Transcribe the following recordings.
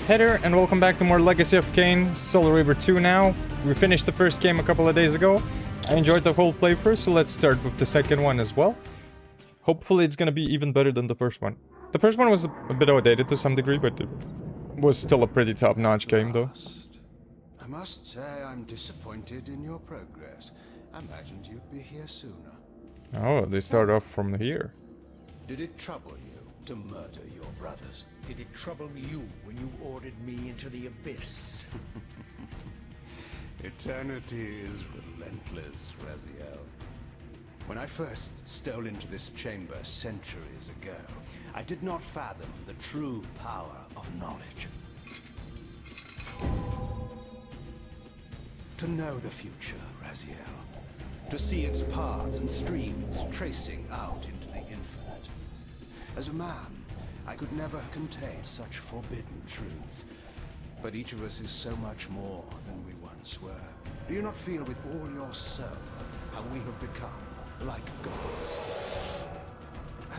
Hey there, and welcome back to more Legacy of Kain, Solo Reaver 2 now. We finished the first game a couple of days ago. I enjoyed the whole playthrough, so let's start with the second one as well. Hopefully it's gonna be even better than the first one. The first one was a bit outdated to some degree, but it was still a pretty top-notch game though. I must say I'm disappointed in your progress. I imagined you'd be here sooner. Oh, they start off from here. Did it trouble you to murder your brothers? Did it trouble you when you ordered me into the abyss? Eternity is relentless, Raziel. When I first stole into this chamber centuries ago, I did not fathom the true power of knowledge. To know the future, Raziel. To see its paths and streams tracing out into the infinite. As a man, I could never contain such forbidden truths. But each of us is so much more than we once were. Do you not feel with all your soul how we have become like gods?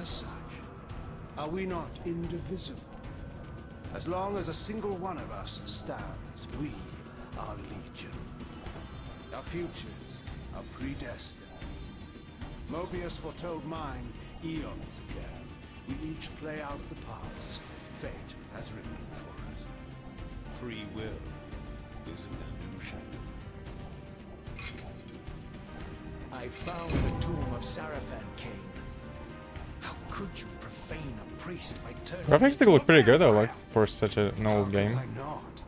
As such, are we not indivisible? As long as a single one of us stands, we are legion. Our futures are predestined. Mobius foretold mine eons ago. We each play out the parts fate has written for us. Free will is an illusion. I found the tomb of Sarafan, Kain. How could you profane a priest by turning... Graphics still look pretty good though, like for such an old game. Why not?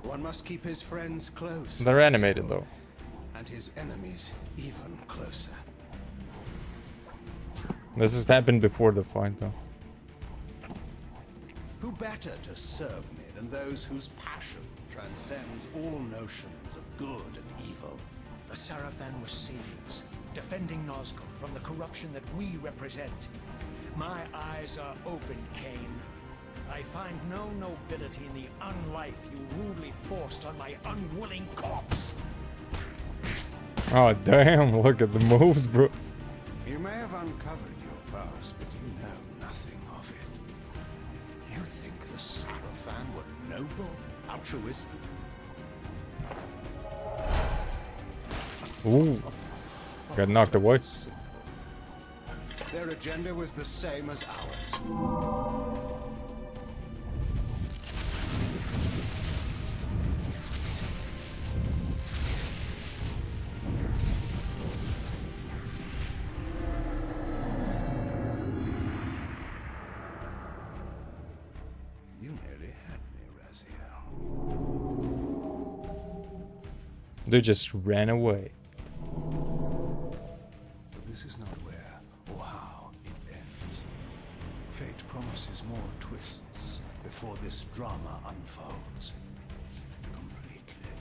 One must keep his friends close. They're animated though. And his enemies even closer. This has happened before the fight though. Who better to serve me than those whose passion transcends all notions of good and evil? The Sarafan were saviors, defending Nazgûl from the corruption that we represent. My eyes are open, Kain. I find no nobility in the unlife you rudely forced on my unwilling corpse. Oh damn, look at the moves, bro. You may have uncovered your past, but you know nothing of it. You think the Sarafan were noble, altruistic? Ooh. Got knocked away. Their agenda was the same as ours. You nearly had me, Raziel. They just ran away. But this is not where or how it ends. Fate promises more twists before this drama unfolds completely.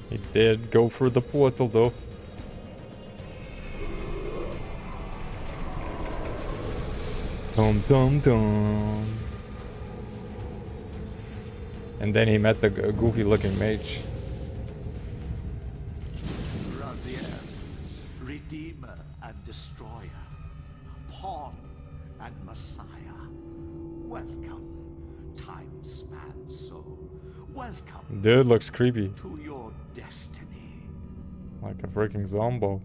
He did go through the portal though. Dum dum dum. And then he met the goofy looking mage. Raziel, Redeemer and Destroyer, Pawn and Messiah. Welcome, time-span soul. Welcome Dude looks creepy. to your destiny. Like a freaking zombo.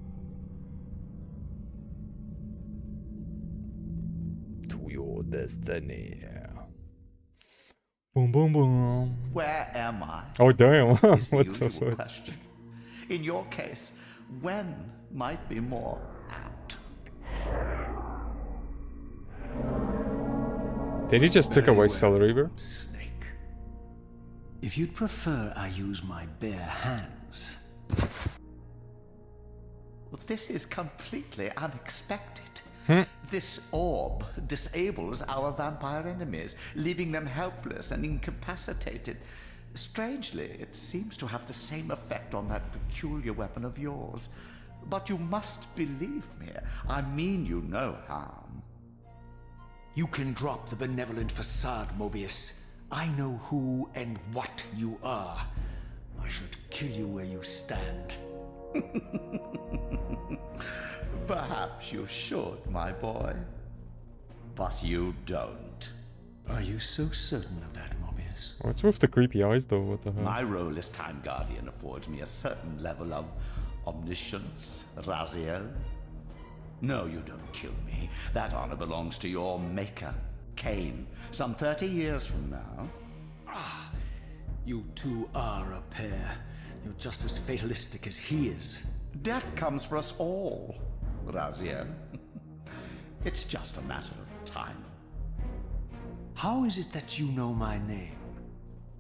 To your destiny. Boom boom boom. Where am I? Oh damn. Is the What the usual fuck? question. In your case, when might be more apt? Did he just took Very away well, Solo Reaver? Snake. If you'd prefer I use my bare hands. Well, this is completely unexpected. This orb disables our vampire enemies, leaving them helpless and incapacitated. Strangely, it seems to have the same effect on that peculiar weapon of yours. But you must believe me. I mean you no harm. You can drop the benevolent facade, Mobius. I know who and what you are. I should kill you where you stand. Perhaps you should, my boy. But you don't. Are you so certain of that, Mobius? What's with the creepy eyes though? What the hell? My role as Time Guardian affords me a certain level of omniscience, Raziel. No, you don't kill me. That honor belongs to your maker, Kain, some 30 years from now. Ah, you two are a pair. You're just as fatalistic as he is. Death comes for us all, Raziel. It's just a matter of time. How is it that you know my name?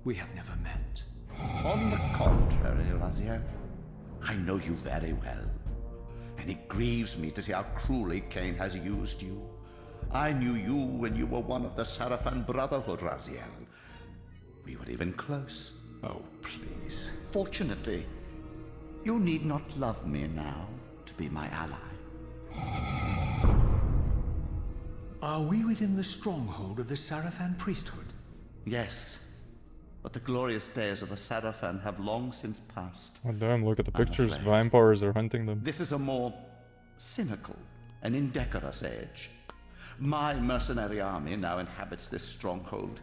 We have never met. On the contrary, Raziel, I know you very well. And it grieves me to see how cruelly Kain has used you. I knew you when you were one of the Sarafan Brotherhood, Raziel. We were even close. Oh, please. Fortunately, you need not love me now to be my ally. Are we within the stronghold of the Sarafan priesthood? Yes, but the glorious days of the Sarafan have long since passed. Oh damn, look at the pictures. afraid. Vampires are hunting them. This is a more cynical and indecorous age. My mercenary army now inhabits this stronghold.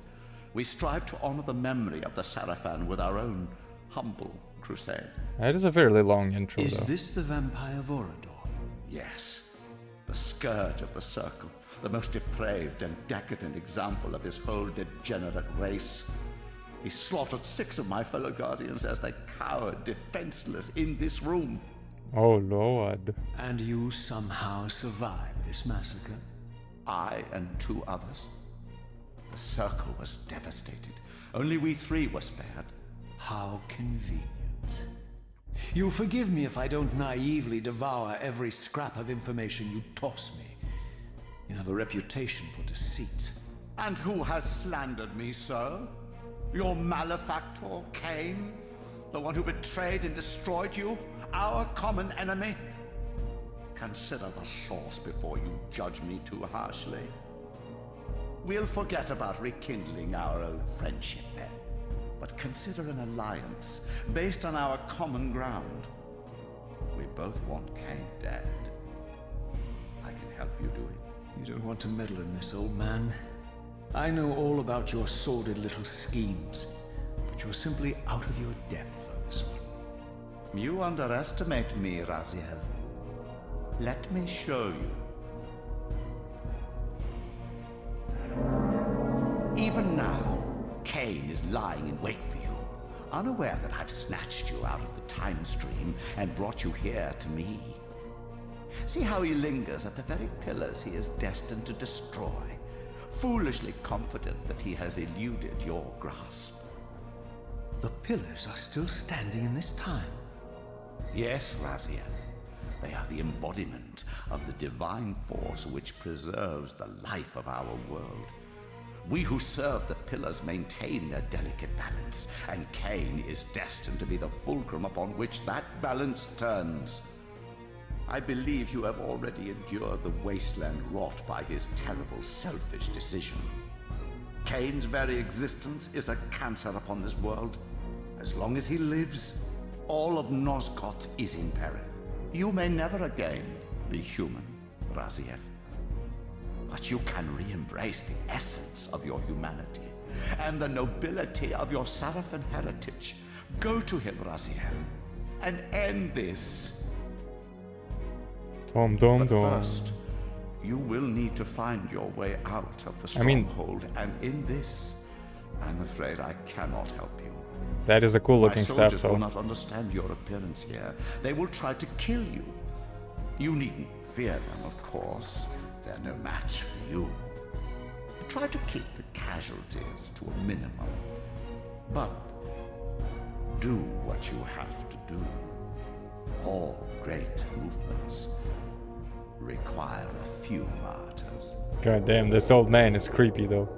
We strive to honor the memory of the Sarafan with our own humble crusade. That is a fairly long intro Is though. this the vampire Vorador? Yes, the scourge of the Circle, the most depraved and decadent example of his whole degenerate race. He slaughtered 6 of my fellow Guardians as they cowered defenseless in this room. Oh lord. And you somehow survived this massacre? I and 2 others. The Circle was devastated. Only we 3 were spared. How convenient. You'll forgive me if I don't naively devour every scrap of information you toss me. You have a reputation for deceit. And who has slandered me, sir? Your malefactor, Kain? The one who betrayed and destroyed you? Our common enemy? Consider the source before you judge me too harshly. We'll forget about rekindling our old friendship then. But consider an alliance based on our common ground. We both want Kain dead. I can help you do it. You don't want to meddle in this, old man. I know all about your sordid little schemes, but you're simply out of your depth on this one. You underestimate me, Raziel. Let me show you. Even now, Kain is lying in wait for you, unaware that I've snatched you out of the time stream and brought you here to me. See how he lingers at the very pillars he is destined to destroy, foolishly confident that he has eluded your grasp. The pillars are still standing in this time. Yes, Raziel. They are the embodiment of the divine force which preserves the life of our world. We who serve the pillars maintain their delicate balance, and Kain is destined to be the fulcrum upon which that balance turns. I believe you have already endured the wasteland wrought by his terrible, selfish decision. Kain's very existence is a cancer upon this world. As long as he lives, all of Nosgoth is in peril. You may never again be human, Raziel. But you can re-embrace the essence of your humanity and the nobility of your Sarafan heritage. Go to him, Raziel, and end this. Dom dom But dom. first, you will need to find your way out of the stronghold, and in this, I'm afraid I cannot help you. That is a cool My looking soldiers staff will though. not understand your appearance here. They will try to kill you. You needn't fear them, of course. They're no match for you. Try to keep the casualties to a minimum. But do what you have to do. All great movements require a few martyrs. God damn, this old man is creepy though.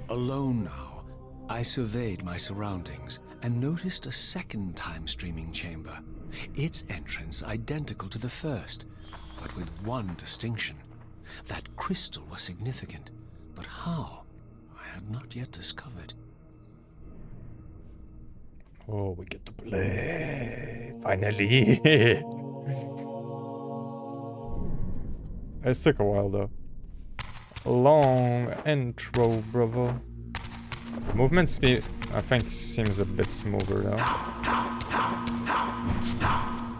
Alone now, I surveyed my surroundings and noticed a second time-streaming chamber. Its entrance identical to the first, but with one distinction. That crystal was significant, but how? I had not yet discovered. Oh, we get to play. Finally. It took a while though. Long intro, brother. Movement speed, I think, seems a bit smoother though.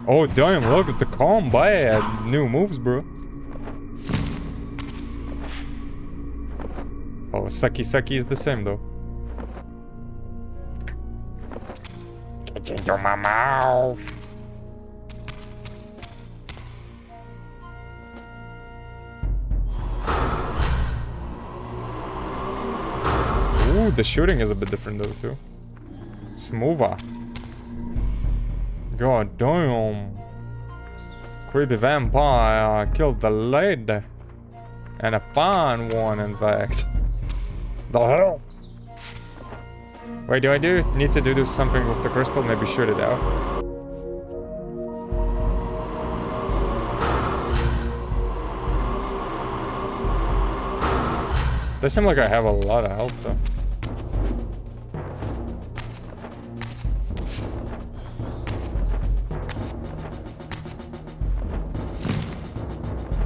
Oh damn, look at the combat! New moves, bro. Oh, Saki is the same though. Get into my mouth! Ooh, the shooting is a bit different though too. Smoother. God damn. Creepy vampire killed the lady. And a fine one, in fact. The hell? Wait, do I need to do something with the crystal? Maybe shoot it out. They seem like I have a lot of health though.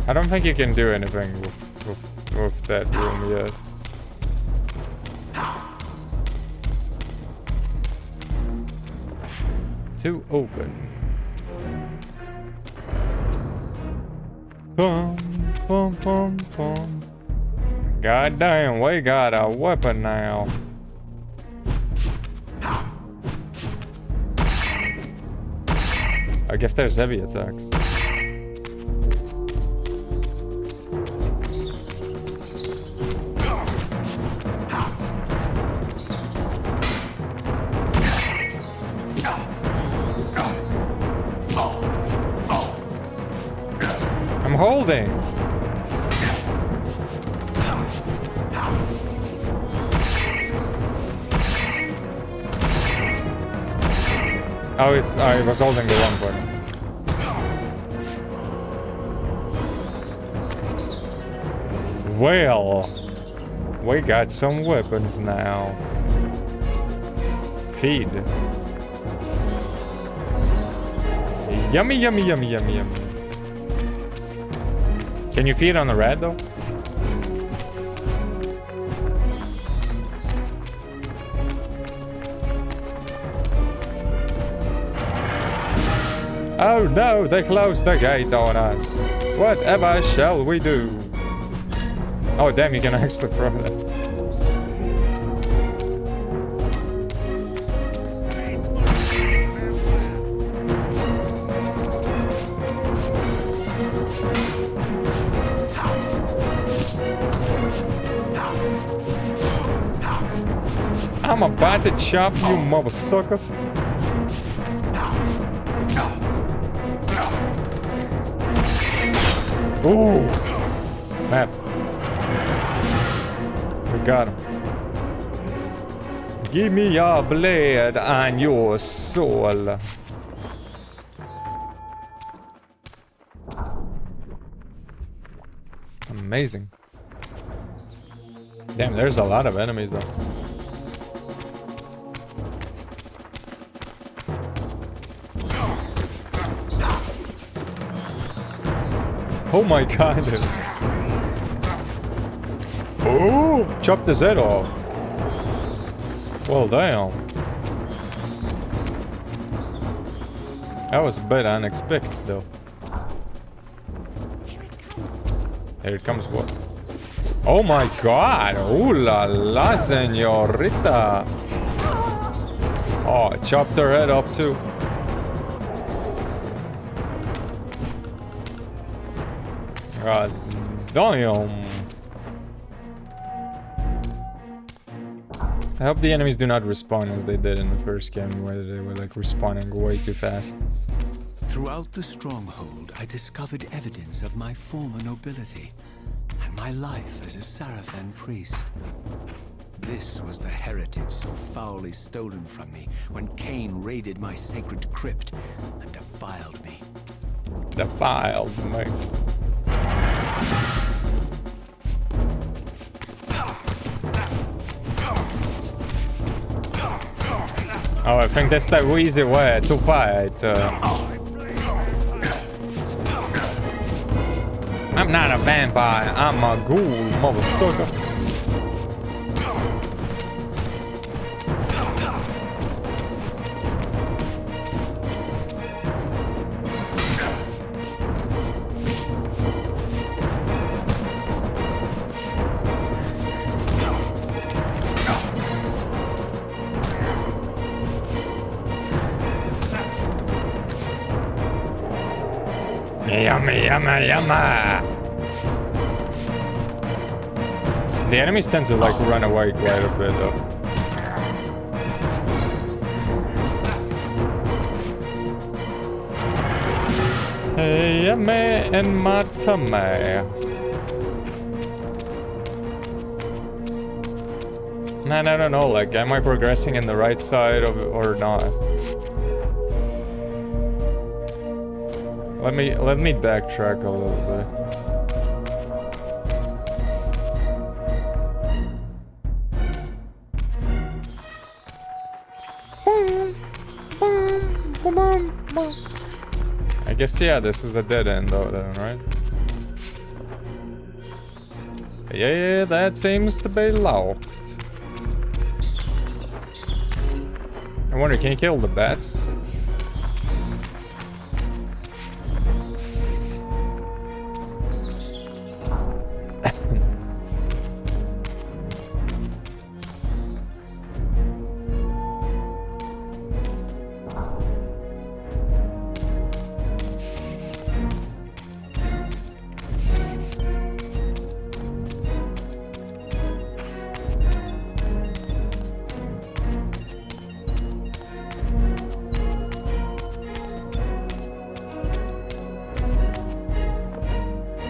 I don't think you can do anything with that room yet. To open. Bum, bum, bum, bum. God damn, we got a weapon now. I guess there's heavy attacks. I'm holding. I was holding the wrong button. Well, we got some weapons now. Feed. Yummy, yummy, yummy, yummy, yummy. Can you feed on the rat though? Oh no, they closed the gate on us. Whatever shall we do? Oh damn, you can actually throw that. I'm about to chop you, mother sucker. Ooh! Snap. We got him. Give me your blade and your soul. Amazing. Damn, there's a lot of enemies though. Oh my god. Oh! Chopped his head off. Well, damn. That was a bit unexpected, though. Here it comes, what? Oh my god! Ooh la la, señorita! Oh, it chopped her head off, too. God damn. I hope the enemies do not respawn as they did in the first game, where they were like respawning way too fast. Throughout the stronghold, I discovered evidence of my former nobility and my life as a Sarafan priest. This was the heritage so foully stolen from me when Kain raided my sacred crypt and defiled me. Defiled me. Oh, I think that's the easy way to fight. I'm not a vampire, I'm a ghoul, motherfucker. Yummy, yummy, yummy. The enemies tend to like run away quite a bit though. Hey, yummy and my tummy. Man, I don't know, like, am I progressing in the right side of or not? Let me backtrack a little bit. I guess, yeah, this is a dead end though then, right? Yeah, that seems to be locked. I wonder, can you kill the bats?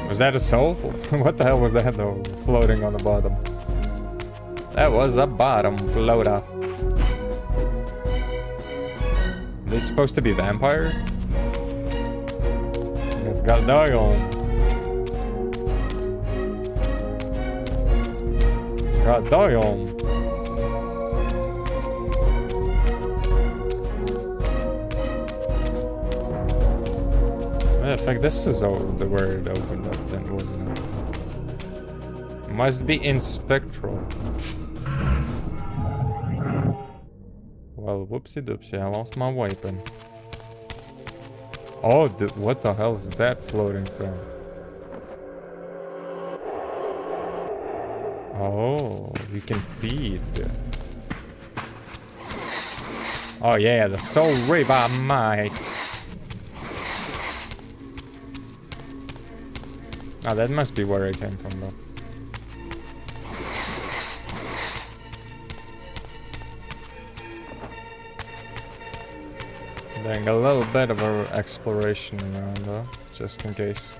Was that a soul? What the hell was that though, floating on the bottom? That was a bottom floater. Are they supposed to be vampire? It's got a dog on. Got a dog on. In fact, this is all the where it opened up then, wasn't it? Must be in spectral. Well, whoopsie doopsie, I lost my weapon. Oh, what the hell is that floating from? Oh, you can feed. Oh yeah, the Soul Reaver might. Ah, that must be where I came from though. Doing a little bit of an exploration around though, just in case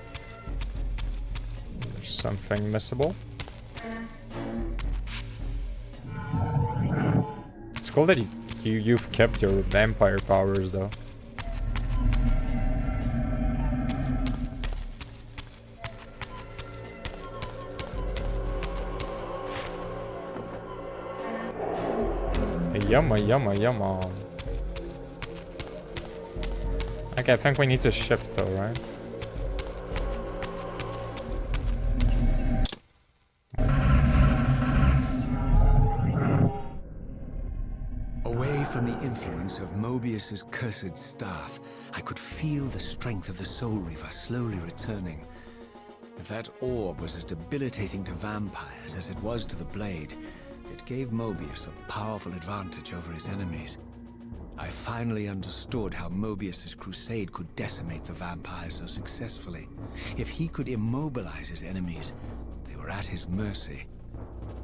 there's something missable. It's cool that you've kept your vampire powers though. Yumma, yumma, yumma. Okay, I think we need to shift though, right? Away from the influence of Mobius's cursed staff, I could feel the strength of the Soul Reaver slowly returning. If that orb was as debilitating to vampires as it was to the blade, it gave Mobius a powerful advantage over his enemies. I finally understood how Mobius's crusade could decimate the vampires so successfully. If he could immobilize his enemies, they were at his mercy.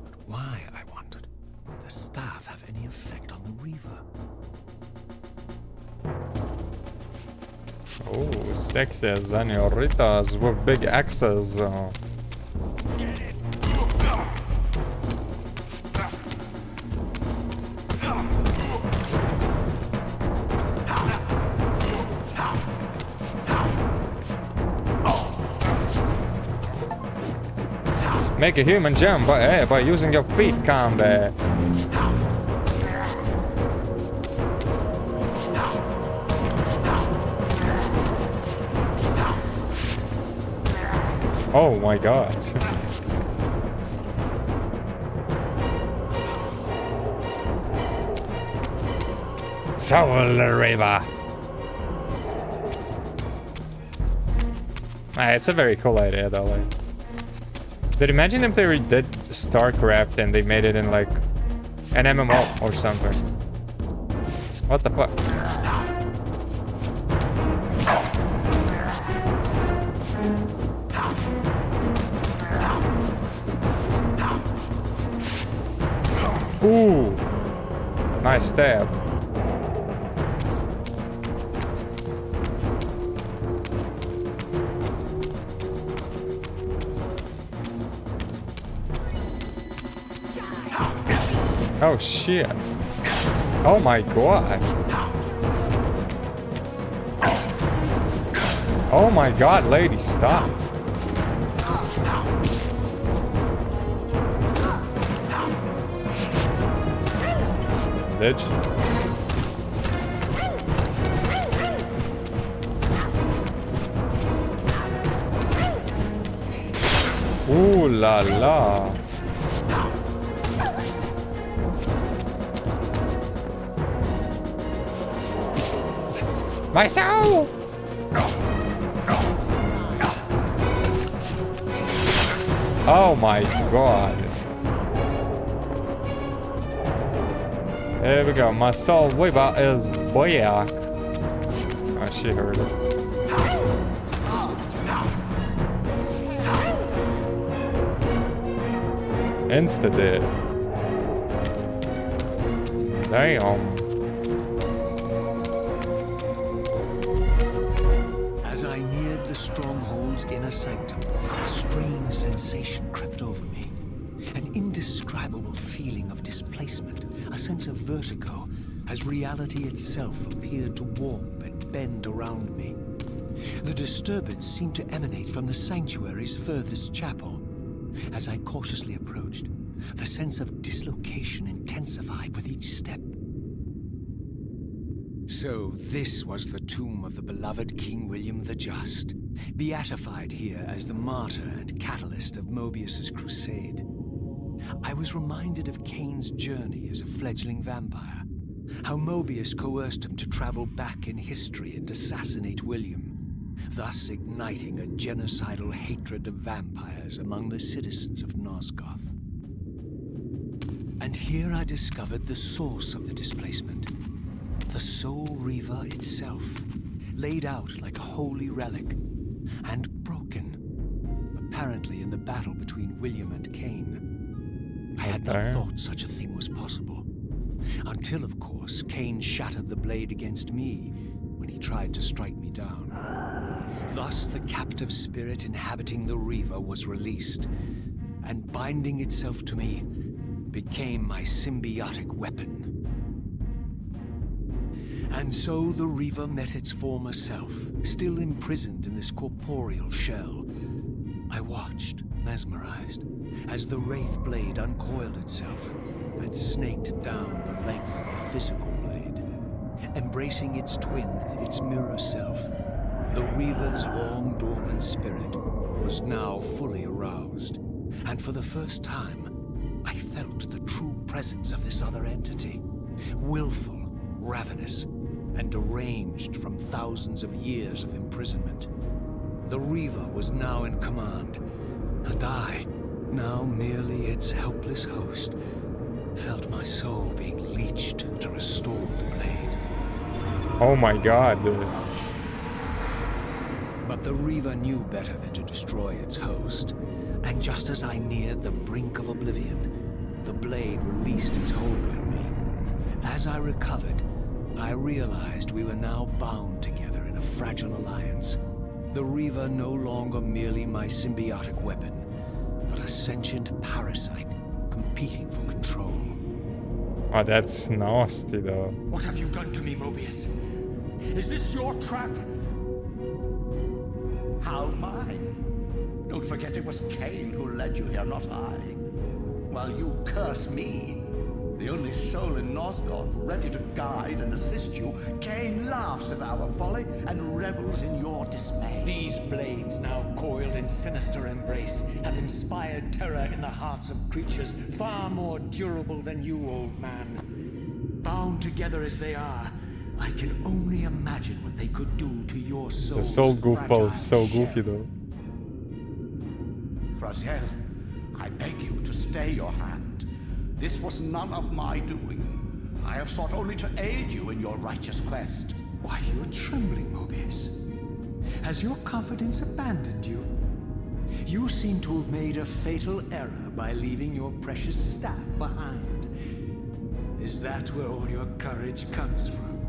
But why, I wondered, would the staff have any effect on the Reaver? Oh, sexy senoritas with big axes. Make a human jump by using your feet combat. Oh my god. Soul Reaver. It's a very cool idea though. Like, but imagine if they redid StarCraft and they made it in like an MMO or something. What the fuck? Ooh, nice stab. Oh shit. Oh my god. Oh my god, lady, stop. Bitch. Ooh la la. My soul! Oh my god. There we go. My soul Reaver is back. Oh, she heard it. Insta-dead. Damn. As I neared the stronghold's inner sanctum, a strange sensation crept over me. An indescribable feeling of displacement, a sense of vertigo, as reality itself appeared to warp and bend around me. The disturbance seemed to emanate from the sanctuary's furthest chapel. As I cautiously approached, the sense of dislocation intensified with each step. So this was the tomb of the beloved King William the Just, beatified here as the martyr and catalyst of Mobius's crusade. I was reminded of Kain's journey as a fledgling vampire, how Mobius coerced him to travel back in history and assassinate William, thus igniting a genocidal hatred of vampires among the citizens of Nosgoth. And here I discovered the source of the displacement. The Soul Reaver itself, laid out like a holy relic, and broken, apparently in the battle between William and Kain. I had not thought such a thing was possible. Until, of course, Kain shattered the blade against me when he tried to strike me down. Thus, the captive spirit inhabiting the Reaver was released, and binding itself to me, became my symbiotic weapon. And so the Reaver met its former self, still imprisoned in this corporeal shell. I watched, mesmerized, as the Wraith blade uncoiled itself and snaked down the length of the physical blade. Embracing its twin, its mirror self, the Reaver's long-dormant spirit was now fully aroused. And for the first time, I felt the true presence of this other entity. Willful, ravenous, and deranged from thousands of years of imprisonment. The Reaver was now in command, and I, now merely its helpless host, felt my soul being leached to restore the blade. Oh my god, dude. But the Reaver knew better than to destroy its host, and just as I neared the brink of oblivion, the blade released its hold on me. As I recovered, I realized we were now bound together in a fragile alliance. The Reaver no longer merely my symbiotic weapon, but a sentient parasite competing for control. Oh, that's nasty though. What have you done to me, Mobius? Is this your trap? How mine? Don't forget it was Kain who led you here, not I. While you curse me, the the only soul in Nosgoth ready to guide and assist you, Kain laughs at our folly and revels in your dismay. These blades, now coiled in sinister embrace, have inspired terror in the hearts of creatures far more durable than you, old man. Bound together as they are, I can only imagine what they could do to your soul. The soul goofball is so goofy though. Raziel, I beg you to stay your hand. This was none of my doing. I have sought only to aid you in your righteous quest. Why, you're trembling, Mobius. Has your confidence abandoned you? You seem to have made a fatal error by leaving your precious staff behind. Is that where all your courage comes from?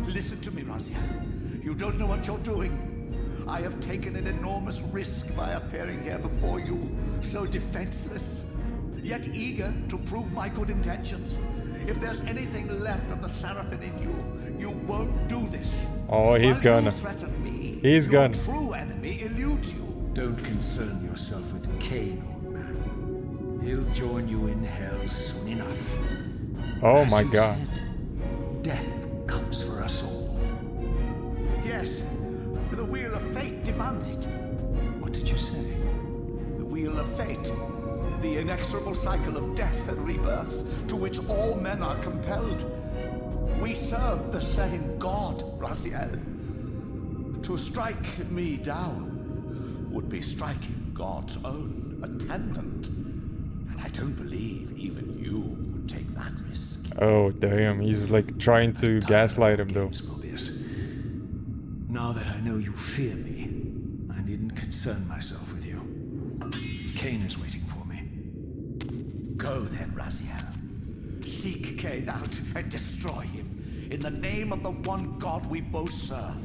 Listen to me, Raziel. You don't know what you're doing. I have taken an enormous risk by appearing here before you, so defenseless, yet eager to prove my good intentions. If there's anything left of the Seraphim in you, you won't do this. Oh, he's While gonna. you threaten me, He's your gonna. true enemy eludes you. Don't concern yourself with Kain, old man. He'll join you in hell soon enough. Oh As my you god. said, death comes for us all. Yes, the wheel of fate demands it. What did you say? The wheel of fate. The inexorable cycle of death and rebirth to which all men are compelled. We serve the same God, Raziel. To strike me down would be striking God's own attendant. And I don't believe even you would take that risk. Oh damn, he's like trying to gaslight him though. Games, Mobius. Now that I know you fear me, I needn't concern myself with you. Kain is waiting for me. Go then, Raziel. Seek Kain out and destroy him in the name of the one God we both serve.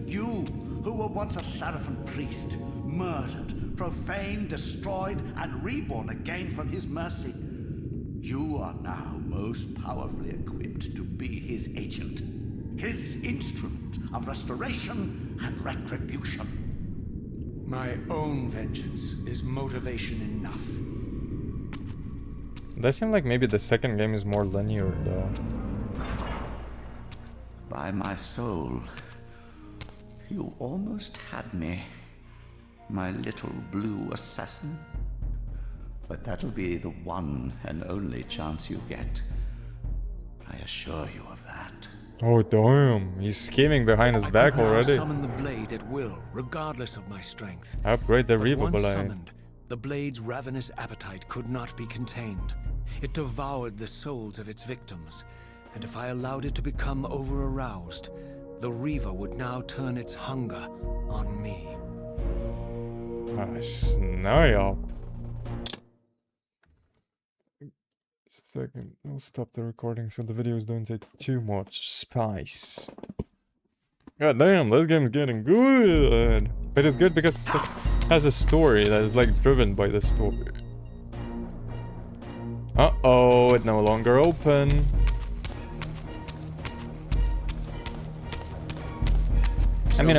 You, who were once a Seraphim priest, murdered, profaned, destroyed, and reborn again from his mercy. You are now most powerfully equipped to be his agent, his instrument of restoration and retribution. My own vengeance is motivation enough. That seems like maybe the second game is more linear though. By my soul, you almost had me, my little blue assassin. But that'll be the one and only chance you get. I assure you of that. Oh damn, he's scheming behind his back I could now already. summon the blade at will, regardless of my strength. Upgrade the But Reaver once blade. summoned, the blade's ravenous appetite could not be contained. It devoured the souls of its victims, and if I allowed it to become over-aroused, the Reaver would now turn its hunger on me. Ah, snap. Second, I'll stop the recording so the videos don't take too much spice. God damn, this game's getting good. But it's good because it has a story that is like driven by the story. Uh-oh, it's no longer open.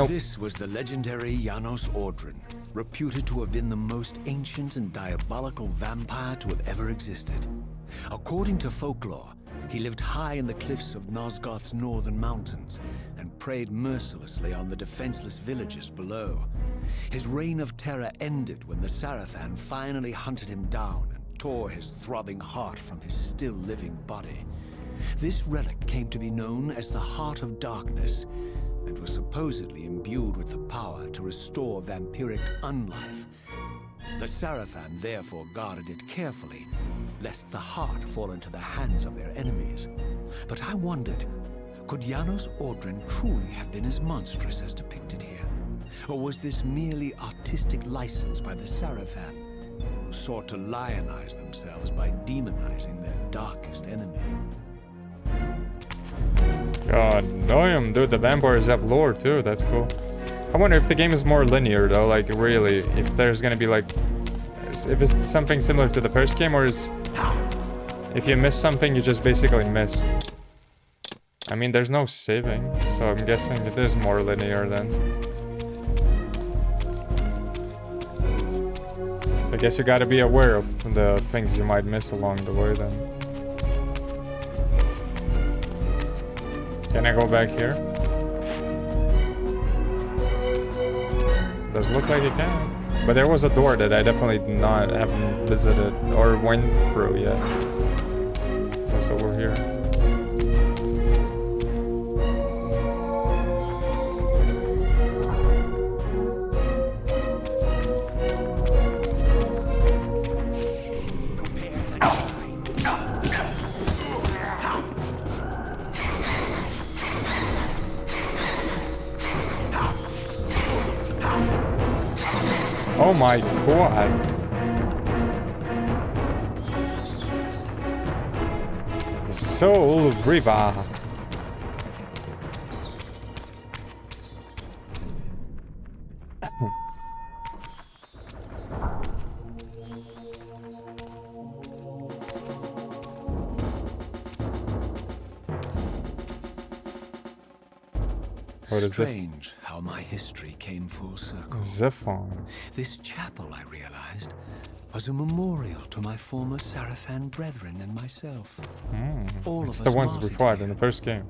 This was the legendary Janos Ordrin, reputed to have been the most ancient and diabolical vampire to have ever existed. According to folklore, he lived high in the cliffs of Nosgoth's northern mountains and preyed mercilessly on the defenseless villages below. His reign of terror ended when the Seraphim finally hunted him down and tore his throbbing heart from his still-living body. This relic came to be known as the Heart of Darkness, and was supposedly imbued with the power to restore vampiric unlife. The Seraphim therefore guarded it carefully, lest the heart fall into the hands of their enemies. But I wondered, could Janos Ordrin truly have been as monstrous as depicted here? Or was this merely artistic license by the Seraphim, who sought to lionize themselves by demonizing their darkest enemy? God damn, dude, the vampires have lore too, that's cool. I wonder if the game is more linear though, like really, if there's gonna be like, if it's something similar to the first game, or is, if you miss something, you just basically missed. I mean, there's no saving, so I'm guessing it is more linear then. So I guess you gotta be aware of the things you might miss along the way then. Can I go back here? Does look like it can. But there was a door that I definitely haven't visited or went through yet. What's over here? Oh my god. Soul Reaver. What is this? Strange how my history came full circle. Zephon. This chapel, I realized, was a memorial to my former Sarafan brethren and myself. All It's of the us ones we martyred fought here. in the first game.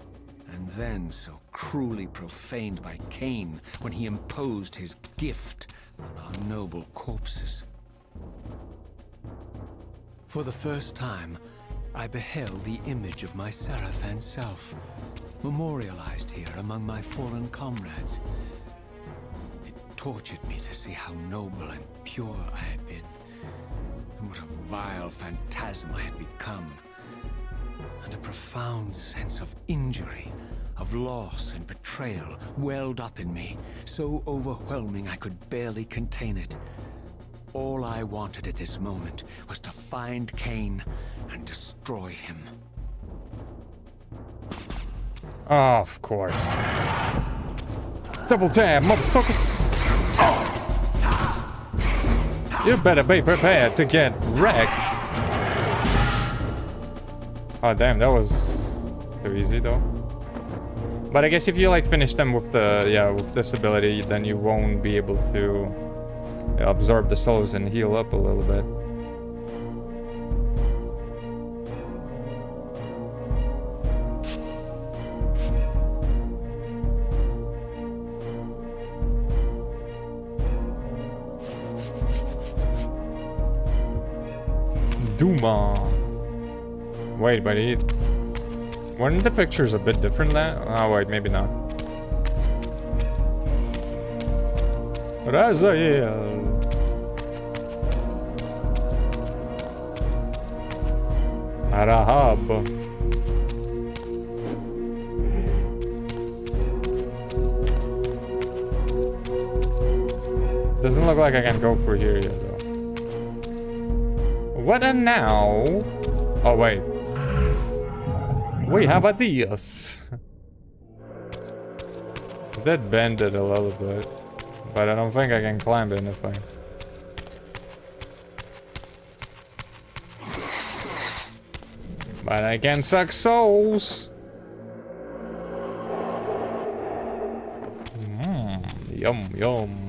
And then so cruelly profaned by Kain when he imposed his gift on our noble corpses. For the first time, I beheld the image of my Sarafan self, memorialized here among my fallen comrades. It tortured me to see how noble and pure I had been, and what a vile phantasm I had become. And a profound sense of injury, of loss and betrayal welled up in me, so overwhelming I could barely contain it. All I wanted at this moment was to find Kain and destroy him. Oh, of course. Double tap, motherfuckers! You better be prepared to get wrecked. Oh damn, that was too easy though. But I guess if you like finish them with with this ability, then you won't be able to absorb the souls and heal up a little bit. Duma. Wait, but weren't the pictures a bit different that? Oh wait, maybe not. Raziel. Rahab. Doesn't look like I can go through here yet though. What a now? Oh wait. We have ideas. That bend it a little bit, but I don't think I can climb anything. But I can suck souls. Yum yum.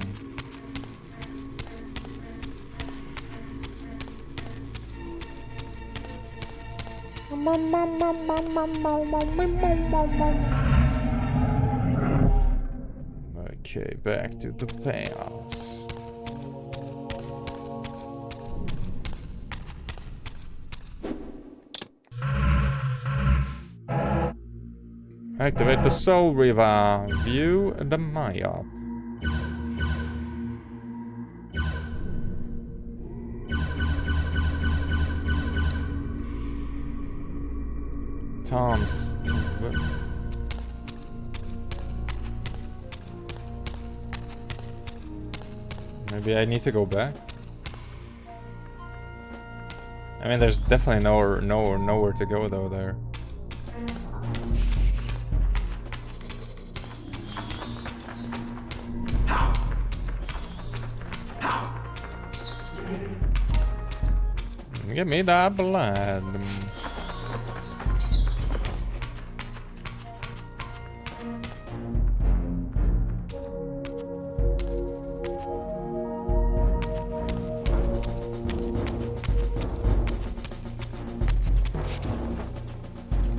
Okay, back to the palace. Activate the Soul Reaver. View the Maya. Tom's. Maybe I need to go back. I mean, there's definitely nowhere to go though there. Give me that blood.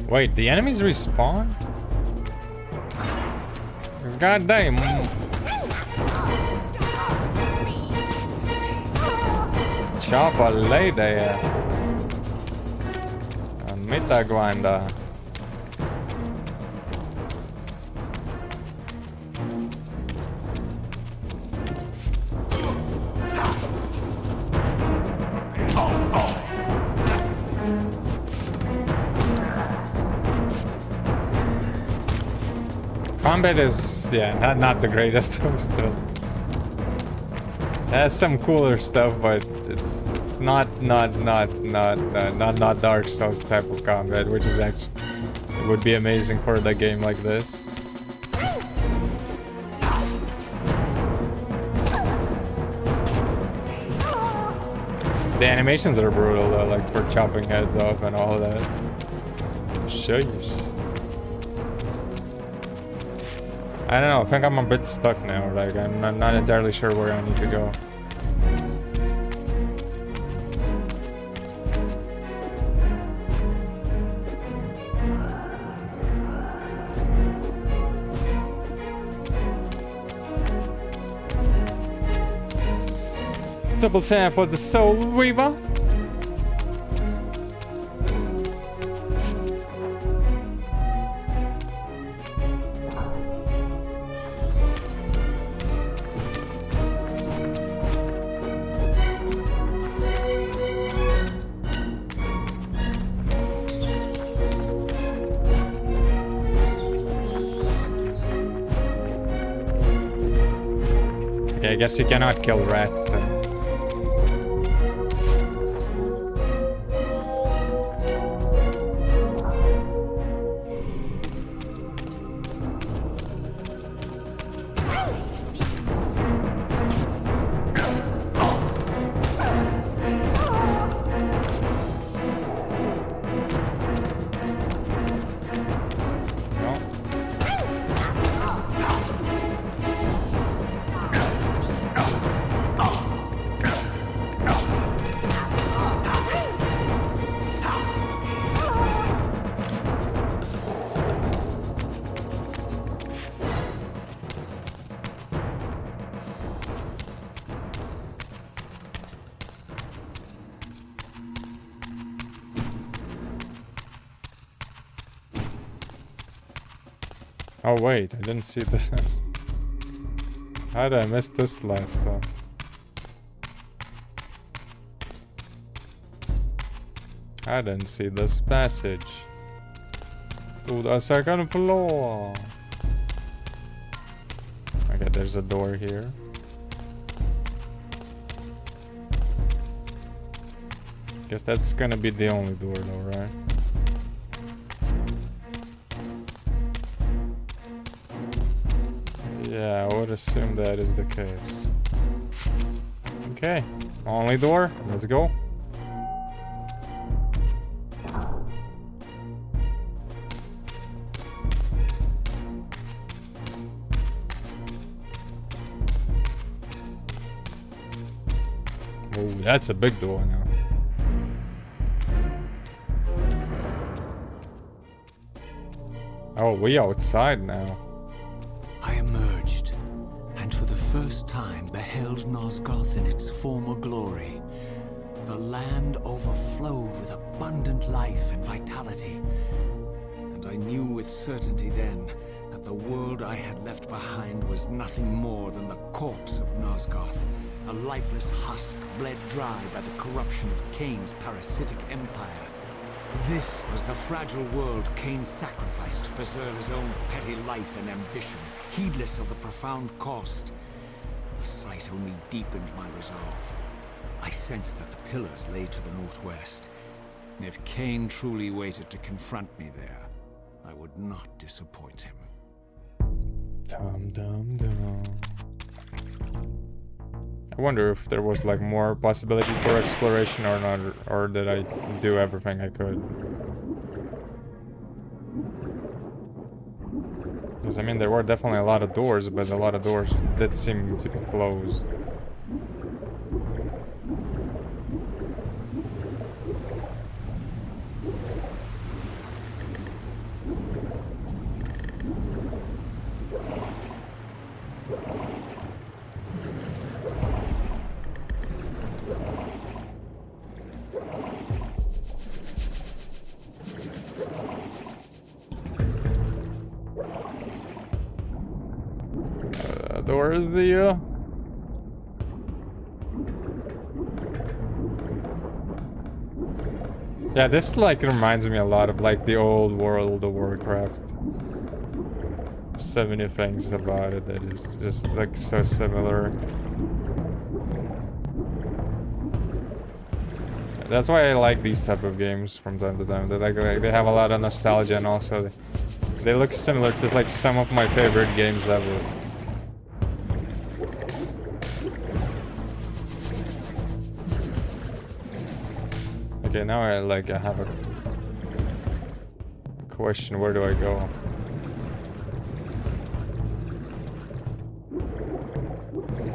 Wait, the enemies respawn? God damn. Chapa lady. Mitä guanda? Combat is, yeah, not the greatest still. It has some cooler stuff, but it's not Dark Souls type of combat, which is actually would be amazing for a game like this. The animations are brutal though, like for chopping heads off and all of that. Sheesh. I don't know, I think I'm a bit stuck now, like I'm not entirely sure where I need to go. Double tap for the Soul Reaver. Okay, I guess you cannot kill rats then. Oh wait, I didn't see this. How did I miss this last time? I didn't see this passage. To the second floor. Okay, there's a door here. Guess that's gonna be the only door though, right? Yeah, I would assume that is the case. Okay, only door. Let's go. Oh, that's a big door now. Oh, we outside now. I emerged, and for the first time beheld Nosgoth in its former glory. The land overflowed with abundant life and vitality, and I knew with certainty then that the world I had left behind was nothing more than the corpse of Nosgoth, a lifeless husk bled dry by the corruption of Kain's parasitic empire. This was the fragile world Kain sacrificed to preserve his own petty life and ambition, heedless of the profound cost. The sight only deepened my resolve. I sensed that the pillars lay to the northwest. If Kain truly waited to confront me there, I would not disappoint him. Dum dum dum. I wonder if there was like more possibility for exploration or not, or did I do everything I could? Because I mean, there were definitely a lot of doors, but a lot of doors did seem to be closed. Where is the Yeah, this like reminds me a lot of like the old World of Warcraft. So many things about it that is just like so similar. That's why I like these type of games from time to time. They they have a lot of nostalgia, and also they look similar to like some of my favorite games ever. Okay, now I have a question. Where do I go?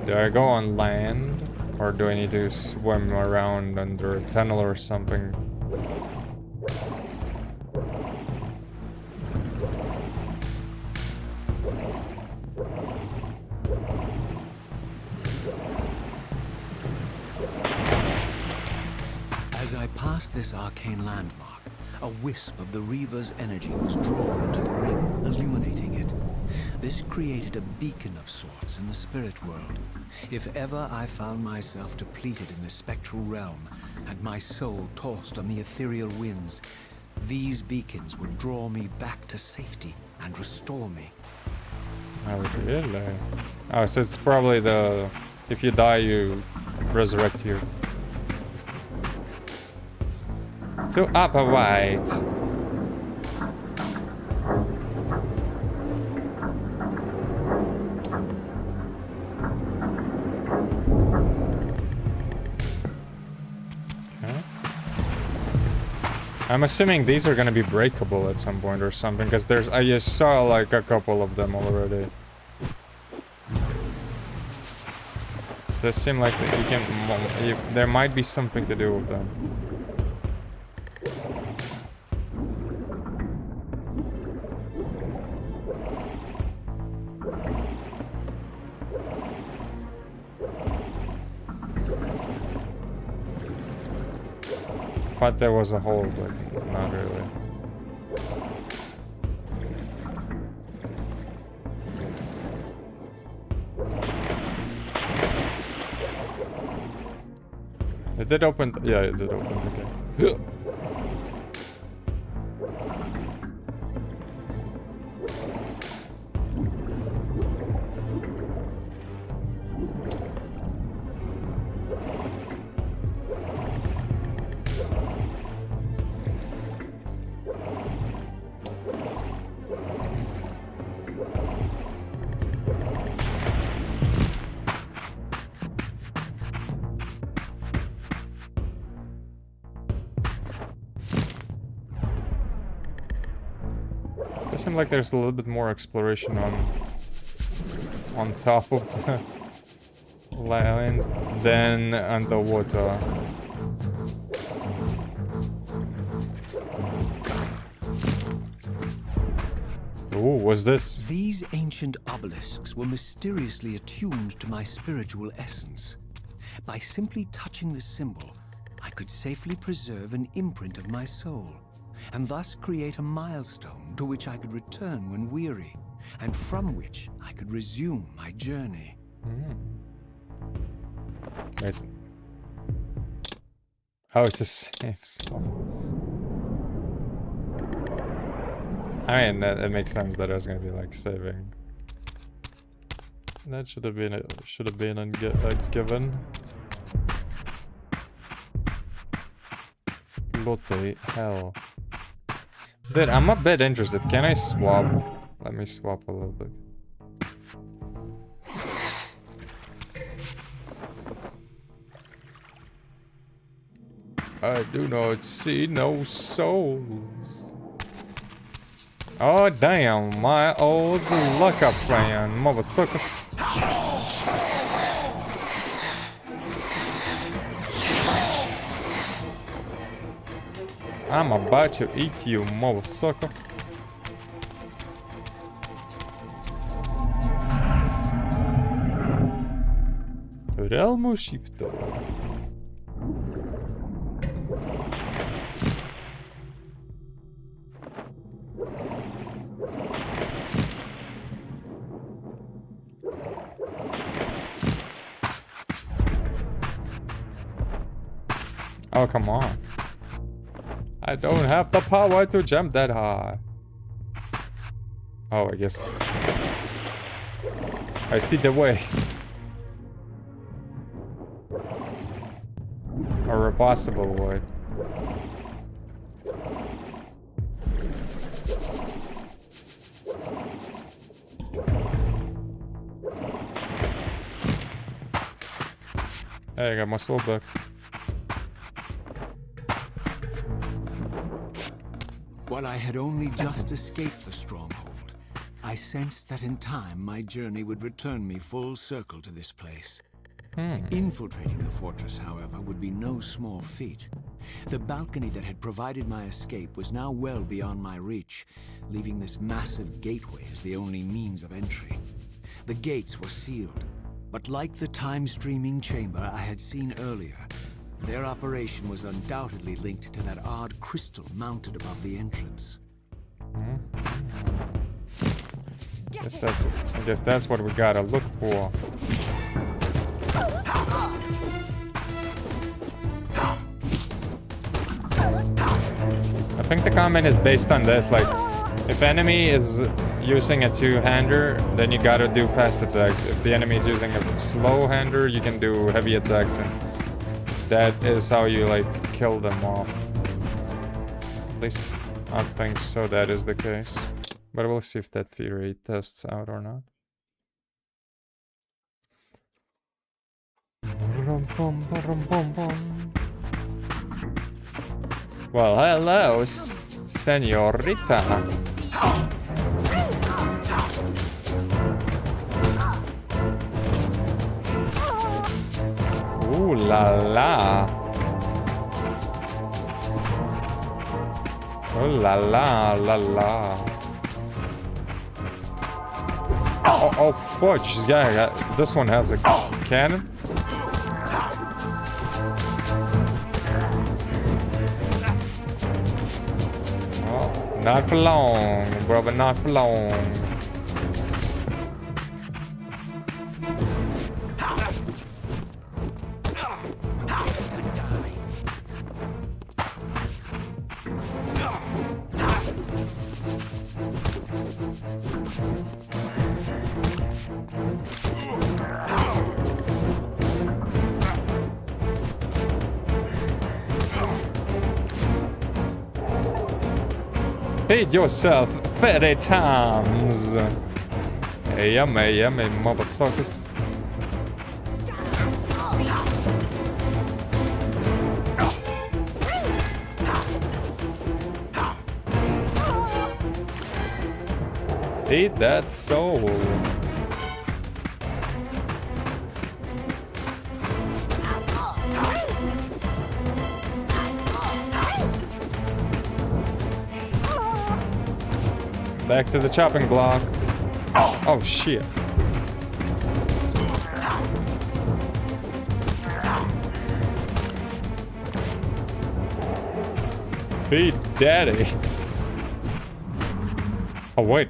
Do I go on land, or do I need to swim around under a tunnel or something? As I passed this arcane landmark, a wisp of the Reaver's energy was drawn into the ring, illuminating it. This created a beacon of sorts in the spirit world. If ever I found myself depleted in the spectral realm, and my soul tossed on the ethereal winds, these beacons would draw me back to safety and restore me. Oh, really? Oh, so it's probably the... If you die, you resurrect here. To upper white. Okay. I'm assuming these are gonna be breakable at some point or something, because there's... I just saw like a couple of them already. They seem like that you can... there might be something to do with them. I thought there was a hole, but not really. It did open. Yeah, it did open. Okay. It seems like there's a little bit more exploration on top of the land than underwater. Ooh, what's this? These ancient obelisks were mysteriously attuned to my spiritual essence. By simply touching the symbol, I could safely preserve an imprint of my soul, and thus create a milestone to which I could return when weary, and from which I could resume my journey. It's... Oh, it's the same stuff. I mean, it makes sense that I was gonna be like saving. That should have been a given. Bloody hell. Dude, I'm a bit interested. Can I swap? Let me swap a little bit. I do not see no souls. Oh damn, my old luck-up plan, motherfuckers. I'm about to eat you, motherfucker. Realmu shifto. Oh, come on. I don't have the power to jump that high. Oh, I guess. I see the way. Or a possible way. Hey, I got my soul back. While I had only just escaped the stronghold, I sensed that in time my journey would return me full circle to this place. Infiltrating the fortress, however, would be no small feat. The balcony that had provided my escape was now well beyond my reach, leaving this massive gateway as the only means of entry. The gates were sealed, but like the time-streaming chamber I had seen earlier, their operation was undoubtedly linked to that odd crystal mounted above the entrance. I guess that's what we gotta look for. I think the comment is based on this, like, if enemy is using a two-hander, then you gotta do fast attacks. If the enemy is using a slow-hander, you can do heavy attacks, and that is how you, like, kill them off. At least I think so, that is the case. But we'll see if that theory tests out or not. Well, hello, señorita. Ooh la la. Oh la la la la. Oh fudge! Yeah, this one has a cannon. Oh, not for long, brother. Not for long. Feed yourself 30 times. Hey, yummy, motherfuckers. Eat that soul. Back to the chopping block. Oh shit. Feed daddy. Oh wait.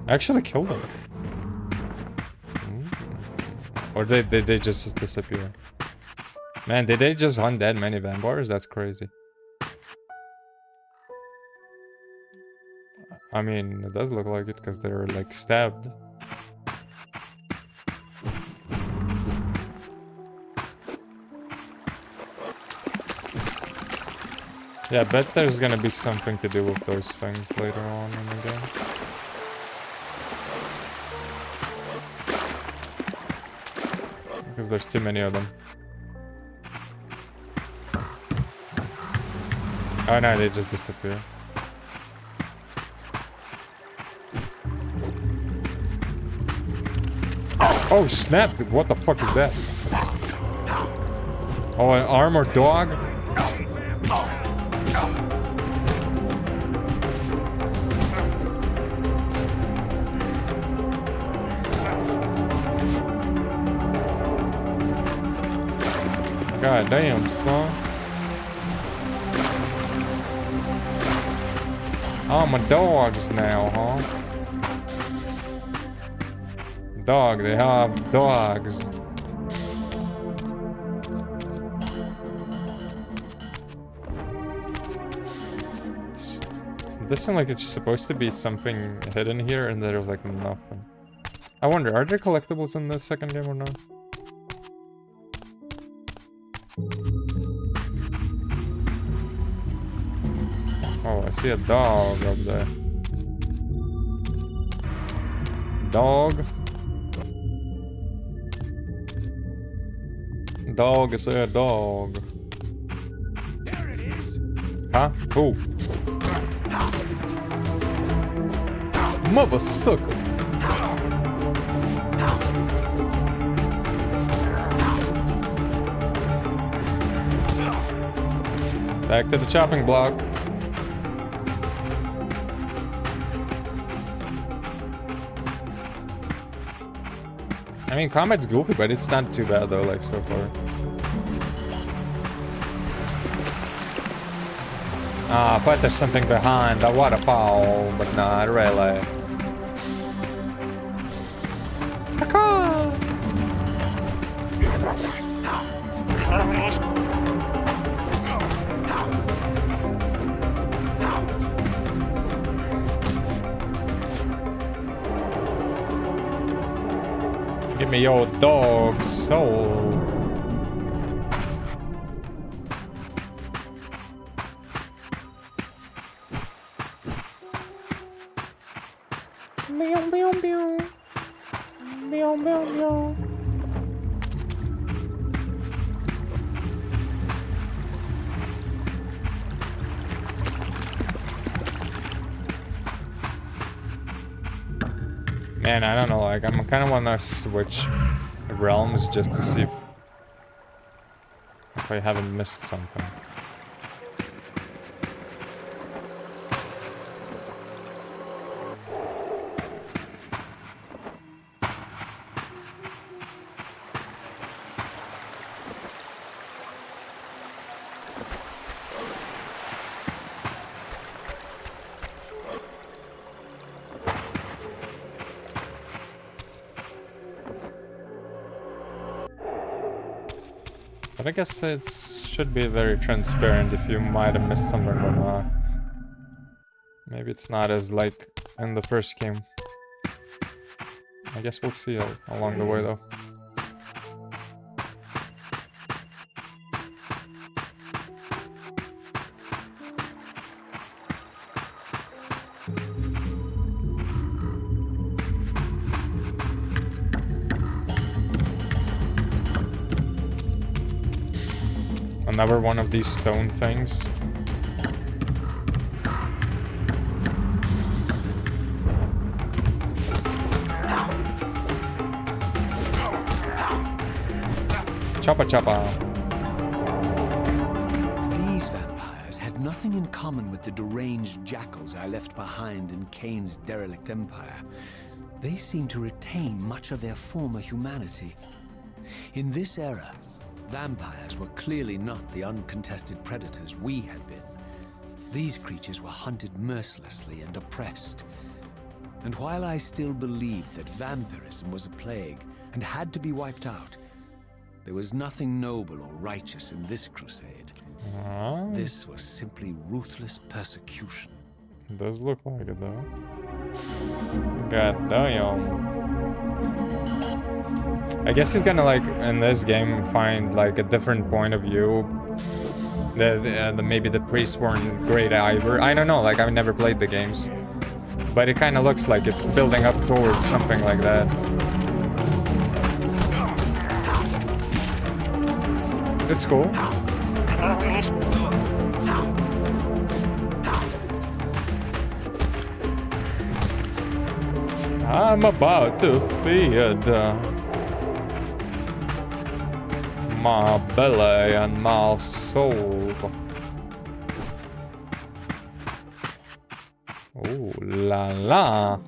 I actually killed him. Or did they just disappear? Man, did they just hunt that many vampires? That's crazy. I mean, it does look like it because they're like stabbed. Yeah, I bet there's gonna be something to do with those things later on in the game. Because there's too many of them. Oh no, they just disappear. Oh snap! What the fuck is that? Oh, an armored dog? God damn, son. Oh, my dogs now, huh? Dog, they have dogs. This seems like it's supposed to be something hidden here, and there's like nothing. I wonder, are there collectibles in the second game or not? Oh, I see a dog up there. Dog. Dog, I say a dog. There it is. Huh? Who? Mother sucker. Back to the chopping block. I mean, combat's goofy, but it's not too bad though, like so far. Ah, I thought there's something behind the waterfall, but not really. Give me your dog soul. Meow, meow, meow. Meow, meow, meow. Man, I don't know, like, I'm kind of want to switch realms just to see if I haven't missed something. But I guess it should be very transparent if you might have missed something or not. Maybe it's not as like in the first game. I guess we'll see along the way though. Another one of these stone things. Choppa choppa. These vampires had nothing in common with the deranged jackals I left behind in Kain's derelict empire. They seemed to retain much of their former humanity. In this era, vampires were clearly not the uncontested predators we had been. These creatures were hunted mercilessly and oppressed. And while I still believed that vampirism was a plague and had to be wiped out, there was nothing noble or righteous in this crusade. This was simply ruthless persecution. It does look like it though. God damn. I guess he's gonna like in this game find like a different point of view. Maybe the priests weren't great either. I don't know. Like I've never played the games, but it kind of looks like it's building up towards something like that. It's cool. I'm about to feed my belly and my soul. Oh la la.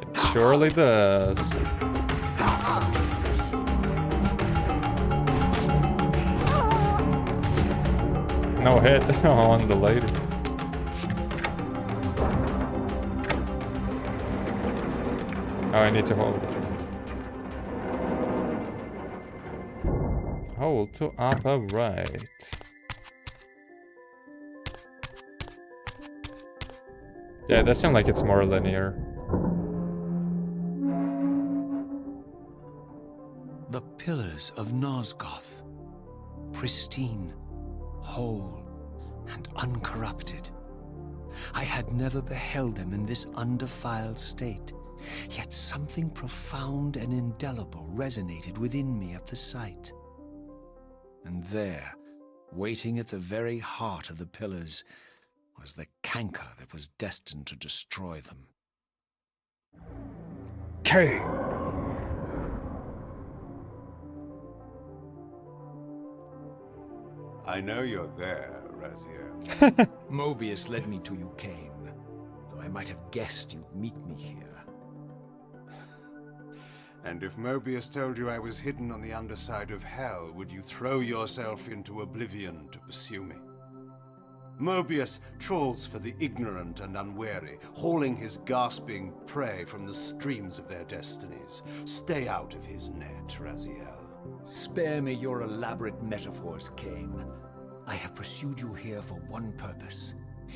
It surely does. No hit on the lady. Oh, I need to hold it. Hold to operate. Yeah, that seems like it's more linear. The pillars of Nosgoth, pristine, whole, and uncorrupted. I had never beheld them in this undefiled state, yet something profound and indelible resonated within me at the sight. And there, waiting at the very heart of the pillars, was the canker that was destined to destroy them. Kain! I know you're there, Raziel. Mobius led me to you, Kain, though I might have guessed you'd meet me here. And if Mobius told you I was hidden on the underside of hell, would you throw yourself into oblivion to pursue me? Mobius trawls for the ignorant and unwary, hauling his gasping prey from the streams of their destinies. Stay out of his net, Raziel. Spare me your elaborate metaphors, Kain. I have pursued you here for one purpose.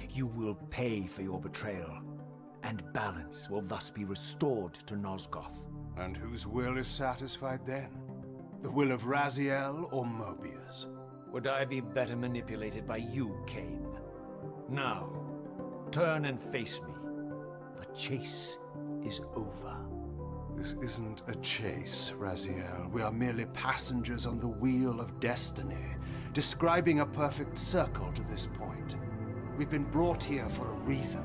You will pay for your betrayal, and balance will thus be restored to Nosgoth. And whose will is satisfied then? The will of Raziel or Mobius? Would I be better manipulated by you, Kain? Now, turn and face me. The chase is over. This isn't a chase, Raziel. We are merely passengers on the wheel of destiny, describing a perfect circle to this point. We've been brought here for a reason.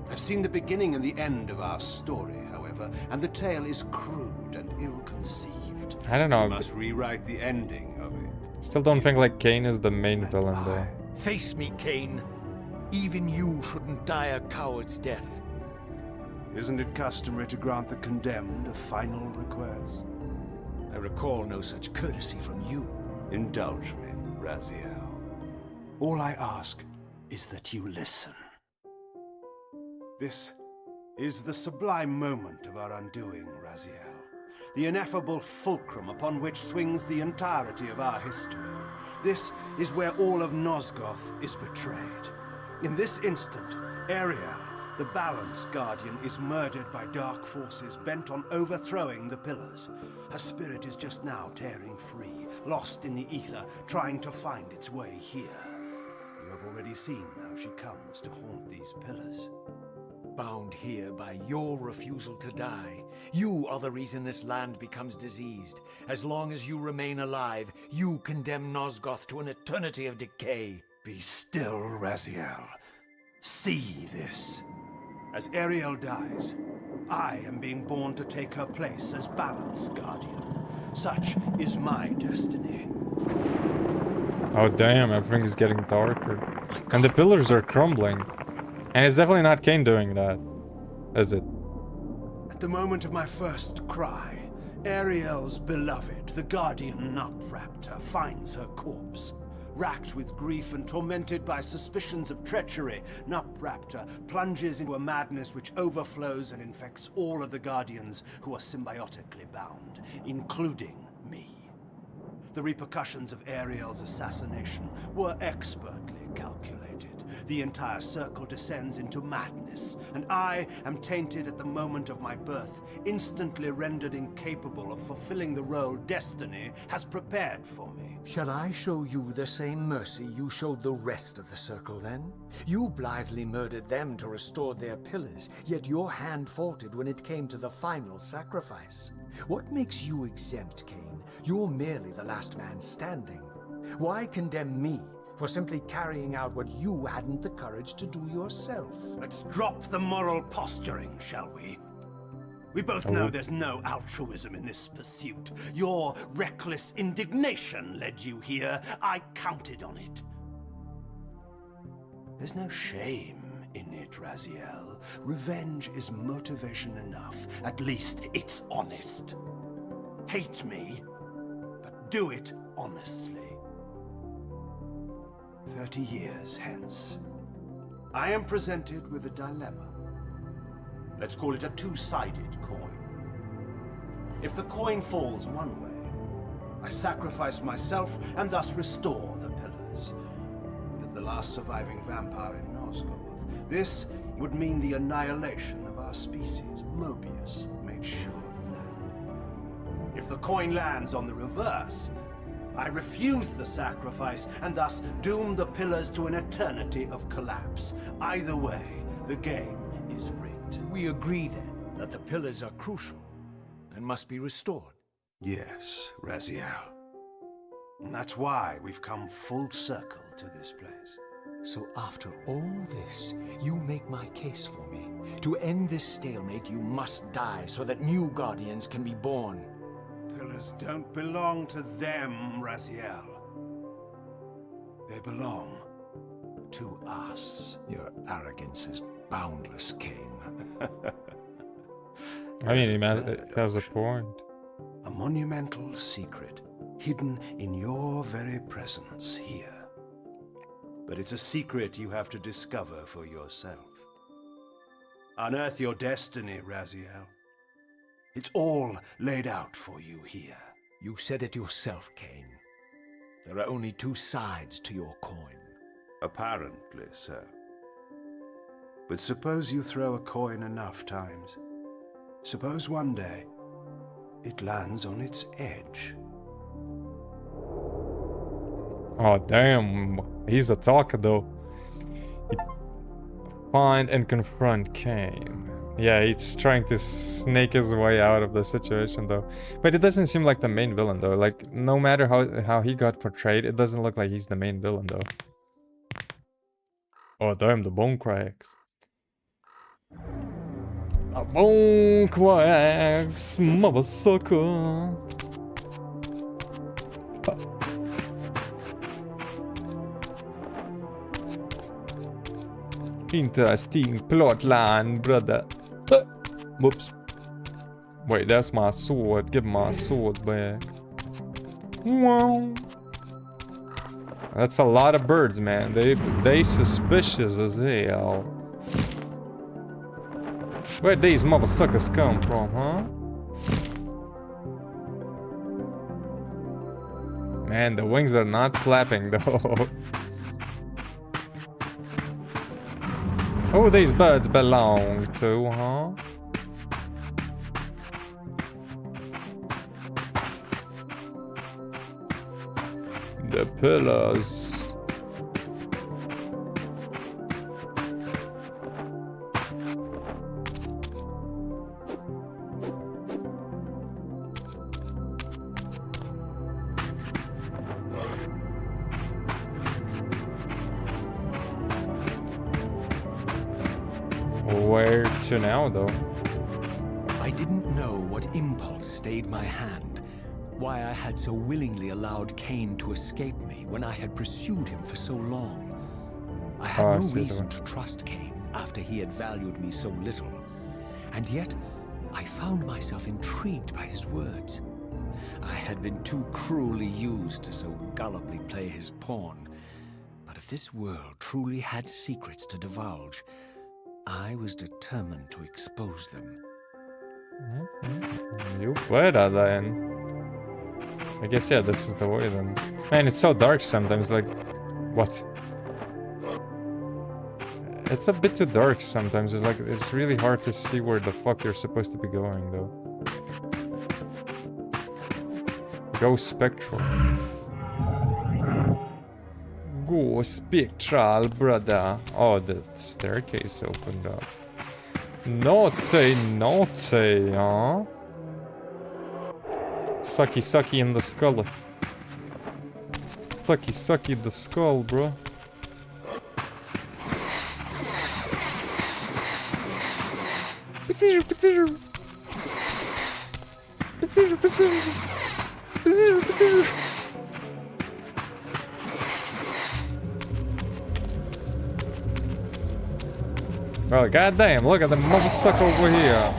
I've seen the beginning and the end of our story, however, and the tale is crude and ill-conceived. I don't know. We must rewrite the ending of it. Still don't think like Kain is the main villain though. Face me, Kain. Even you shouldn't die a coward's death. Isn't it customary to grant the condemned a final request? I recall no such courtesy from you. Indulge me, Raziel. All I ask is that you listen. This is the sublime moment of our undoing, Raziel. The ineffable fulcrum upon which swings the entirety of our history. This is where all of Nosgoth is betrayed. In this instant, Ariel, the Balance Guardian, is murdered by dark forces bent on overthrowing the pillars. Her spirit is just now tearing free, lost in the ether, trying to find its way here. You have already seen how she comes to haunt these pillars. Bound here by your refusal to die. You are the reason this land becomes diseased. As long as you remain alive, you condemn Nosgoth to an eternity of decay. Be still, Raziel. See this. As Ariel dies, I am being born to take her place as Balance Guardian. Such is my destiny. Oh damn, everything is getting darker. And the pillars are crumbling. And it's definitely not Kain doing that, is it? At the moment of my first cry, Ariel's beloved, the Guardian Nupraptor, finds her corpse. Racked with grief and tormented by suspicions of treachery, Nupraptor plunges into a madness which overflows and infects all of the Guardians who are symbiotically bound, including me. The repercussions of Ariel's assassination were expertly calculated. The entire circle descends into madness, and I am tainted at the moment of my birth, instantly rendered incapable of fulfilling the role destiny has prepared for me. Shall I show you the same mercy you showed the rest of the circle, then? You blithely murdered them to restore their pillars, yet your hand faltered when it came to the final sacrifice. What makes you exempt, Kain? You're merely the last man standing. Why condemn me for simply carrying out what you hadn't the courage to do yourself? Let's drop the moral posturing, shall we? We both know there's no altruism in this pursuit. Your reckless indignation led you here. I counted on it. There's no shame in it, Raziel. Revenge is motivation enough. At least it's honest. Hate me, but do it honestly. 30 years hence, I am presented with a dilemma. Let's call it a two-sided coin. If the coin falls one way, I sacrifice myself and thus restore the pillars. But as the last surviving vampire in Nosgoth, this would mean the annihilation of our species. Mobius made sure of that. If the coin lands on the reverse, I refuse the sacrifice and thus doom the pillars to an eternity of collapse. Either way, the game is rigged. We agree then that the pillars are crucial and must be restored. Yes, Raziel. And that's why we've come full circle to this place. So after all this, you make my case for me. To end this stalemate, you must die so that new guardians can be born. Pillars don't belong to them, Raziel. They belong to us. Your arrogance is boundless, Kain. I mean, he has a point. A monumental secret, hidden in your very presence here. But it's a secret you have to discover for yourself. Unearth your destiny, Raziel. It's all laid out for you here. You said it yourself, Kain. There are only two sides to your coin. Apparently so. But suppose you throw a coin enough times. Suppose one day it lands on its edge. Oh damn, he's a talker though. Find and confront Kain. Yeah, he's trying to snake his way out of the situation though. But it doesn't seem like the main villain though. Like, no matter how he got portrayed, it doesn't look like he's the main villain though. Oh damn, the bone cracks. The bone cracks, mother sucker. Interesting plot line, brother. Whoops. Wait, that's my sword. Give my sword back. Wow. That's a lot of birds, man. They suspicious as hell. Where'd these motherfuckers come from, huh? Man, the wings are not flapping though. Who these birds belong to, huh? The pillars. Where to now, though? I didn't know what impulse stayed my hand, why I had so willingly allowed Kain to escape me when I had pursued him for so long. I had no reason to trust Kain after he had valued me so little, and yet I found myself intrigued by his words. I had been too cruelly used to so gullibly play his pawn, but if this world truly had secrets to divulge, I was determined to expose them. You better then. I guess, yeah, this is the way then. Man, it's so dark sometimes, like... What? It's a bit too dark sometimes. It's like, it's really hard to see where the fuck you're supposed to be going, though. Go Spectral. Go Spectral, brother. Oh, the staircase opened up. Naughty, naughty, huh? Sucky, sucky in the skull. Sucky, sucky the skull, bro. Oh, goddamn, look at the motherfucker over here.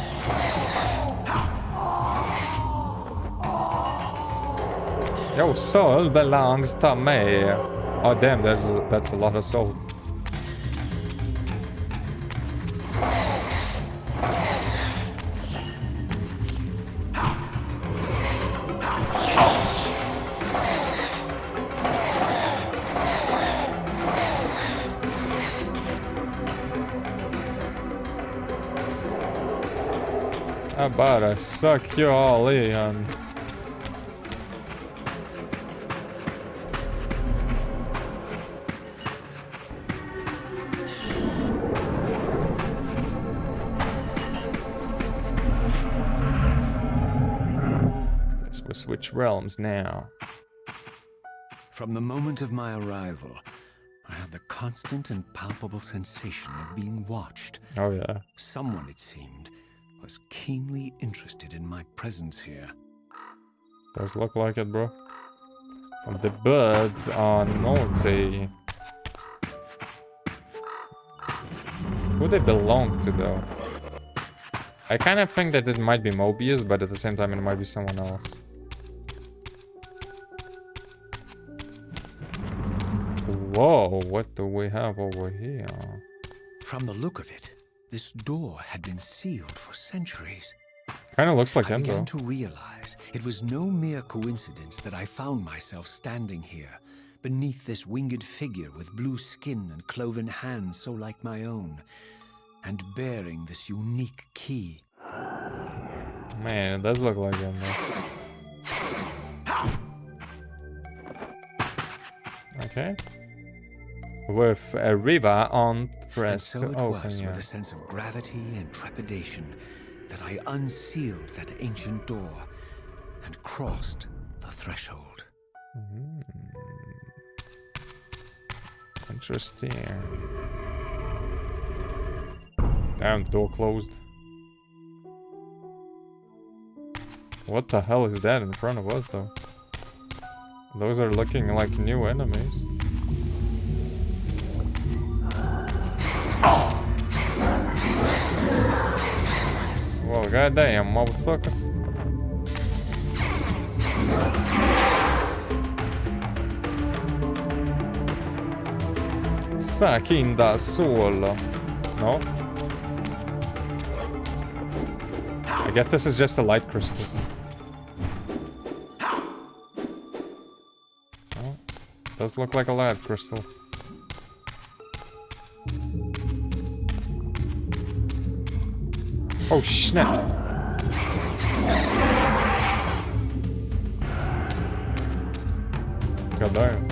Your soul belongs to me. Oh, damn, that's a lot of soul. I bara suck you all in. Guess we switch realms now. From the moment of my arrival, I had the constant and palpable sensation of being watched. Oh yeah. Someone, it seemed, was keenly interested in my presence here. Does look like it, bro. And the birds are naughty. Who they belong to, though? I kind of think that it might be Mobius, but at the same time it might be someone else. Whoa, what do we have over here? From the look of it, this door had been sealed for centuries. Kind of looks like I him, began though. to realize it was no mere coincidence that I found myself standing here, beneath this winged figure with blue skin and cloven hands so like my own, and bearing this unique key. Man, it does look like him, though. Okay. With a Reaver on press And so to it open, was yeah. with a sense of gravity and trepidation that I unsealed that ancient door and crossed the threshold. Interesting. Damn, the door closed. What the hell is that in front of us, though? Those are looking like new enemies. Well, goddamn, motherfuckers. Kain da solo. No? I guess this is just a light crystal. Oh, does look like a light crystal. Oh snap! God damn.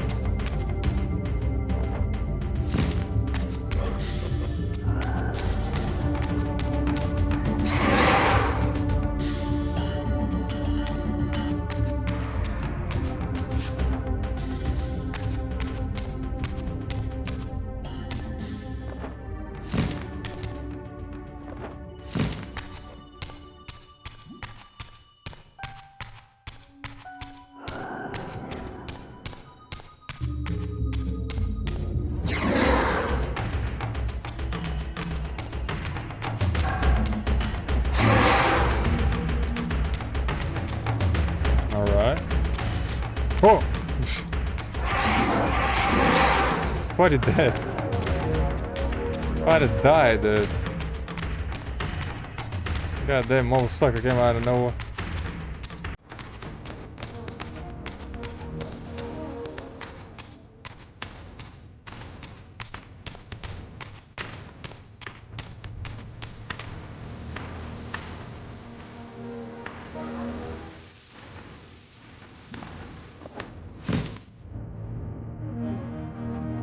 Oh! Why did that? Why did it die, dude? Goddamn motherfucker came out of nowhere.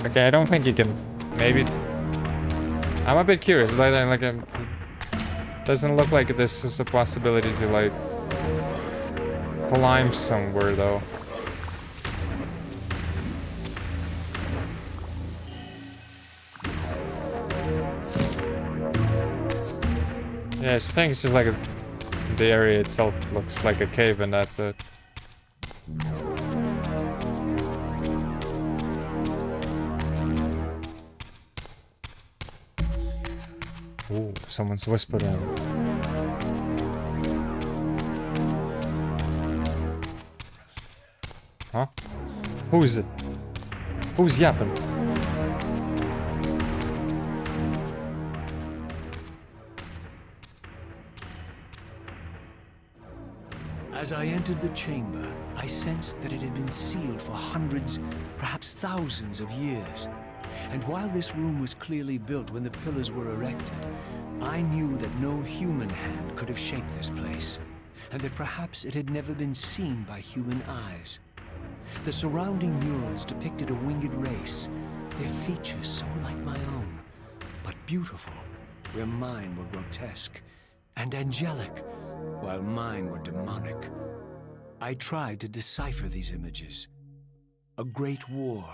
Okay, I don't think you can. Maybe. I'm a bit curious. Like, doesn't look like this is a possibility to like climb somewhere though. Yeah, I think it's just like the area itself looks like a cave, and that's it. Ooh, someone's whispering. Huh? Who is it? Who's yapping? As I entered the chamber, I sensed that it had been sealed for hundreds, perhaps thousands of years. And while this room was clearly built when the pillars were erected, I knew that no human hand could have shaped this place, and that perhaps it had never been seen by human eyes. The surrounding murals depicted a winged race, their features so like my own, but beautiful, where mine were grotesque, and angelic, while mine were demonic. I tried to decipher these images. A great war,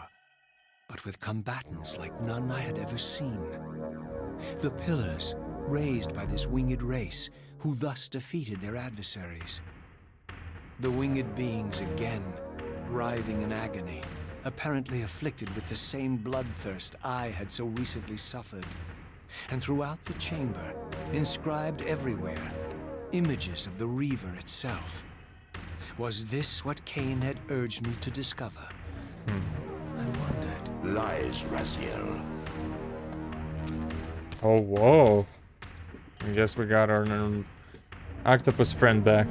but with combatants like none I had ever seen. The pillars, raised by this winged race, who thus defeated their adversaries. The winged beings again, writhing in agony, apparently afflicted with the same bloodthirst I had so recently suffered. And throughout the chamber, inscribed everywhere, images of the Reaver itself. Was this what Kain had urged me to discover? I wondered. Lies, Raziel. Oh, whoa. I guess we got our octopus friend back.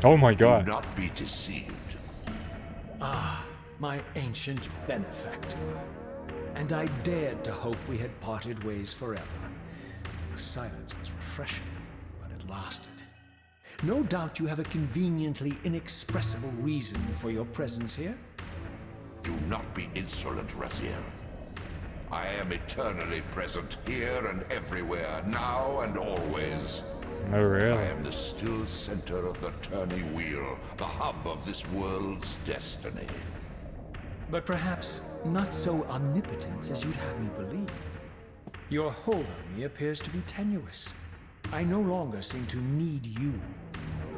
Oh my god. Do not be deceived. Ah, my ancient benefactor. And I dared to hope we had parted ways forever. Silence was refreshing, but it lasted. No doubt you have a conveniently inexpressible reason for your presence here. Do not be insolent, Raziel. I am eternally present here and everywhere, now and always. Oh, really? I am the still center of the turning wheel, the hub of this world's destiny. But perhaps not so omnipotent as you'd have me believe. Your hold on me appears to be tenuous. I no longer seem to need you.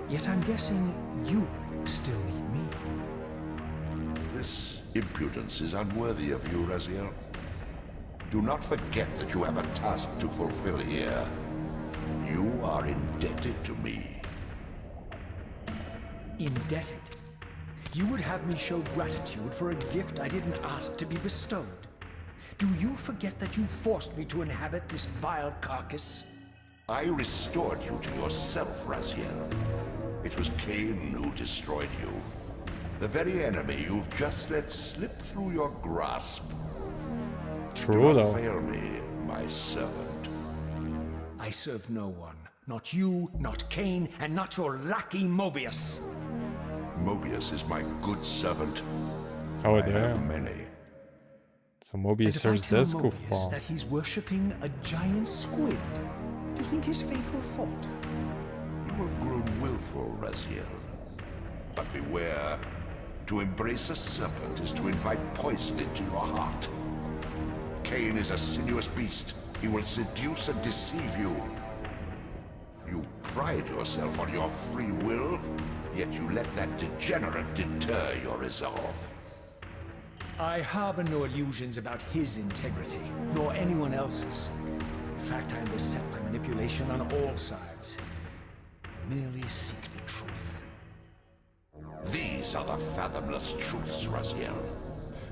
Yet I'm guessing you still need me. This impudence is unworthy of you, Raziel. Do not forget that you have a task to fulfill here. You are indebted to me. Indebted? You would have me show gratitude for a gift I didn't ask to be bestowed. Do you forget that you forced me to inhabit this vile carcass? I restored you to yourself, Raziel. It was Kain who destroyed you. The very enemy you've just let slip through your grasp. True, Do though. not fail me, my servant. I serve no one. Not you, not Kain, and not your lackey Mobius. Mobius is my good servant. Oh, I have damn. many. So Mobius And if I serves tell this Mobius goofball. that he's worshipping a giant squid, do you think his faith will falter? You have grown willful, Raziel. But beware. To embrace a serpent is to invite poison into your heart. Kain is a sinuous beast. He will seduce and deceive you. You pride yourself on your free will, yet you let that degenerate deter your resolve. I harbor no illusions about his integrity, nor anyone else's. In fact, I am beset by manipulation on all sides. I merely seek the truth. These are the fathomless truths, Raziel.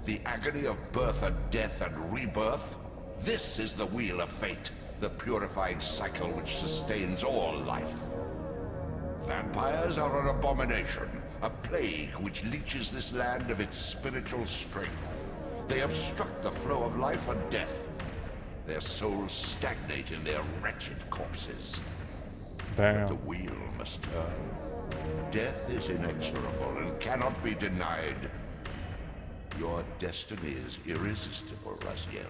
The agony of birth and death and rebirth. This is the wheel of fate, the purifying cycle which sustains all life. Vampires are an abomination, a plague which leeches this land of its spiritual strength. They obstruct the flow of life and death. Their souls stagnate in their wretched corpses. But the Damn. wheel must turn. Death is inexorable and cannot be denied. Your destiny is irresistible, Raziel.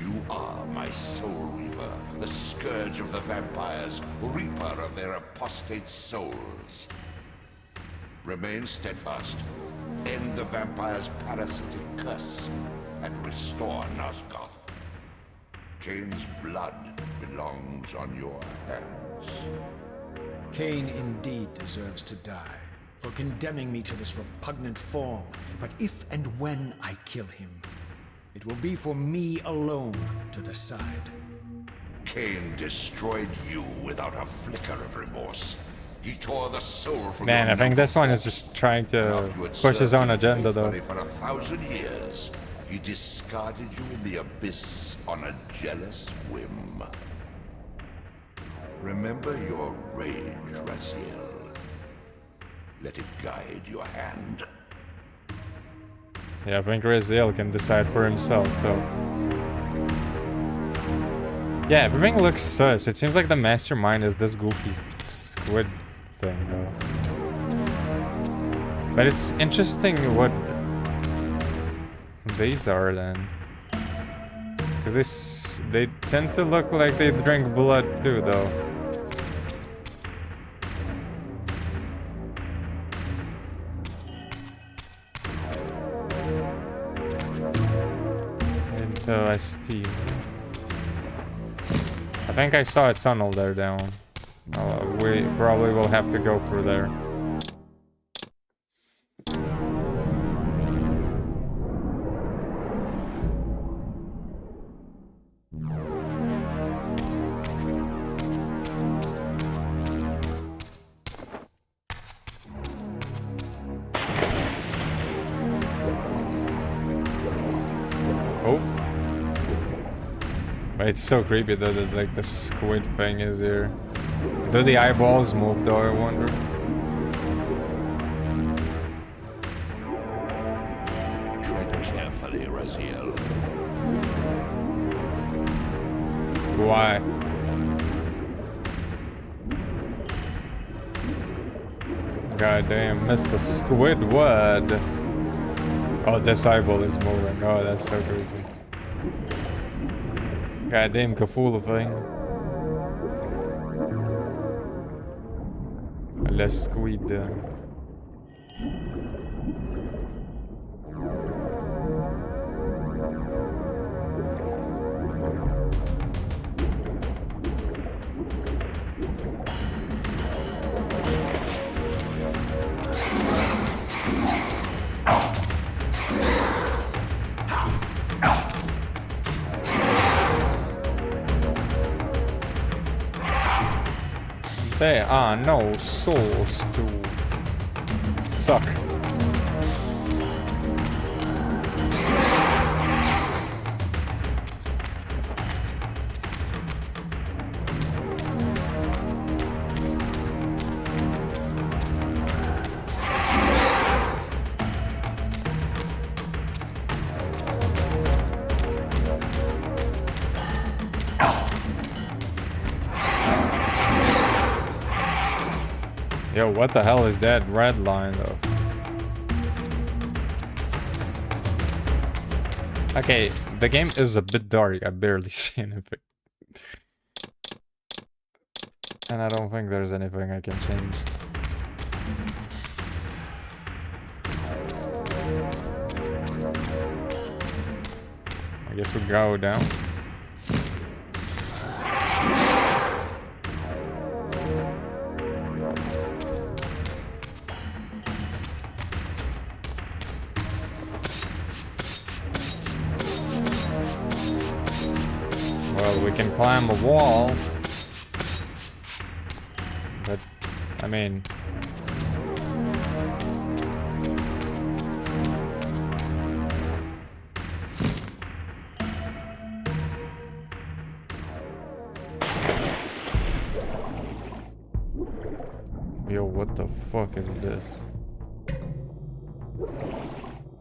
You are my soul reaver, the scourge of the vampires, reaper of their apostate souls. Remain steadfast, end the vampire's parasitic curse, and restore Nosgoth. Kain's blood belongs on your hands. Kain indeed deserves to die for condemning me to this repugnant form. But if and when I kill him, it will be for me alone to decide. Kain destroyed you without a flicker of remorse. He tore the soul from Man, your I think this knuckle one is corpse. just trying And to after you had push his served own him agenda, though. faithfully for 1,000 years, he discarded you in the abyss on a jealous whim. Remember your rage, Raziel. Let it guide your hand. Yeah, I think Raziel can decide for himself, though. Yeah, everything looks sus. It seems like the mastermind is this goofy squid thing, though. But it's interesting what these are, then. Because they tend to look like they drink blood, too, though. Interesting. I think I saw a tunnel there down. We probably will have to go through there. Oh. But it's so creepy that like the squid thing is here. Do the eyeballs move though, I wonder? Tread carefully, Raziel. Why? God damn, Mr. Squidward. Oh, this eyeball is moving. Oh, that's so creepy. Goddamn Cthulhu thing. Less squid. There are no souls to suck. Yo, what the hell is that red line, though? Okay, the game is a bit dark. I barely see anything. And I don't think there's anything I can change. I guess we go down. Well, we can climb a wall. But, I mean... Yo, what the fuck is this?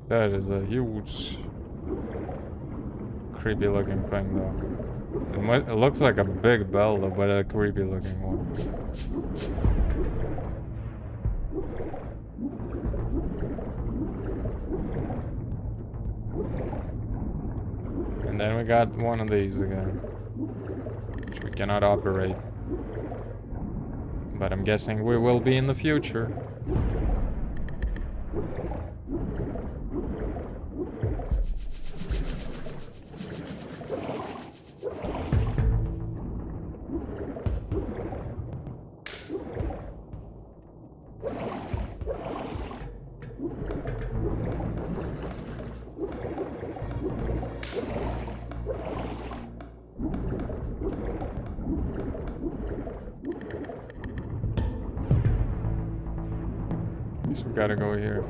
That is a huge... creepy looking thing, though. It looks like a big bell, though, but a creepy looking one. And then we got one of these again, which we cannot operate. But I'm guessing we will be in the future. Guess we gotta go here.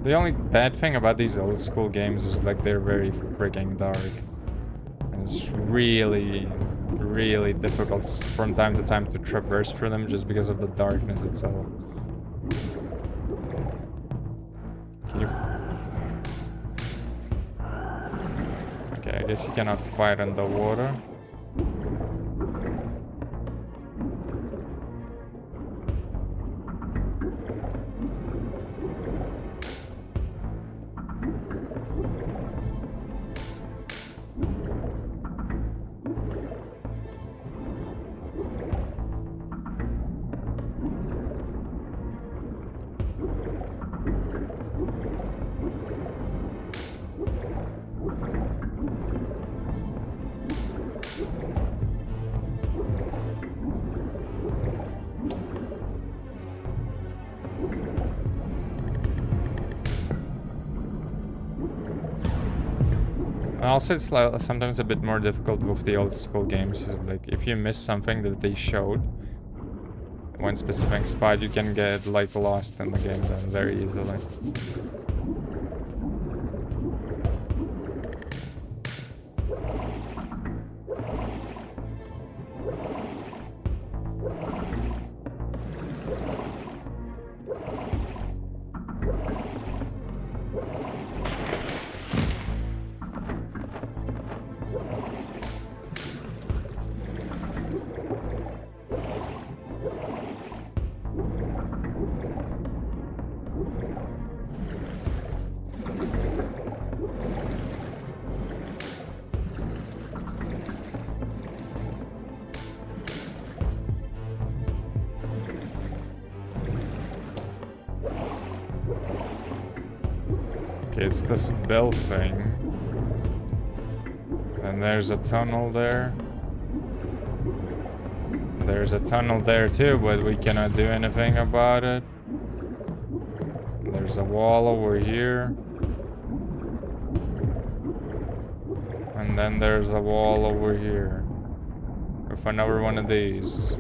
The only bad thing about these old school games is like they're very freaking dark. And it's really, really difficult from time to time to traverse through them just because of the darkness itself. Can you... Okay, I guess you cannot fight underwater. And also it's like sometimes a bit more difficult with the old school games, is like if you miss something that they showed one specific spot, you can get like lost in the game then very easily. Okay, it's this bell thing. And there's a tunnel there. There's a tunnel there too, but we cannot do anything about it. There's a wall over here. And then there's a wall over here. With another one of these.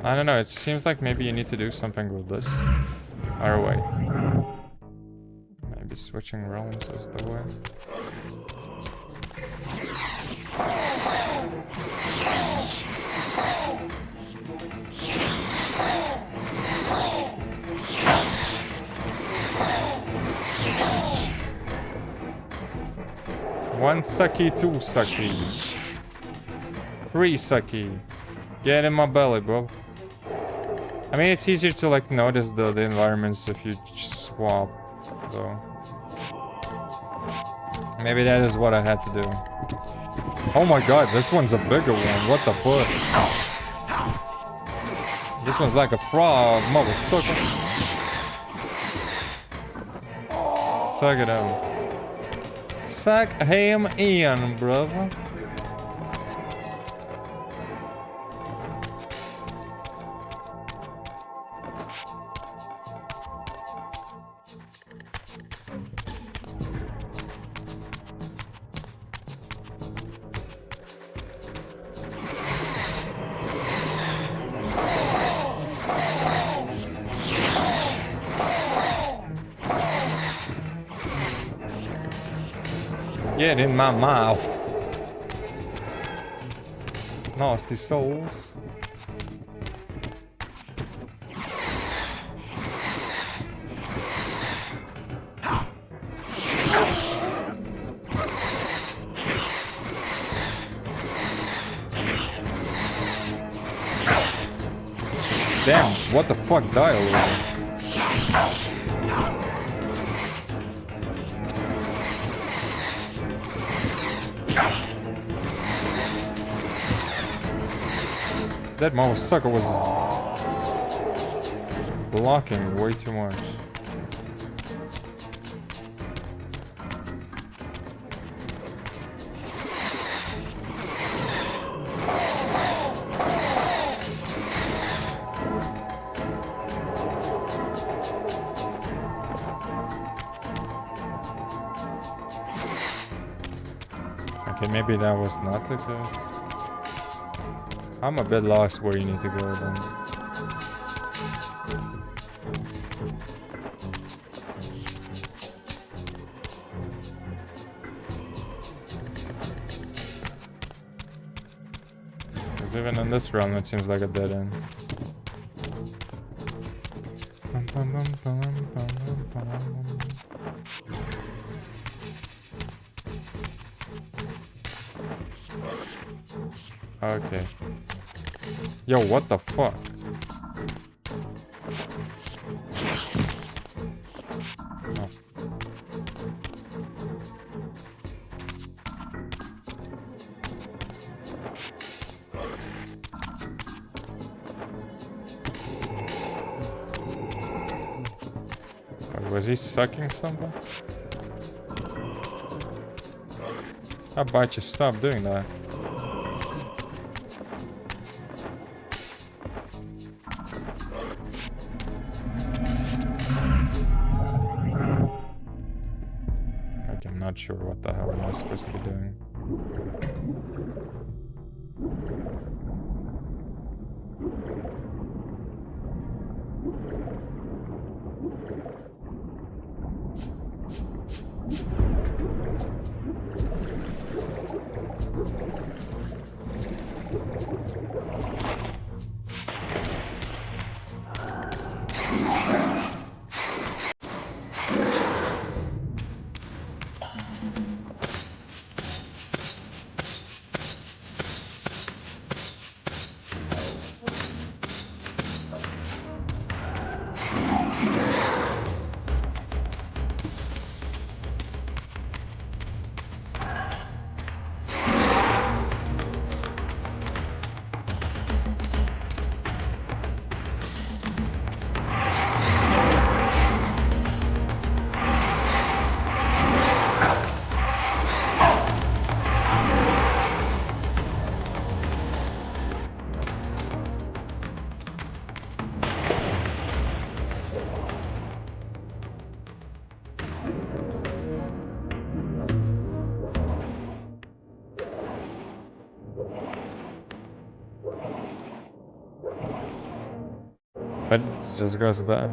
I don't know, it seems like maybe you need to do something with this. Or wait. Maybe switching realms is the way. One sucky, two sucky. Three sucky. Get in my belly, bro. I mean, it's easier to like notice the environments if you just swap, though. Maybe that is what I had to do. Oh my god, this one's a bigger one. What the fuck? This one's like a frog, motherfucker. Suck it out. Suck him in, brother. Get in my mouth. Nasty souls. Damn, what the fuck dialogue? That motherfucker was blocking way too much. Okay, maybe that was not the case. I'm a bit lost where you need to go then. Because even in this realm it seems like a dead end. Okay. Yo, what the fuck? Oh. Was he sucking something? How about you stop doing that? Like, I'm not sure what the hell am I supposed to be doing. But it just goes back.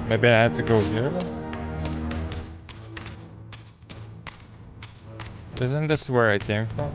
Maybe I had to go here then? Isn't this where I came from?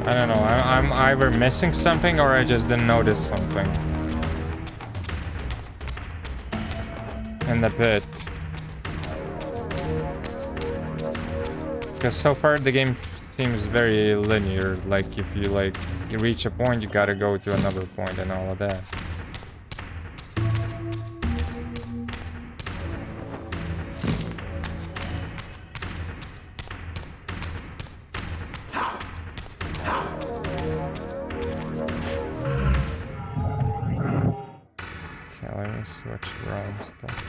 I don't know, I'm either missing something or I just didn't notice something. In the pit. Because so far the game seems very linear, like if you you reach a point you gotta go to another point and all of that. Switch realm stuff.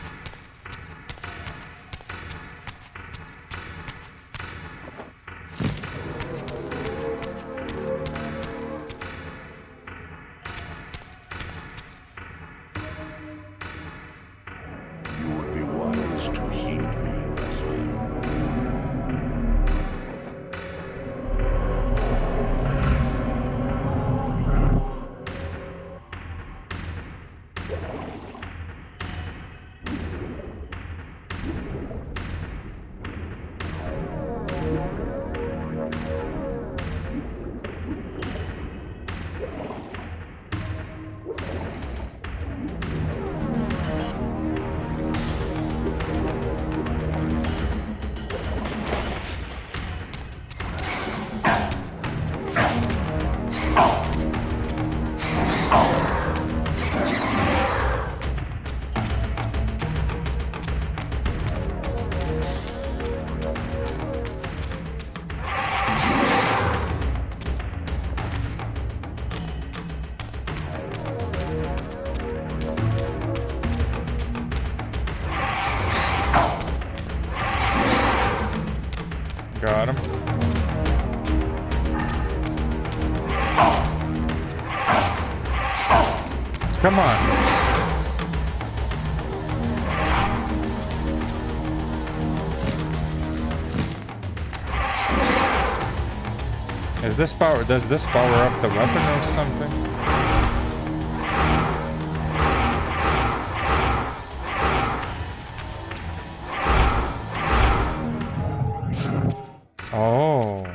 Come on. Is this power? Does this power up the weapon or something? Oh.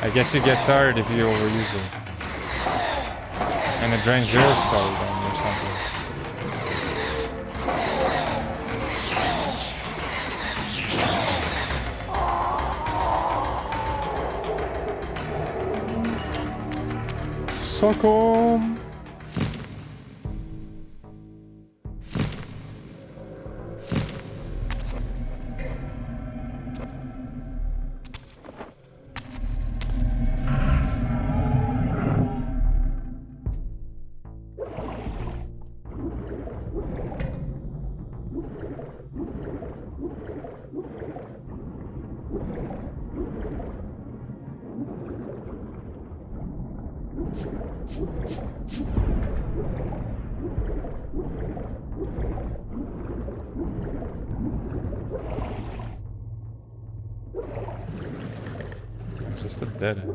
I guess you get tired if you overuse it. And it drains your soul then or something. Suck 'em. Just a dead end.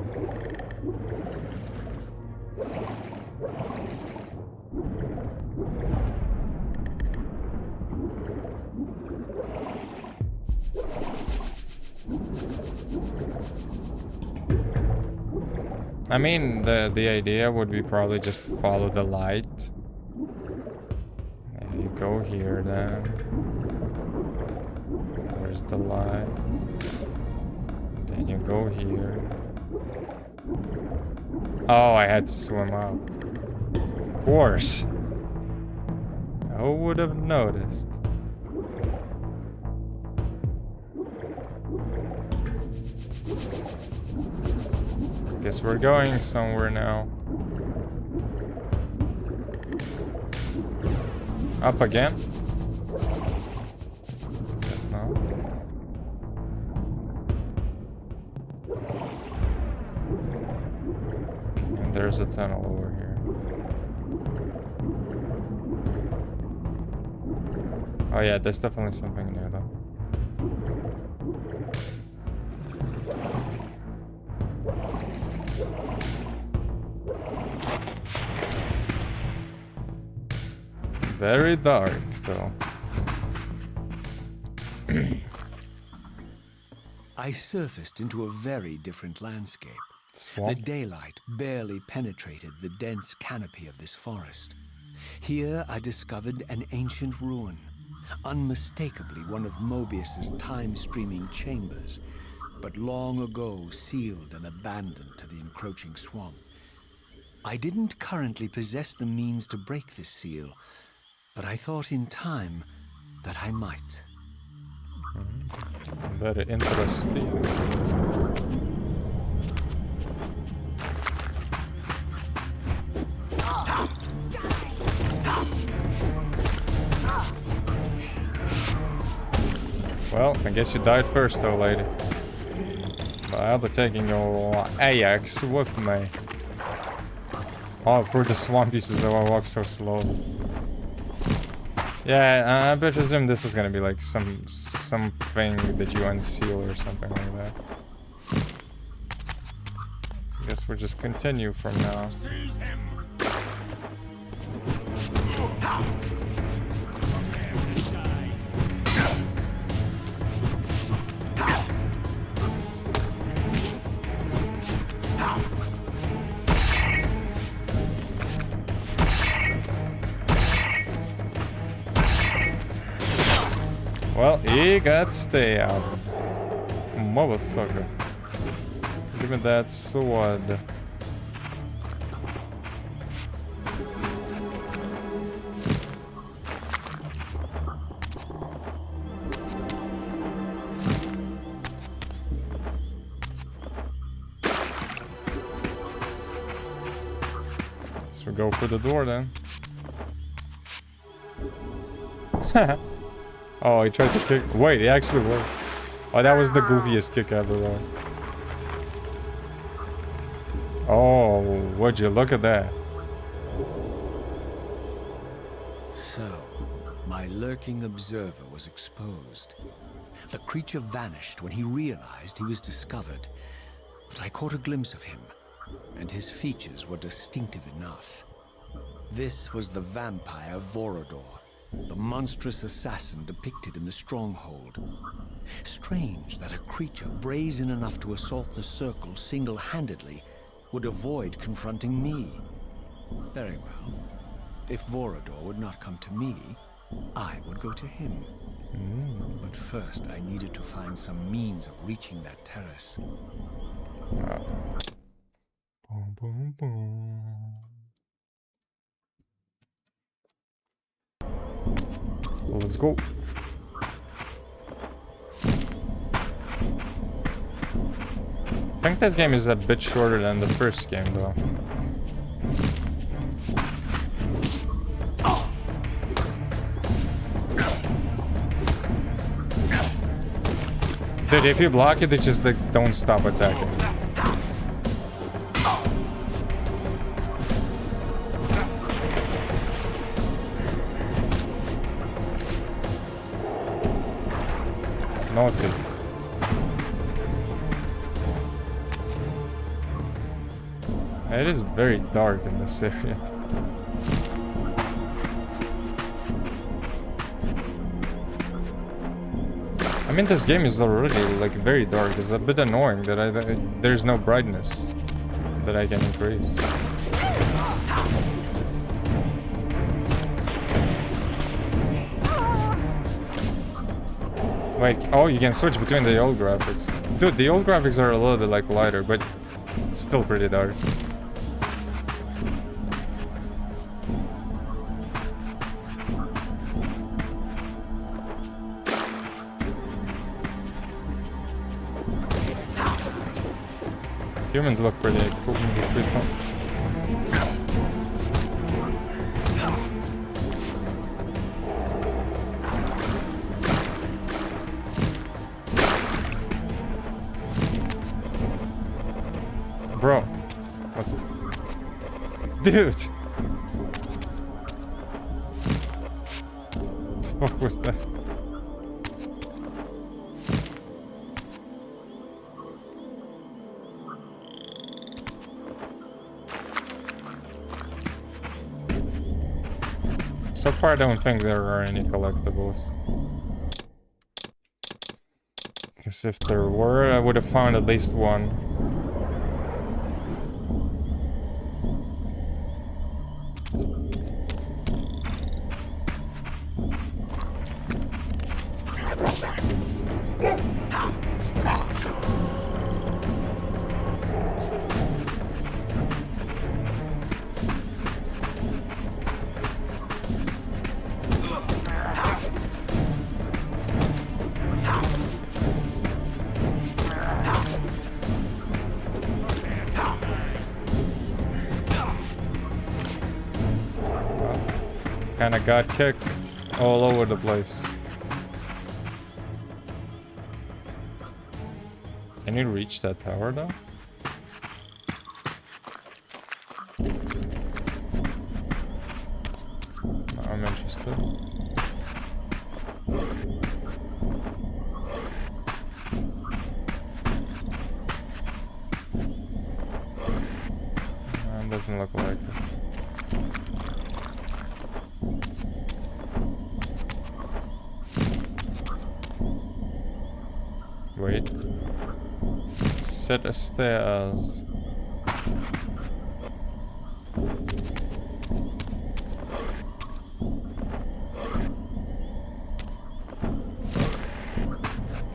I mean, the idea would be probably just to follow the light. And you go here then. There's the light. Then you go here. Oh, I had to swim up. Of course. Who would have noticed? Guess we're going somewhere now. Up again? Guess not. Okay, and there's a tunnel over here. Oh yeah, there's definitely something new though. Very dark, though. I surfaced into a very different landscape. Swamp. The daylight barely penetrated the dense canopy of this forest. Here I discovered an ancient ruin, unmistakably one of Mobius's time-streaming chambers, but long ago sealed and abandoned to the encroaching swamp. I didn't currently possess the means to break this seal, but I thought in time that I might. Very interesting. Well, I guess you died first though, lady. But I'll be taking your Ajax with me. Oh, through the swamp uses so I walk so slowly. Yeah, I presume this is gonna be like something that you unseal or something like that. So I guess we'll just continue from now. Well, he got stabbed. Motherfucker. Give me that sword. So we go for the door then. Oh, he tried to kick. Wait, it actually worked. Oh, that was the goofiest kick ever, though. Oh, would you look at that? My lurking observer was exposed. The creature vanished when he realized he was discovered, but I caught a glimpse of him, and his features were distinctive enough. This was the vampire Vorador, the monstrous assassin depicted in the stronghold. Strange that a creature brazen enough to assault the Circle single-handedly would avoid confronting me. Very well. If Vorador would not come to me, I would go to him. But first, I needed to find some means of reaching that terrace. Boom, boom, boom. Well, let's go. I think this game is a bit shorter than the first game, though. Dude, if you block it, they just like, don't stop attacking. Naughty. It is very dark in this area. I mean, this game is already like very dark. It's a bit annoying that there's no brightness that I can increase. Like, oh, you can switch between the old graphics. Dude, the old graphics are a little bit like lighter, but it's still pretty dark. Humans look pretty cool. Bro, what the dude? What the fuck was that? So far, I don't think there are any collectibles. Because if there were, I would have found at least one. Kinda got kicked all over the place. Can you reach that tower though? I'm interested. Doesn't look like it. Wait. Set of stairs.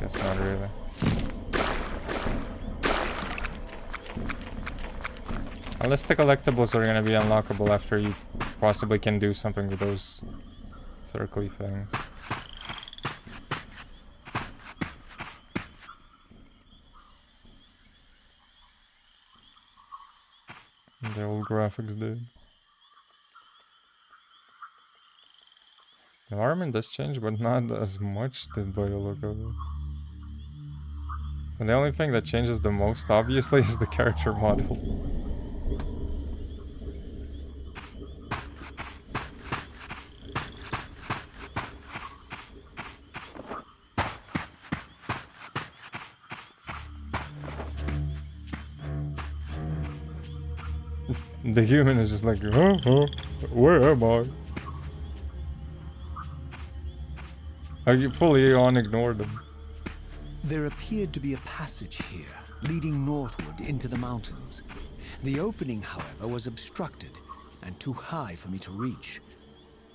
Guess not really. Unless the collectibles are gonna be unlockable after you possibly can do something with those circly things. The old graphics, dude. The armor does change, but not as much by the look of it. And the only thing that changes the most, obviously, is the character model. The human is just like, where am I? I fully ignored them. There appeared to be a passage here, leading northward into the mountains. The opening, however, was obstructed and too high for me to reach.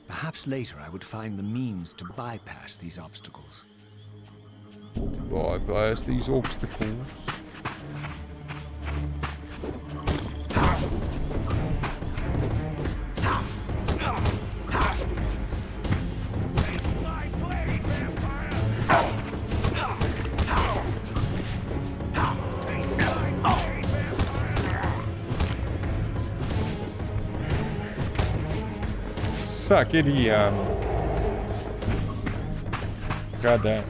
Perhaps later I would find the means to bypass these obstacles. To bypass these obstacles. Suck it, God damn.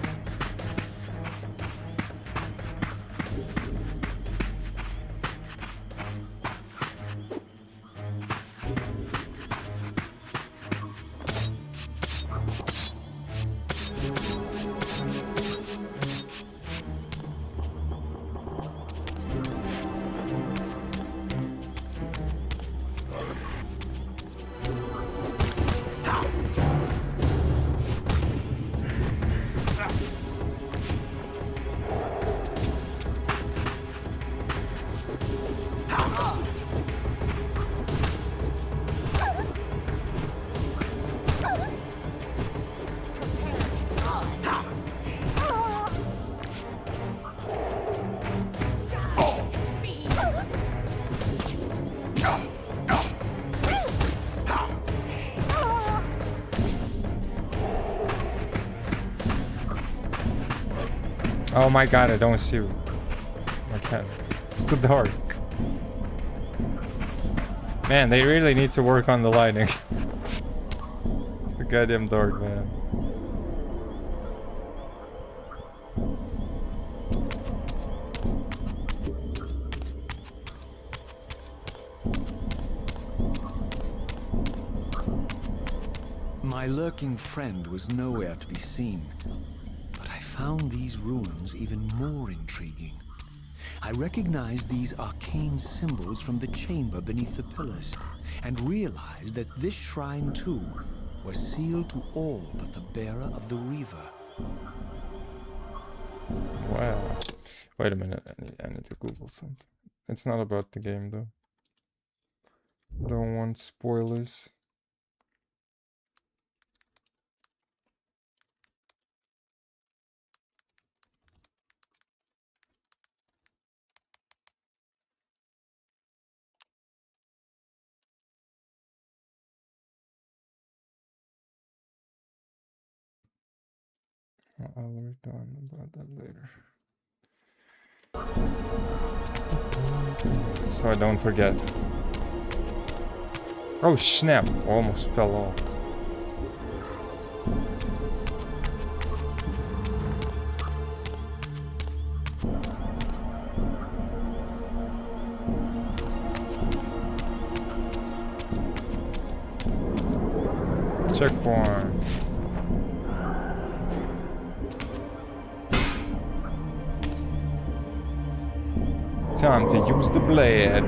Oh my god, I don't see you. I can't. It's too dark. Man, they really need to work on the lighting. It's the goddamn dark, man. My lurking friend was nowhere to be seen. Found these ruins even more intriguing. I recognized these arcane symbols from the chamber beneath the pillars, and realized that this shrine too was sealed to all but the bearer of the Reaver. Wow. Wait a minute, I need to Google something. It's not about the game though. Don't want spoilers. I'll return about that later. So I don't forget. Oh snap! Almost fell off. Checkpoint. Time to use the blade.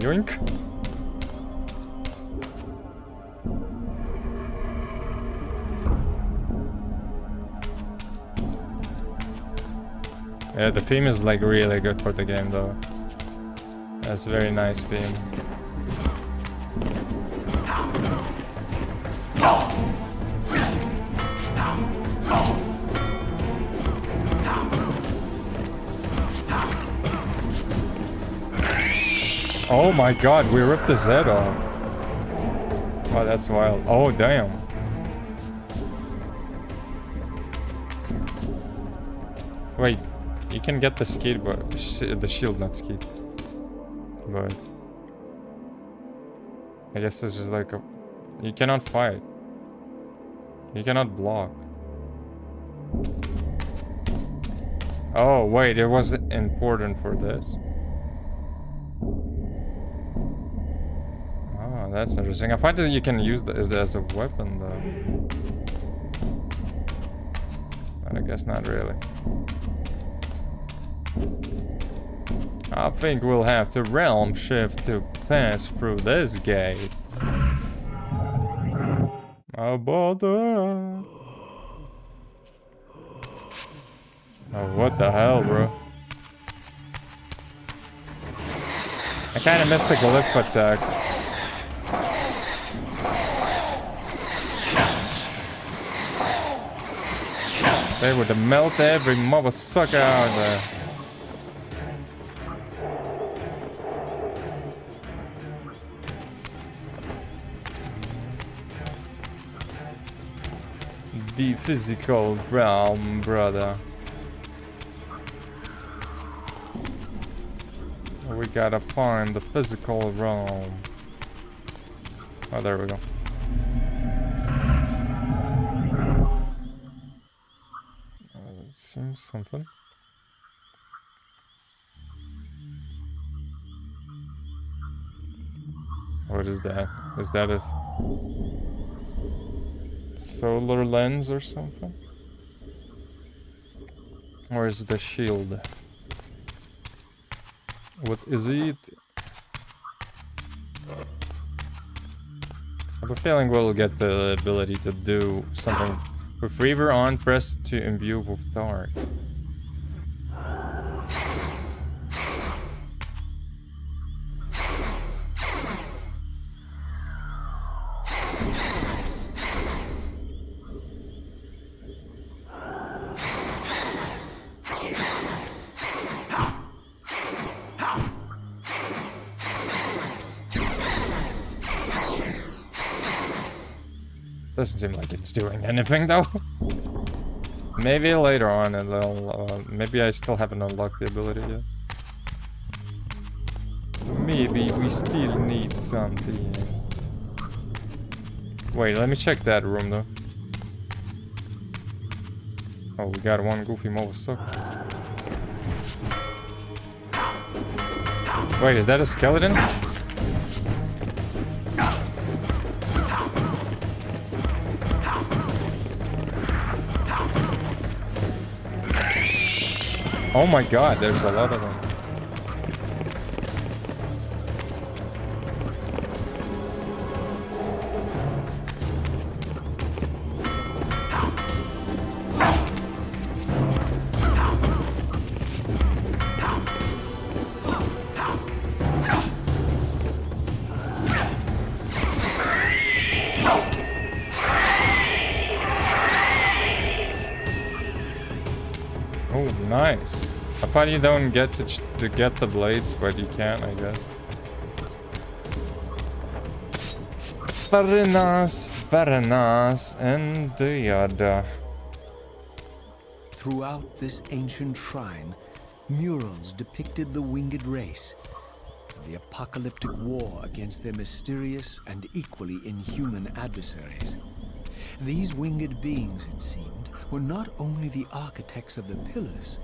Yoink. Yeah, the theme is like really good for the game though. That's a very nice theme. Oh my god, we ripped his head off. Oh, that's wild. Oh, damn. Wait, you can get the skate, but the shield, not skate. But I guess this is like a... You cannot fight. You cannot block. Oh, wait, it was important for this. That's interesting. I find that you can use this as a weapon though. But I guess not really. I think we'll have to realm shift to pass through this gate. Oh, bother. Oh, what the hell, bro? I kinda missed the glyph attacks. They would melt every mother sucker out there. The physical realm, brother. We gotta find the physical realm. Oh, there we go. It seems something. What is that? Is that a solar lens or something? Or is it a shield? What is it? I have a feeling we'll get the ability to do something with Reaver on, press to imbue with dark. Doesn't seem like it's doing anything though. Maybe later on it'll, maybe I still haven't unlocked the ability yet. Maybe we still need something. Wait, let me check that room though. Oh, we got one goofy motherfucker. Wait, is that a skeleton? Oh my god, there's a lot of them. Oh, nice. I thought you don't get to get the blades, but you can, I guess. Very nice, and the other. Throughout this ancient shrine, murals depicted the winged race, the apocalyptic war against their mysterious and equally inhuman adversaries. These winged beings, it seemed, were not only the architects of the pillars,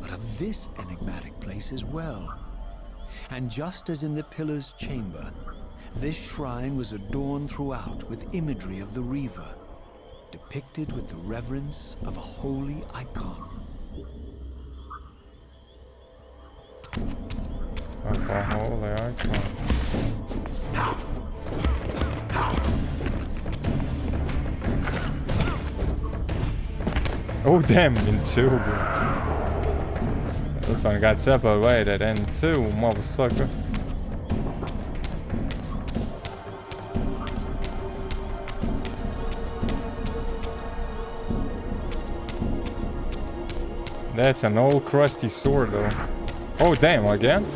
but of this enigmatic place as well. And just as in the pillar's chamber, this shrine was adorned throughout with imagery of the Reaver, depicted with the reverence of a holy icon. Of a holy icon. Oh damn, in two. This one got separated in two, motherfucker. That's an old crusty sword though. Oh damn, again?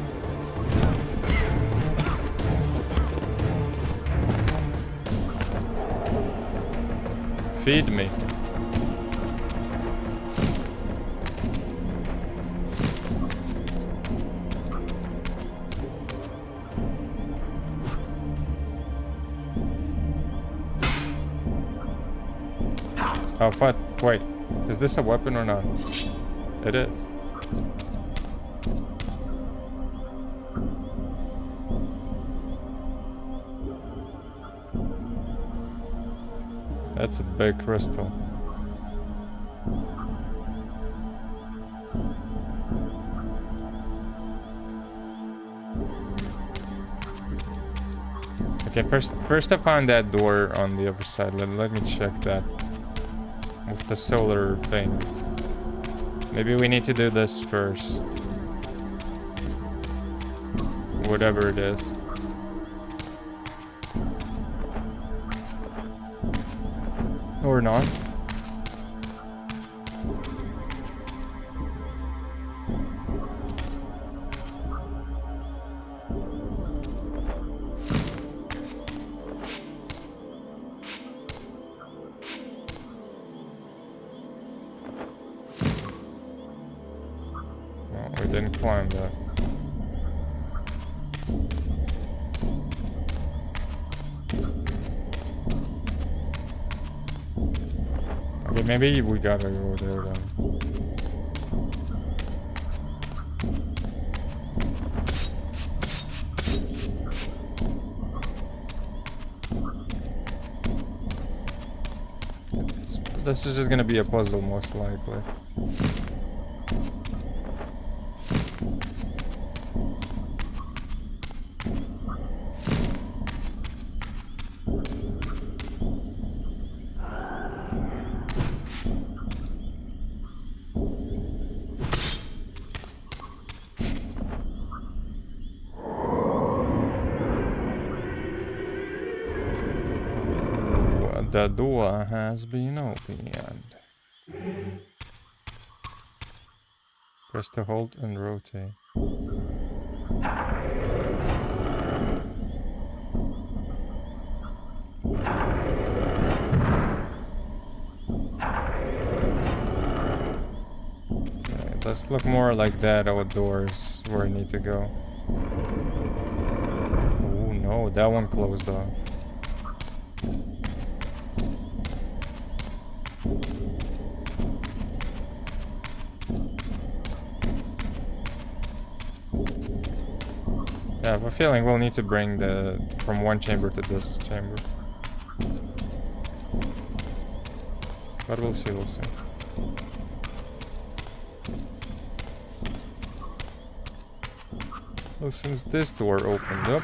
Feed me. Oh fuck, wait. Is this a weapon or not? It is. That's a big crystal. Okay, first I found that door on the other side. Let me check that. With the solar thing. Maybe we need to do this first. Whatever it is. Or not. No, we didn't climb that. Okay, maybe we gotta go there then. This is just gonna be a puzzle, most likely. The door has been opened. Press to hold and rotate. Okay, let's look more like that outdoors where I need to go. Oh no, that one closed off. Yeah, I have a feeling we'll need to bring the from one chamber to this chamber. But we'll see, we'll see. Well, since this door opened up.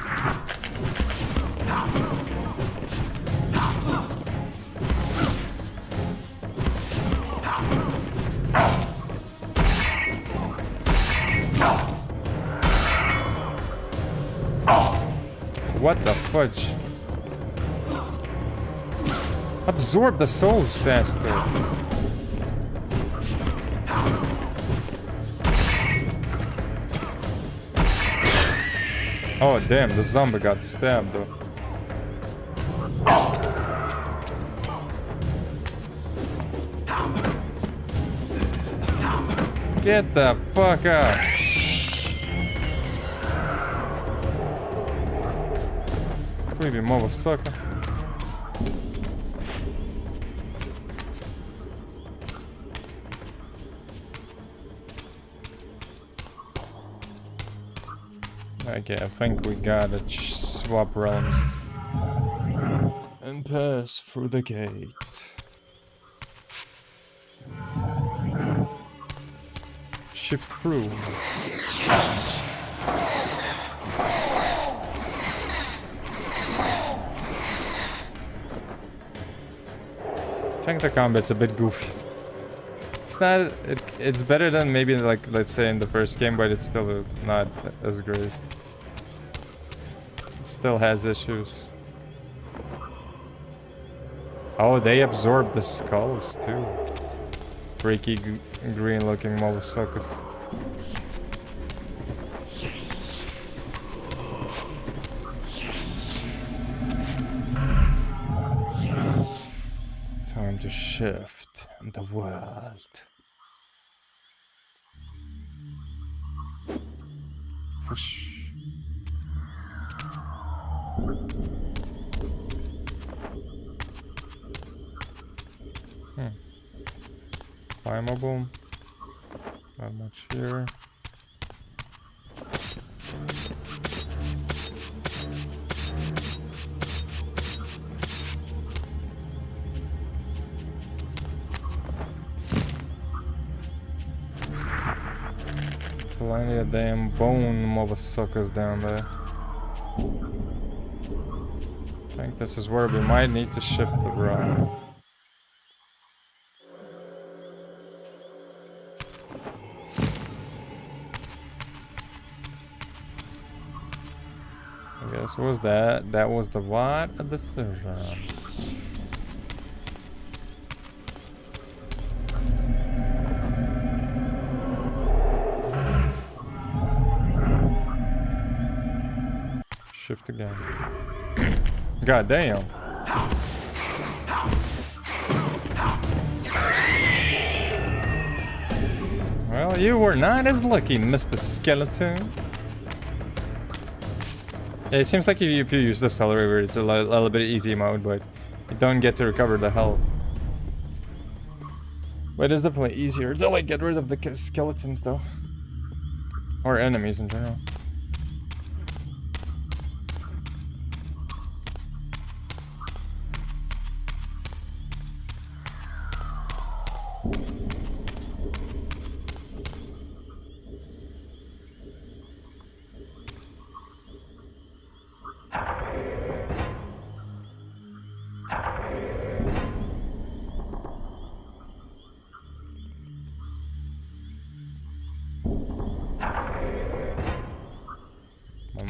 What the fudge? Absorb the souls faster. Oh damn, the zombie got stabbed though. Get the fuck out. Creepy motherfucker. Okay, I think we gotta swap realms and pass through the gate. Shift through. I think the combat's a bit goofy. It's not. It's better than maybe like let's say in the first game, but it's still not as great. It still has issues. Oh, they absorb the skulls too. Freaky green-looking motherfuckers. Time to shift the world. Whoosh. Climbable. Not much here. Plenty of damn bone motherfuckers down there. This is where we might need to shift the run. I guess was that. That was the what? A decision. Shift again. God damn. Well, you were not as lucky, Mr. Skeleton. Yeah, it seems like if you use the Solar Reaver, it's a little bit easy mode, but you don't get to recover the health. But it's definitely easier to like get rid of the skeletons though. Or enemies in general.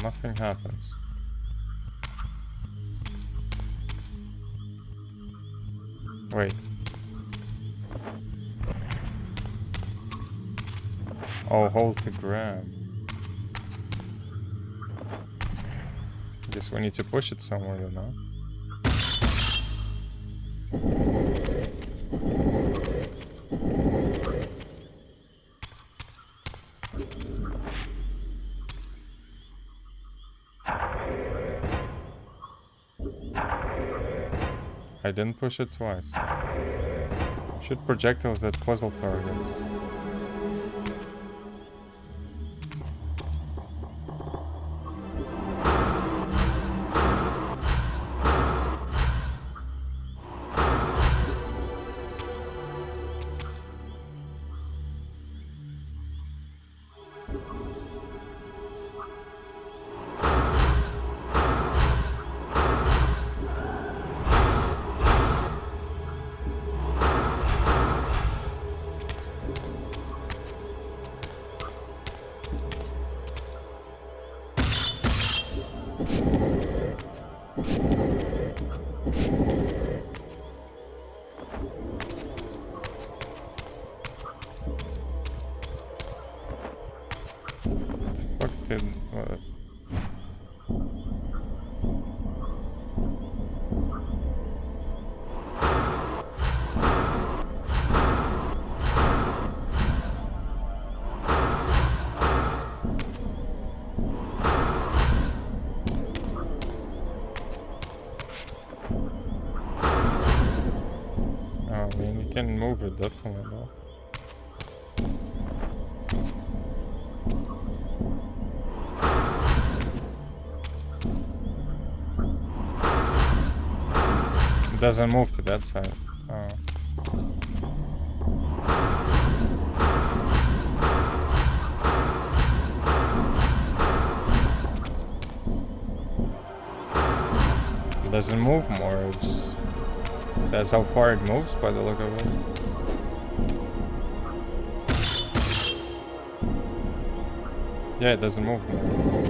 Nothing happens. Wait. Oh, hold to grab. Guess we need to push it somewhere, you know? I didn't push it twice. Shoot projectiles at puzzle targets. Can move it definitely though. It doesn't move to that side. Oh. It doesn't move more, it just that's how far it moves by the look of it. Yeah, it doesn't move more.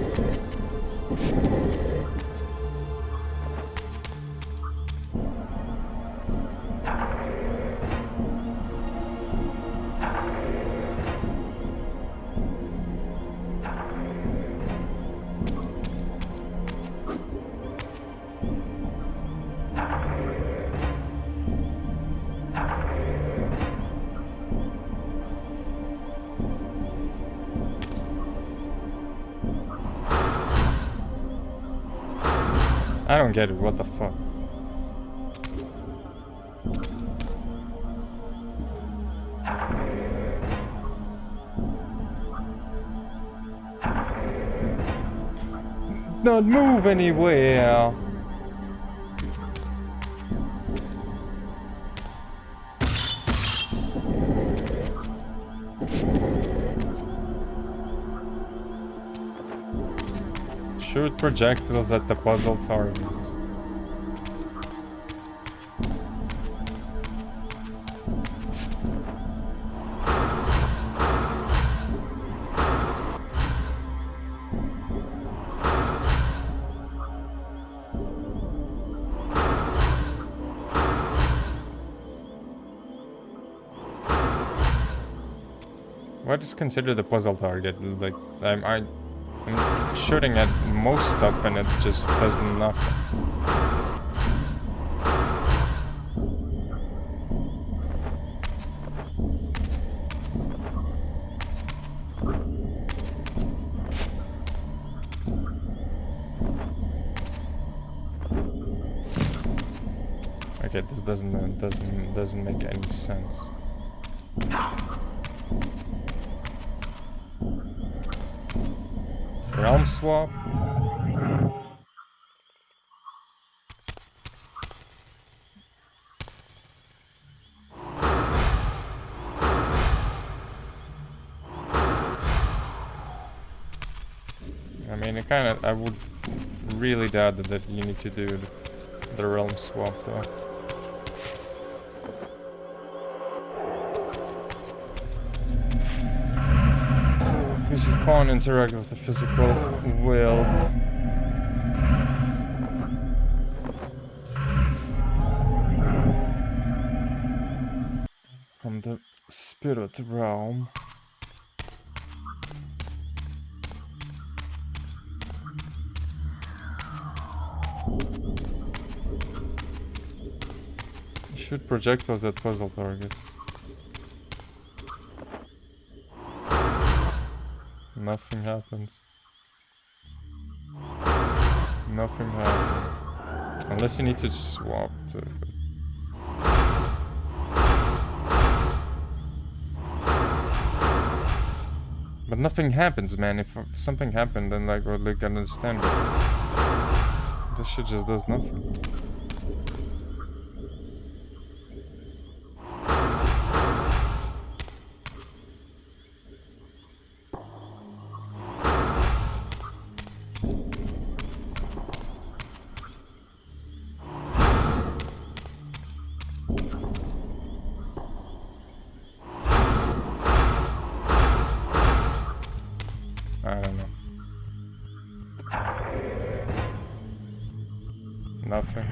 I don't get it, what the fuck? Not move anywhere. Shoot projectiles at the puzzle targets. What is considered a puzzle target? Like, I'm shooting at most stuff and it just does nothing. Okay, this doesn't make any sense. Realm swap. I mean, I would really doubt that you need to do the realm swap though. Because you can't interact with the physical world. From the spirit realm. You shoot projectiles at puzzle targets. Nothing happens. Nothing happens. Unless you need to swap to... But nothing happens, man. If something happened, then like, we're like, understand it. This shit just does nothing. I don't know. Nothing.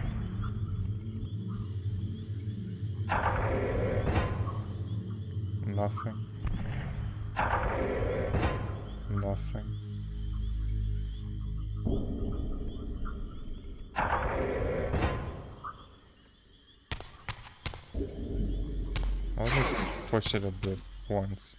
Nothing. Nothing. I'll just push it a bit once.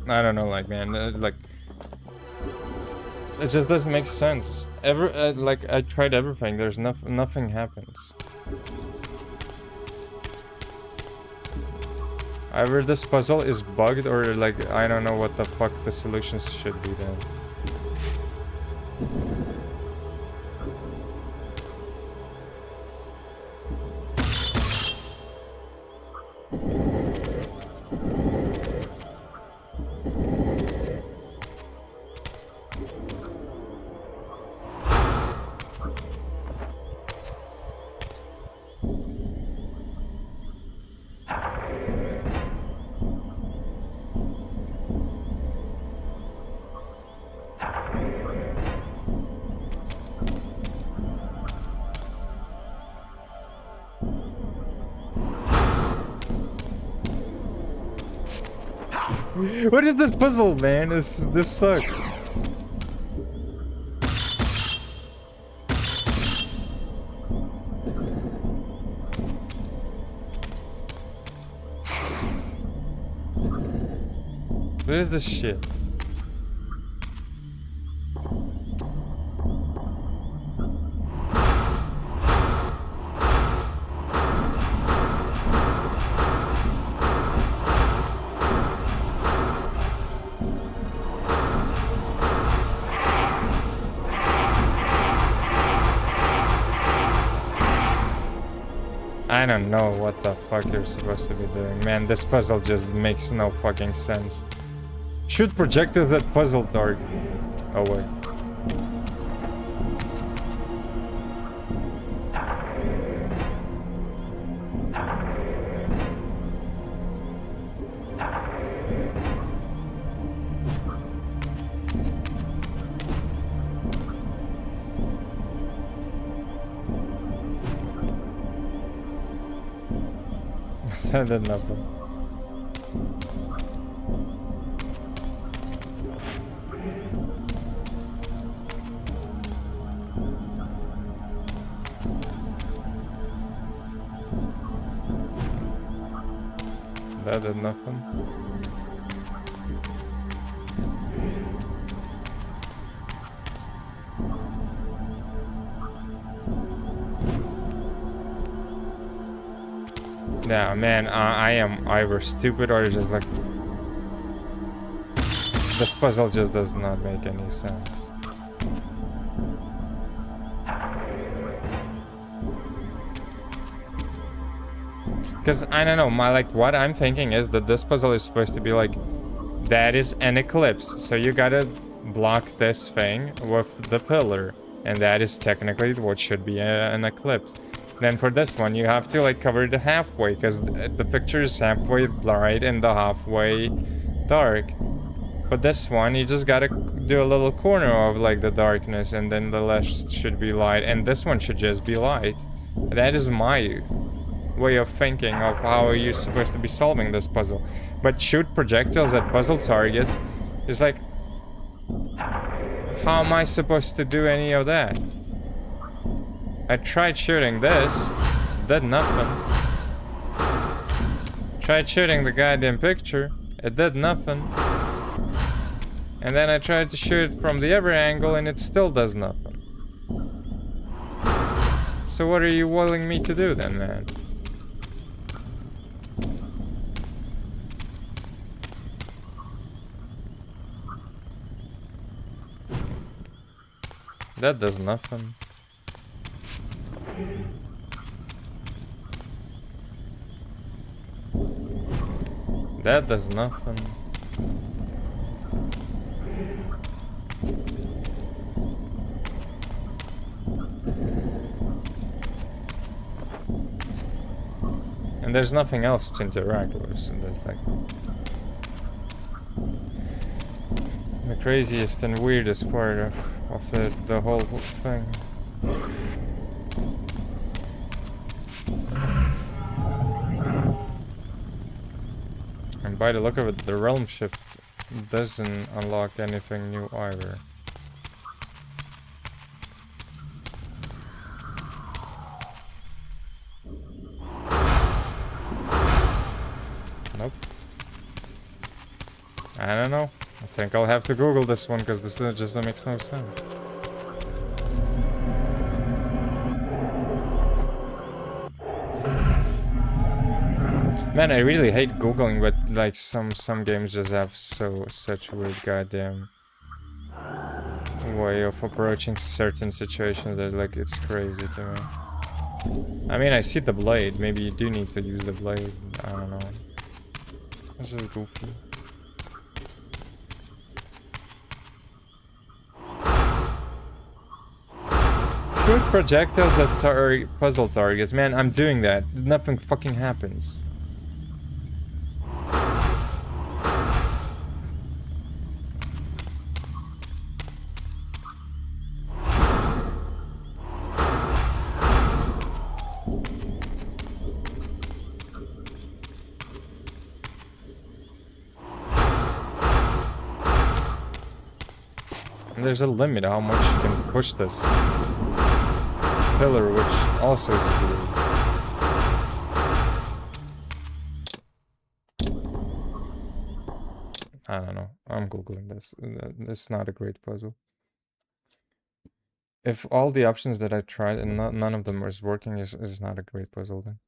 I don't know, like, man, like, it just doesn't make sense. Like, I tried everything. There's nothing happens. Either this puzzle is bugged or, like, I don't know what the fuck the solutions should be then. What is this puzzle, man? This sucks. What is this shit? I don't know what the fuck you're supposed to be doing. Man, this puzzle just makes no fucking sense. Shoot projectiles at puzzle target. Oh wait. That did nothing. That did nothing. Yeah, man, I am either stupid or just like... This puzzle just does not make any sense. Because, I don't know, what I'm thinking is that this puzzle is supposed to be like... That is an eclipse, so you gotta block this thing with the pillar. And that is technically what should be an eclipse. Then for this one, you have to like cover it halfway, because the picture is halfway bright and the halfway dark. For this one, you just gotta do a little corner of like the darkness, and then the rest should be light, and this one should just be light. That is my way of thinking of how you're supposed to be solving this puzzle. But shoot projectiles at puzzle targets is like... How am I supposed to do any of that? I tried shooting this, did nothing. Tried shooting the goddamn picture, it did nothing. And then I tried to shoot it from the other angle and it still does nothing. So what are you willing me to do then, man? That does nothing. That does nothing. And there's nothing else to interact with, so that's like... The craziest and weirdest part of the whole thing. And by the look of it, the realm shift doesn't unlock anything new either. Nope. I don't know. I think I'll have to Google this one because this just makes no sense. Man, I really hate Googling, but like some games just have such weird goddamn way of approaching certain situations that like it's crazy to me. I mean, I see the blade. Maybe you do need to use the blade. I don't know. This is goofy. Shoot projectiles at puzzle targets. Man, I'm doing that. Nothing fucking happens. And there's a limit how much you can push this pillar, which also is weird. I don't know. I'm googling this. This is not a great puzzle. If all the options that I tried and none of them is working, is not a great puzzle then.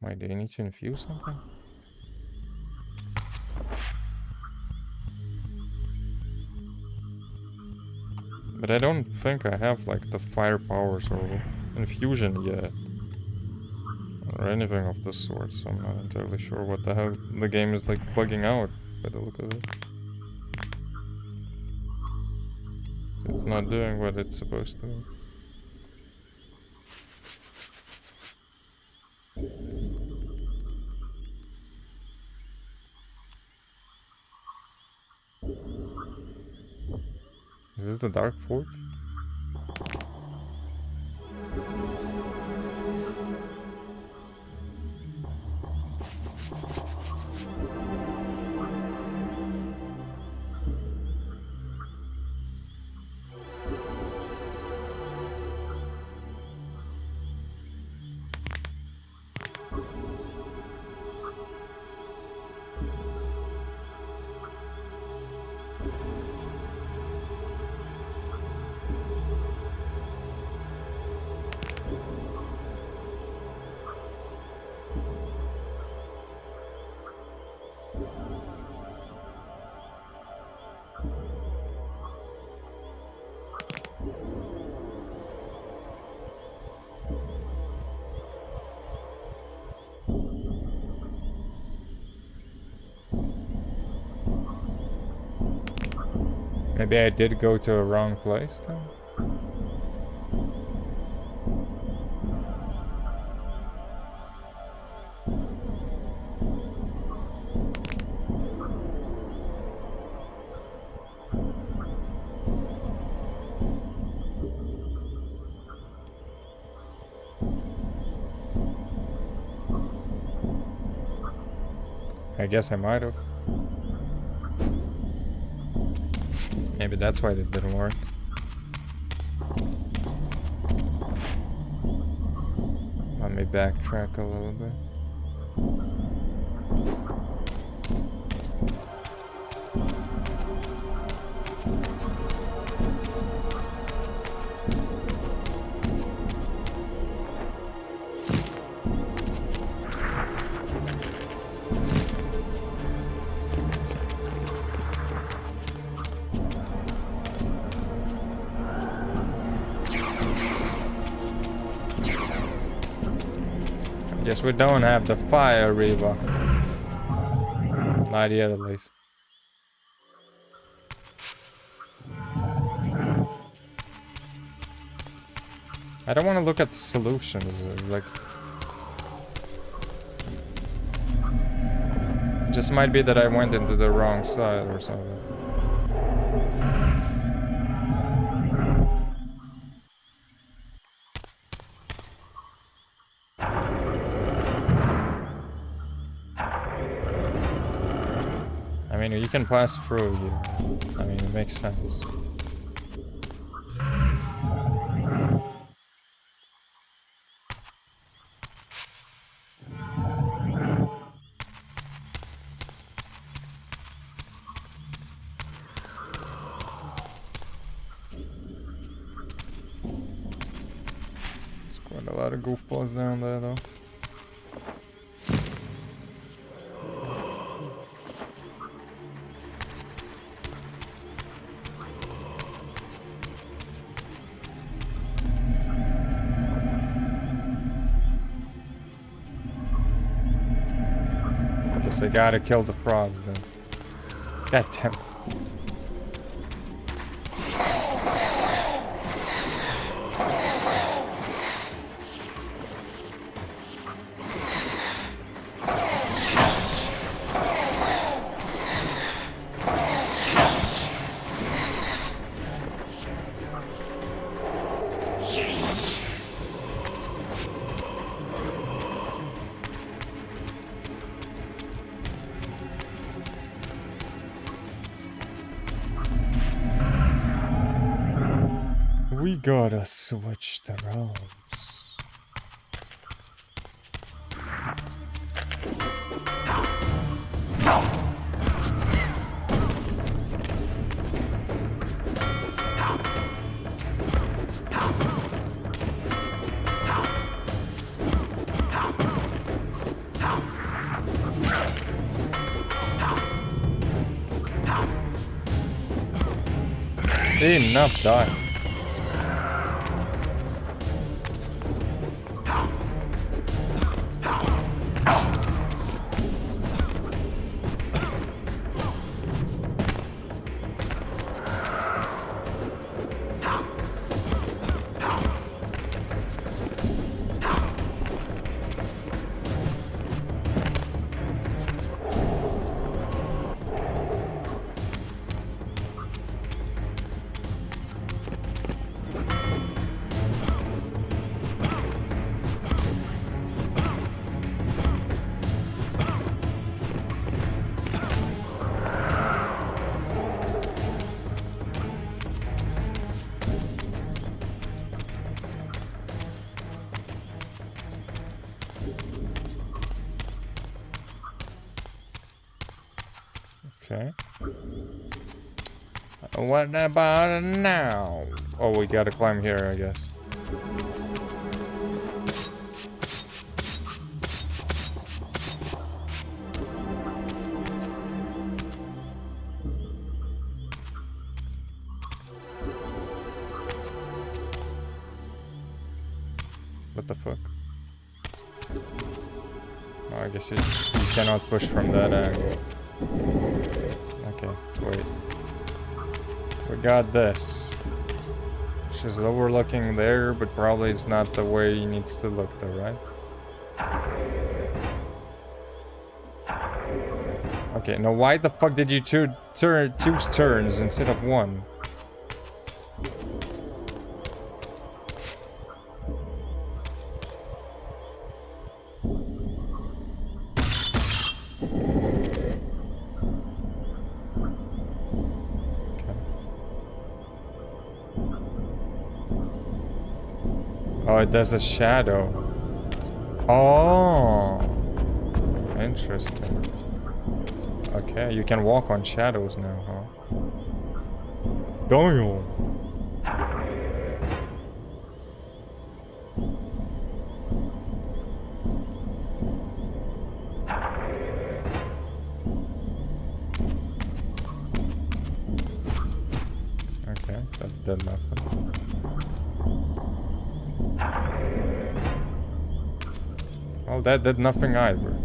Wait, do you need to infuse something? But I don't think I have like the fire powers or infusion yet. Or anything of the sort, so I'm not entirely sure what the hell the game is like bugging out by the look of it. It's not doing what it's supposed to. Is it the Dark Forge? Maybe I did go to a wrong place then? I guess I might have. Maybe that's why it didn't work. Let me backtrack a little bit. Guess we don't have the fire Reaver. Not yet, at least. I don't want to look at the solutions. Like, it just might be that I went into the wrong side or something. I mean, you can pass through here. I mean, it makes sense. There's quite a lot of goofballs down there, though. I gotta kill the frogs then. God damn. We gotta switch the roles. Enough, die. Okay. What about now? Oh, we gotta climb here, I guess. What the fuck? Oh, I guess you cannot push from that angle. Okay, wait. We got this. She's overlooking there, but probably it's not the way he needs to look though, right? Okay, now why the fuck did you choose turns instead of one? Oh, it does a shadow. Oh, interesting. Okay, you can walk on shadows now, huh? Damn. Okay, that did nothing. Well, that did nothing either.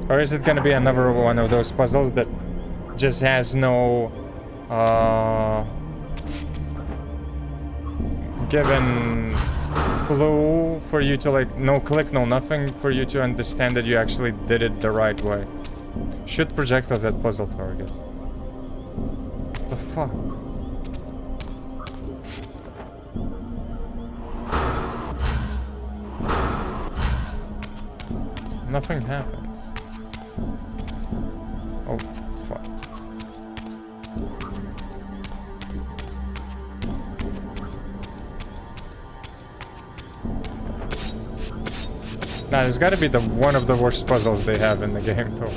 Or is it gonna be another one of those puzzles that just has no given clue for you to like, no click, no nothing for you to understand that you actually did it the right way? Shoot projectiles at puzzle targets. The fuck? Nothing happens. Oh, fuck. Nah, there's gotta be one of the worst puzzles they have in the game, though.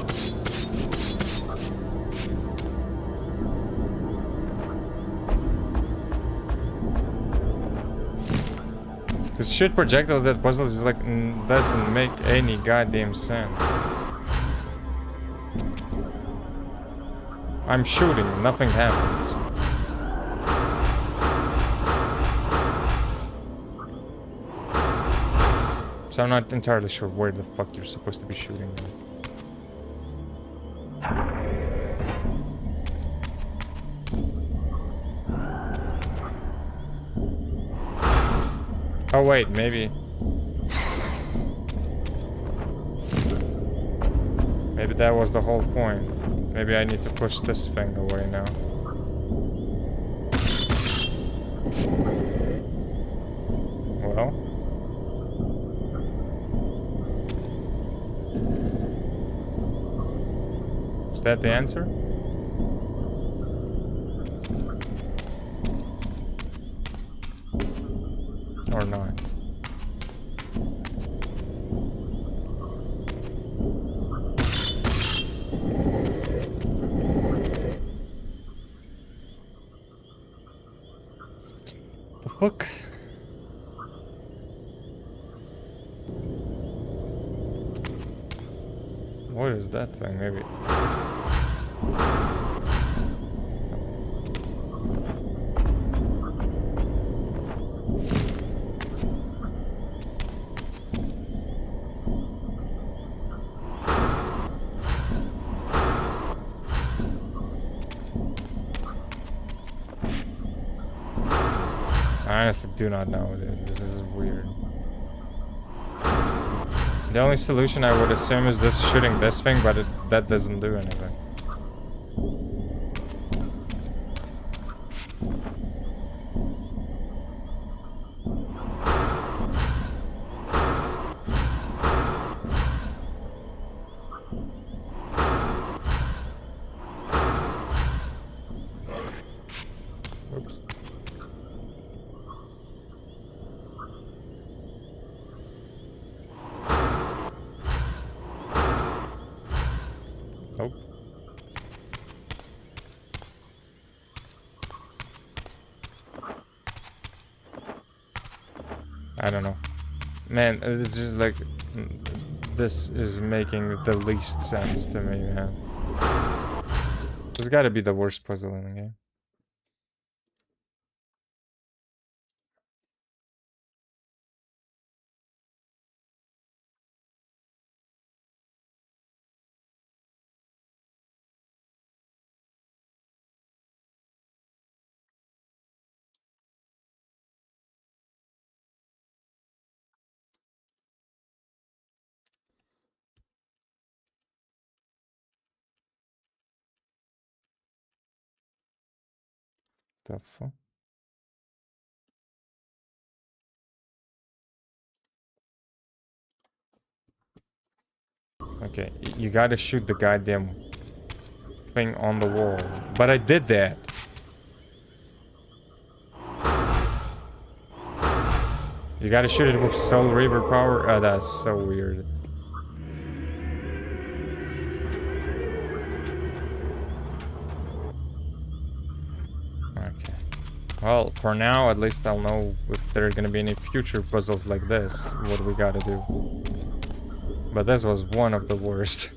Cause shoot projectile that puzzle is like doesn't make any goddamn sense. I'm shooting, nothing happens. So I'm not entirely sure where the fuck you're supposed to be shooting. Oh wait, maybe. Maybe that was the whole point. Maybe I need to push this thing away now. Well. Is that the answer? or not? The fuck? What is that thing? Maybe. I honestly do not know, dude. This is weird. The only solution I would assume is this shooting this thing, but that doesn't do anything. Oops. Nope. I don't know. Man, it's just like... This is making the least sense to me, man. This gotta be the worst puzzle in the game. The fuck? Okay, you gotta shoot the goddamn thing on the wall. But I did that. You gotta shoot it with Soul Reaver power? Oh, that's so weird. Okay. Well, for now, at least I'll know if there are gonna be any future puzzles like this, what we gotta do. But this was one of the worst.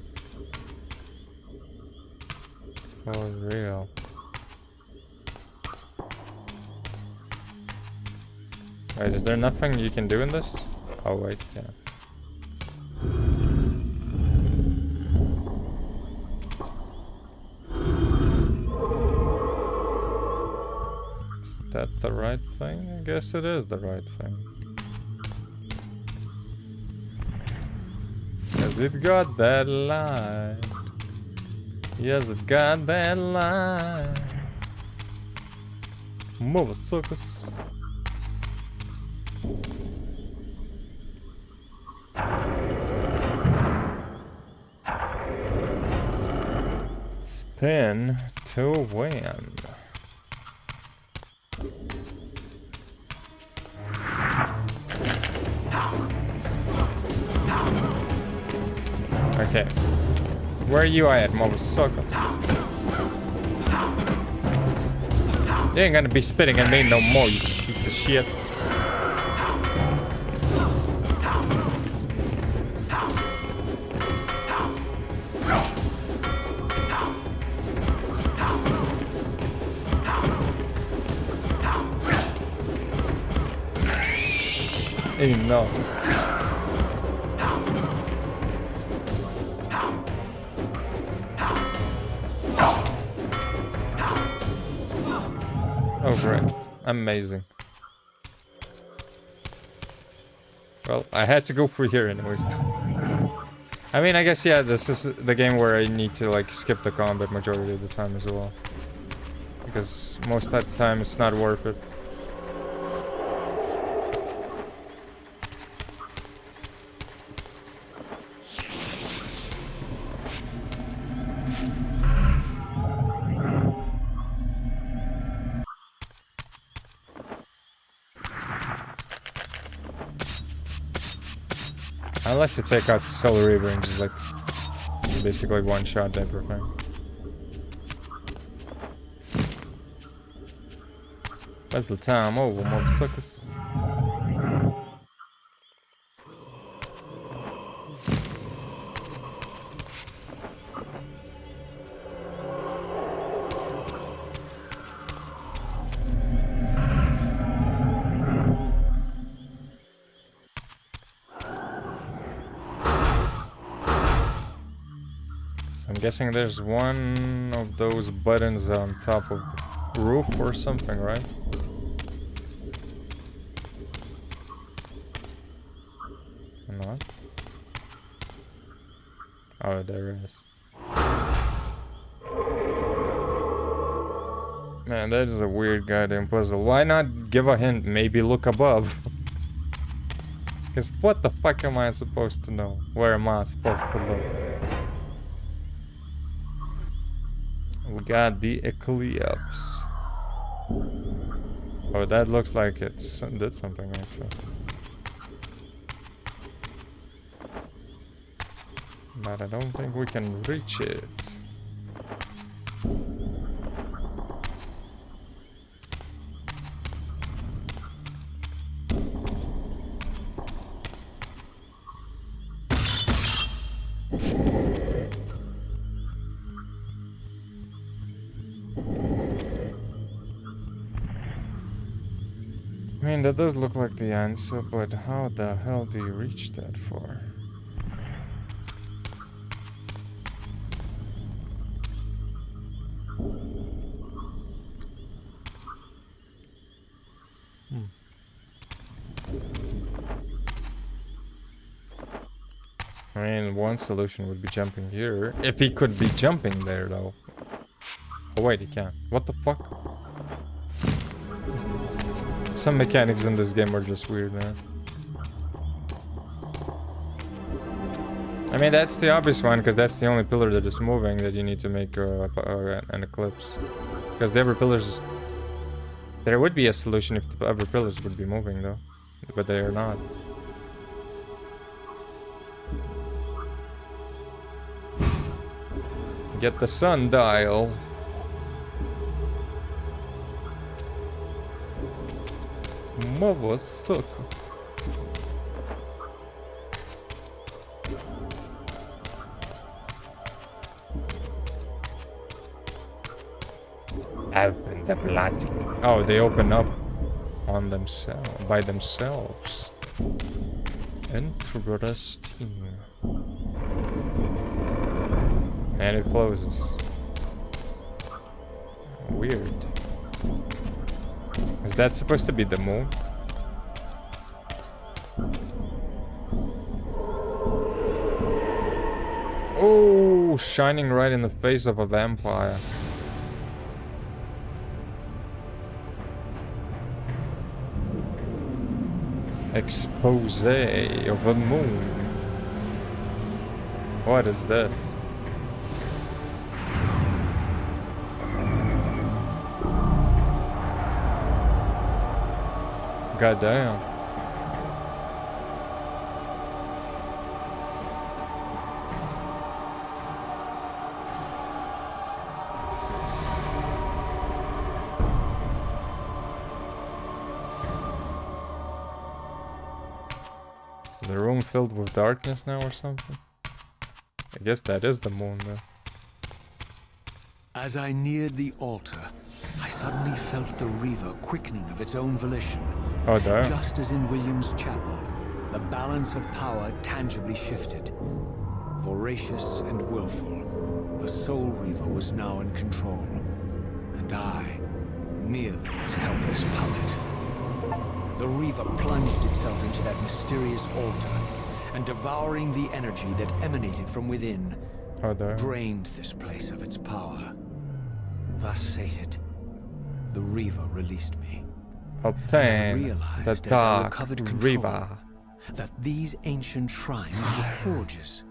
For real. Wait, is there nothing you can do in this? Oh, wait, yeah. Is that the right thing? I guess it is the right thing. 'Cause it got that light. Yes, it got that light. Motherfuckers. Spin to win. Okay. Where are you at, motherfucker? You ain't gonna be spitting at me no more, you piece of shit. Enough. Oh, great. Amazing. Well, I had to go through here anyways. I mean, I guess, yeah, this is the game where I need to, like, skip the combat majority of the time as well. Because most of the time it's not worth it. Unless you take out the Solar Reaver and just like basically one-shot everything. Where's the time over, motherfuckers? I'm guessing there's one of those buttons on top of the roof or something, right? Not. Oh, there is. Man, that is a weird goddamn puzzle. Why not give a hint? Maybe look above. Because what the fuck am I supposed to know? Where am I supposed to look? We got the Eclipse. Oh, that looks like it did something actually. But I don't think we can reach it. I mean, that does look like the answer, but how the hell do you reach that far? I mean, one solution would be jumping here. If he could be jumping there, though. Oh, wait, he can't. What the fuck? Some mechanics in this game are just weird, man. I mean, that's the obvious one, because that's the only pillar that is moving that you need to make an eclipse. Because the other pillars... There would be a solution if the other pillars would be moving, though. But they are not. Get the sundial. Mother sucker. Open the blood. Oh, they open up on themselves by themselves. Interesting. And it closes. Weird. Is that supposed to be the moon? Oh, shining right in the face of a vampire. Expose of a moon. What is this? God damn. Is the room filled with darkness now or something? I guess that is the moon though. As I neared the altar, I suddenly felt the Reaver quickening of its own volition. Oh, damn. Just as in William's chapel, the balance of power tangibly shifted. Voracious and willful, the Soul Reaver was now in control, and I, merely its helpless puppet. The Reaver plunged itself into that mysterious altar, and devouring the energy that emanated from within, Oh, damn. drained this place of its power. Thus sated, the Reaver released me. Obtain the as I Dark recovered control, Reaver. that these ancient shrines were forges,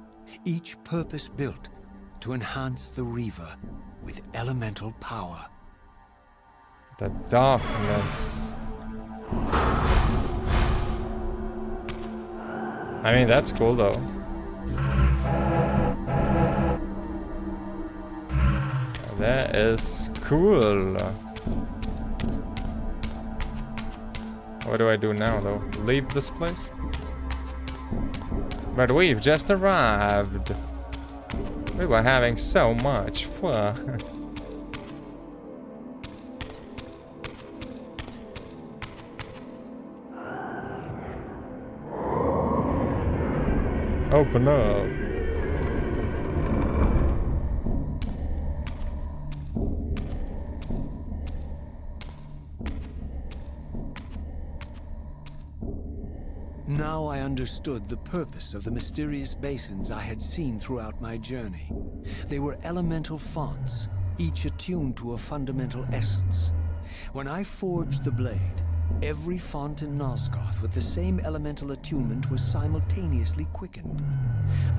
each purpose built to enhance the Reaver with elemental power. The darkness. I mean, that's cool though. That is cool. What do I do now though? Leave this place? But we've just arrived. We were having so much fun. Open up. Now I understood the purpose of the mysterious basins I had seen throughout my journey. They were elemental fonts, each attuned to a fundamental essence. When I forged the blade, every font in Nosgoth with the same elemental attunement was simultaneously quickened.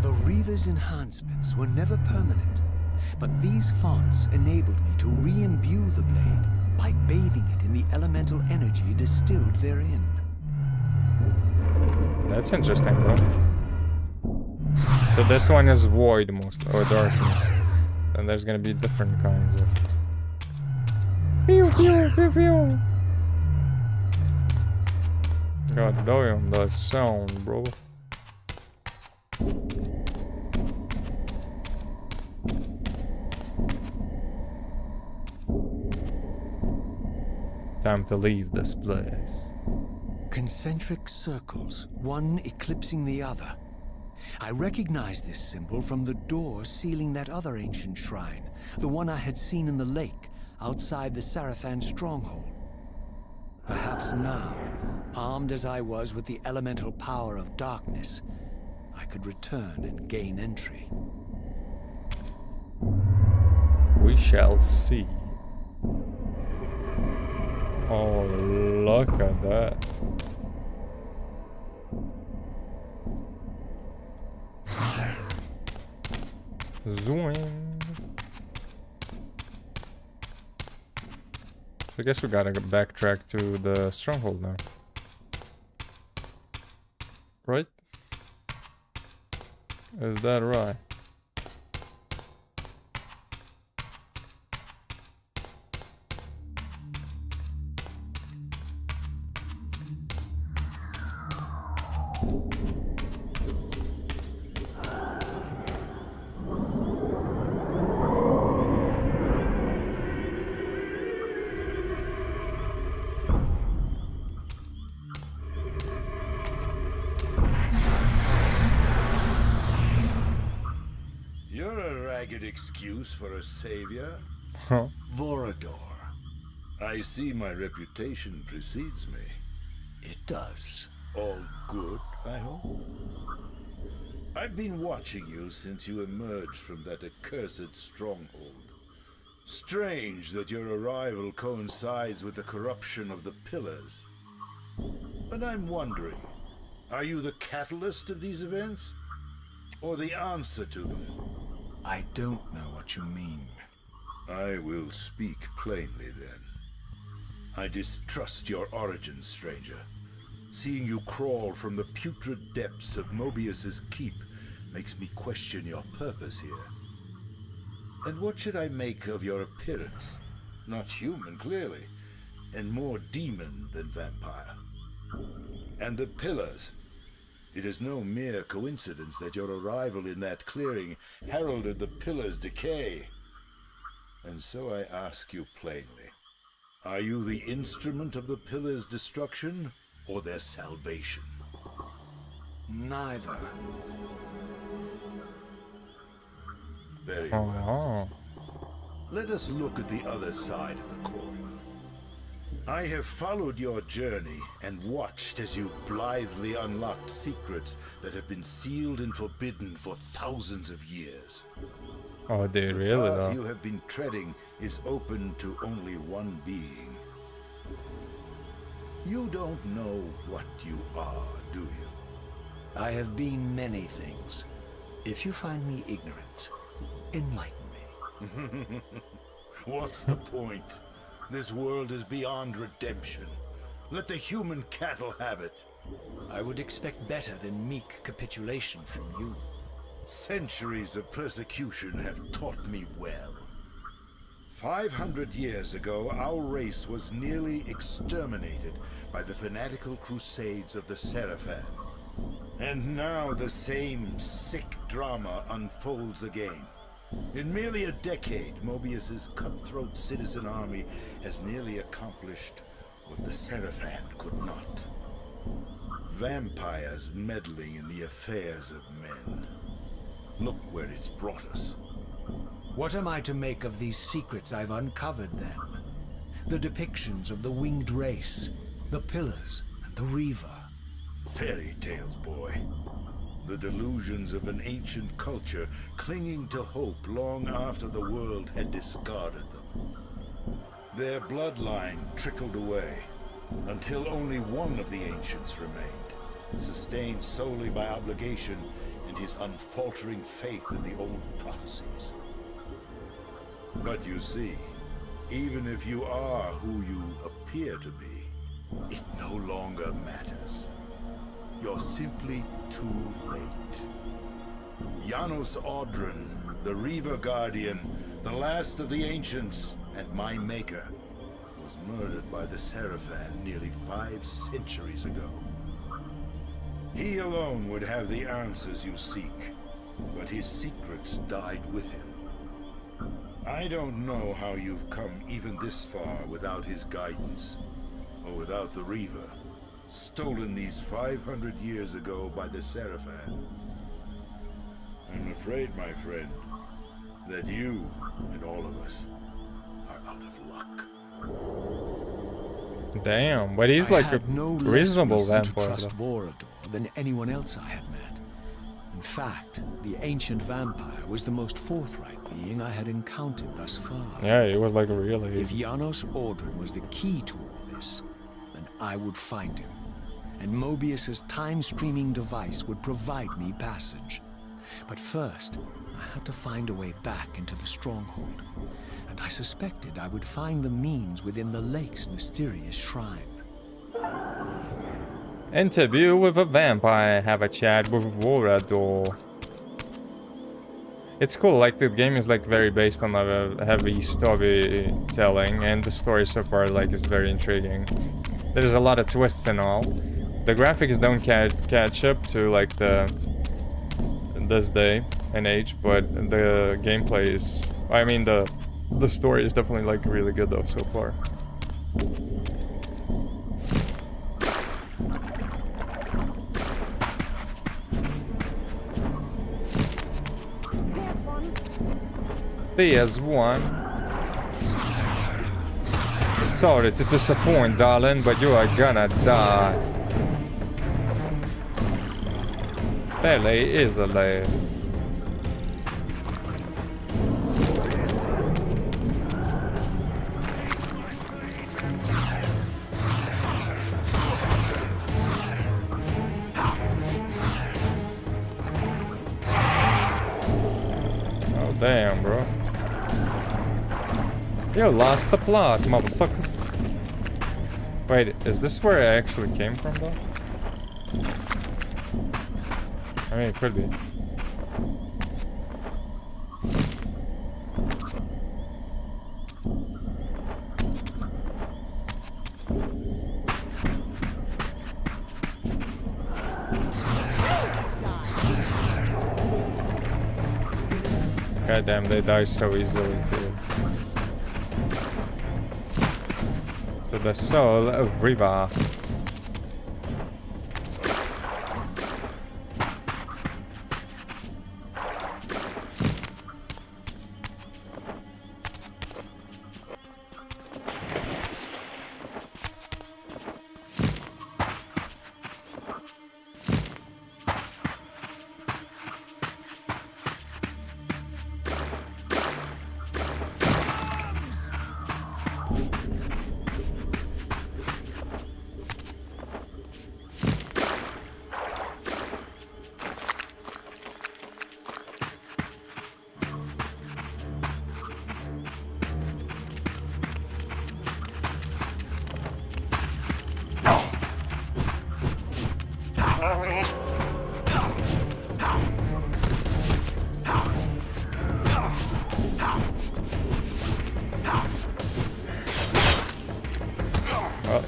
The Reaver's enhancements were never permanent, but these fonts enabled me to re-imbue the blade by bathing it in the elemental energy distilled therein. That's interesting though. So this one is void most, or darkness. And there's gonna be different kinds of... Pew pew pew pew! God damn that sound, bro. Time to leave this place. Concentric circles, one eclipsing the other. I recognized this symbol from the door sealing that other ancient shrine, the one I had seen in the lake outside the Sarafan stronghold. Perhaps now, armed as I was with the elemental power of darkness, I could return and gain entry. We shall see. Oh, look at that. Zoom. So I guess we gotta backtrack to the stronghold now. Right? Is that right? Excuse for a savior? Huh? Vorador. I see my reputation precedes me. It does. All good, I hope? I've been watching you since you emerged from that accursed stronghold. Strange that your arrival coincides with the corruption of the Pillars. But I'm wondering, are you the catalyst of these events? Or the answer to them? I don't know what you mean. I will speak plainly then. I distrust your origins, stranger. Seeing you crawl from the putrid depths of Mobius's keep makes me question your purpose here. And what should I make of your appearance? Not human, clearly, and more demon than vampire. And the Pillars. It is no mere coincidence that your arrival in that clearing heralded the Pillars' decay. And so I ask you plainly, are you the instrument of the Pillars' destruction or their salvation? Neither. Very well. Let us look at the other side of the coin. I have followed your journey and watched as you blithely unlocked secrets that have been sealed and forbidden for thousands of years. Oh, dude, The really path though? you have been treading is open to only one being. You don't know what you are, do you? I have been many things. If you find me ignorant, enlighten me. What's the point? This world is beyond redemption. Let the human cattle have it. I would expect better than meek capitulation from you. Centuries of persecution have taught me well. 500 years ago, our race was nearly exterminated by the fanatical crusades of the Seraphan. And now the same sick drama unfolds again. In merely a decade, Mobius's cutthroat citizen army has nearly accomplished what the Seraphan could not. Vampires meddling in the affairs of men. Look where it's brought us. What am I to make of these secrets I've uncovered, then? The depictions of the winged race, the pillars, and the Reaver. Fairy tales, boy. The delusions of an ancient culture clinging to hope long after the world had discarded them. Their bloodline trickled away, until only one of the ancients remained, sustained solely by obligation and his unfaltering faith in the old prophecies. But you see, even if you are who you appear to be, it no longer matters. You're simply too late. Janos Audron, the Reaver Guardian, the last of the ancients, and my maker, was murdered by the Seraphan nearly 5 centuries ago. He alone would have the answers you seek, but his secrets died with him. I don't know how you've come even this far without his guidance, or without the Reaver, stolen these 500 years ago by the Seraphan. I'm afraid, my friend, that you and all of us are out of luck. Damn, but he's like a reasonable vampire. To trust Vorador than anyone else I had met. In fact, the ancient vampire was the most forthright being I had encountered thus far. Yeah, it was like really. If Janos Audron was the key to all this, then I would find him, and Mobius's time-streaming device would provide me passage. But first, I had to find a way back into the stronghold, and I suspected I would find the means within the lake's mysterious shrine. Interview with a vampire, have a chat with Vorador. It's cool, like the game is like very based on a heavy storytelling, and the story so far like is very intriguing. There's a lot of twists and all. The graphics don't catch up to like this day and age, but the gameplay is, I mean the story is definitely like really good though so far. There's one. Sorry to disappoint, darling, but you are gonna die. There is a lay. Oh damn, bro. You lost the plot, motherfuckers. Wait, is this where I actually came from, though? I mean, it could be. God damn, they die so easily, too. To the soul of Reaver.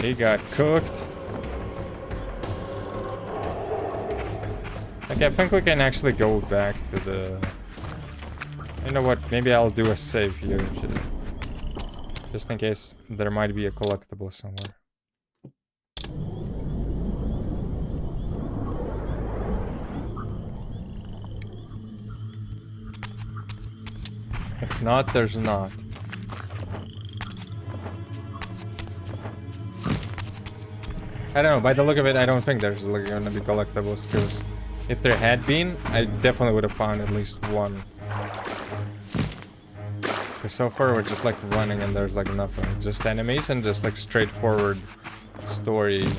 He got cooked. Okay, I think we can actually go back to the... You know what? Maybe I'll do a save here. Just in case there might be a collectible somewhere. If not, there's not. I don't know, by the look of it, I don't think there's gonna be collectibles, because if there had been, I definitely would have found at least one. Because so far we're just like running and there's like nothing. Just enemies and just like straightforward storyline.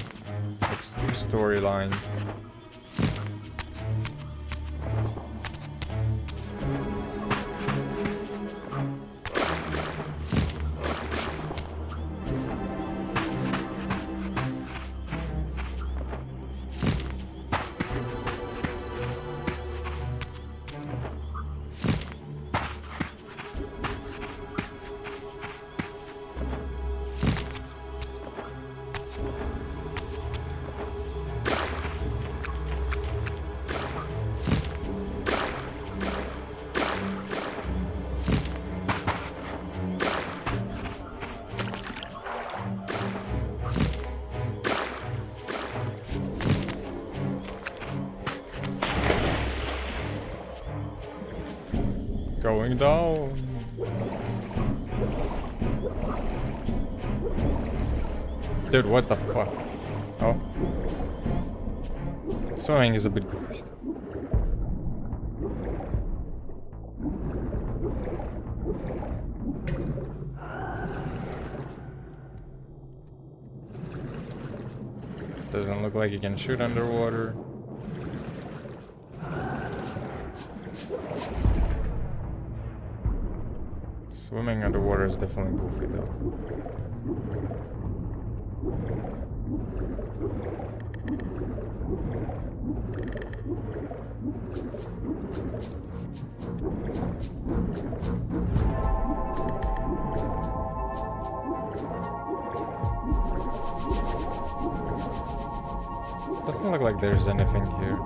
Going down. Dude, what the fuck? Oh. Swimming is a bit goofy. Doesn't look like you can shoot underwater. Swimming underwater is definitely goofy though. Doesn't look like there's anything here.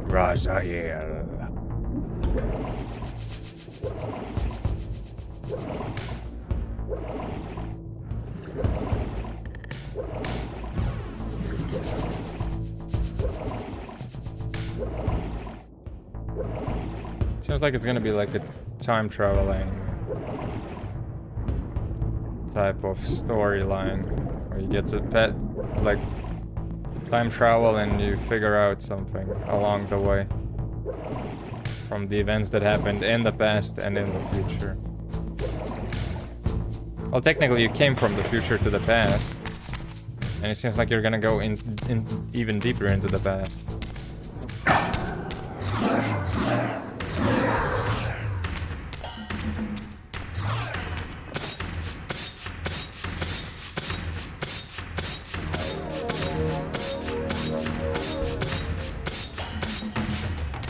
Raziel. Seems like it's gonna be like a time traveling type of storyline where you get to pet like time travel and you figure out something along the way from the events that happened in the past and in the future. Well, technically you came from the future to the past, and it seems like you're gonna go in even deeper into the past.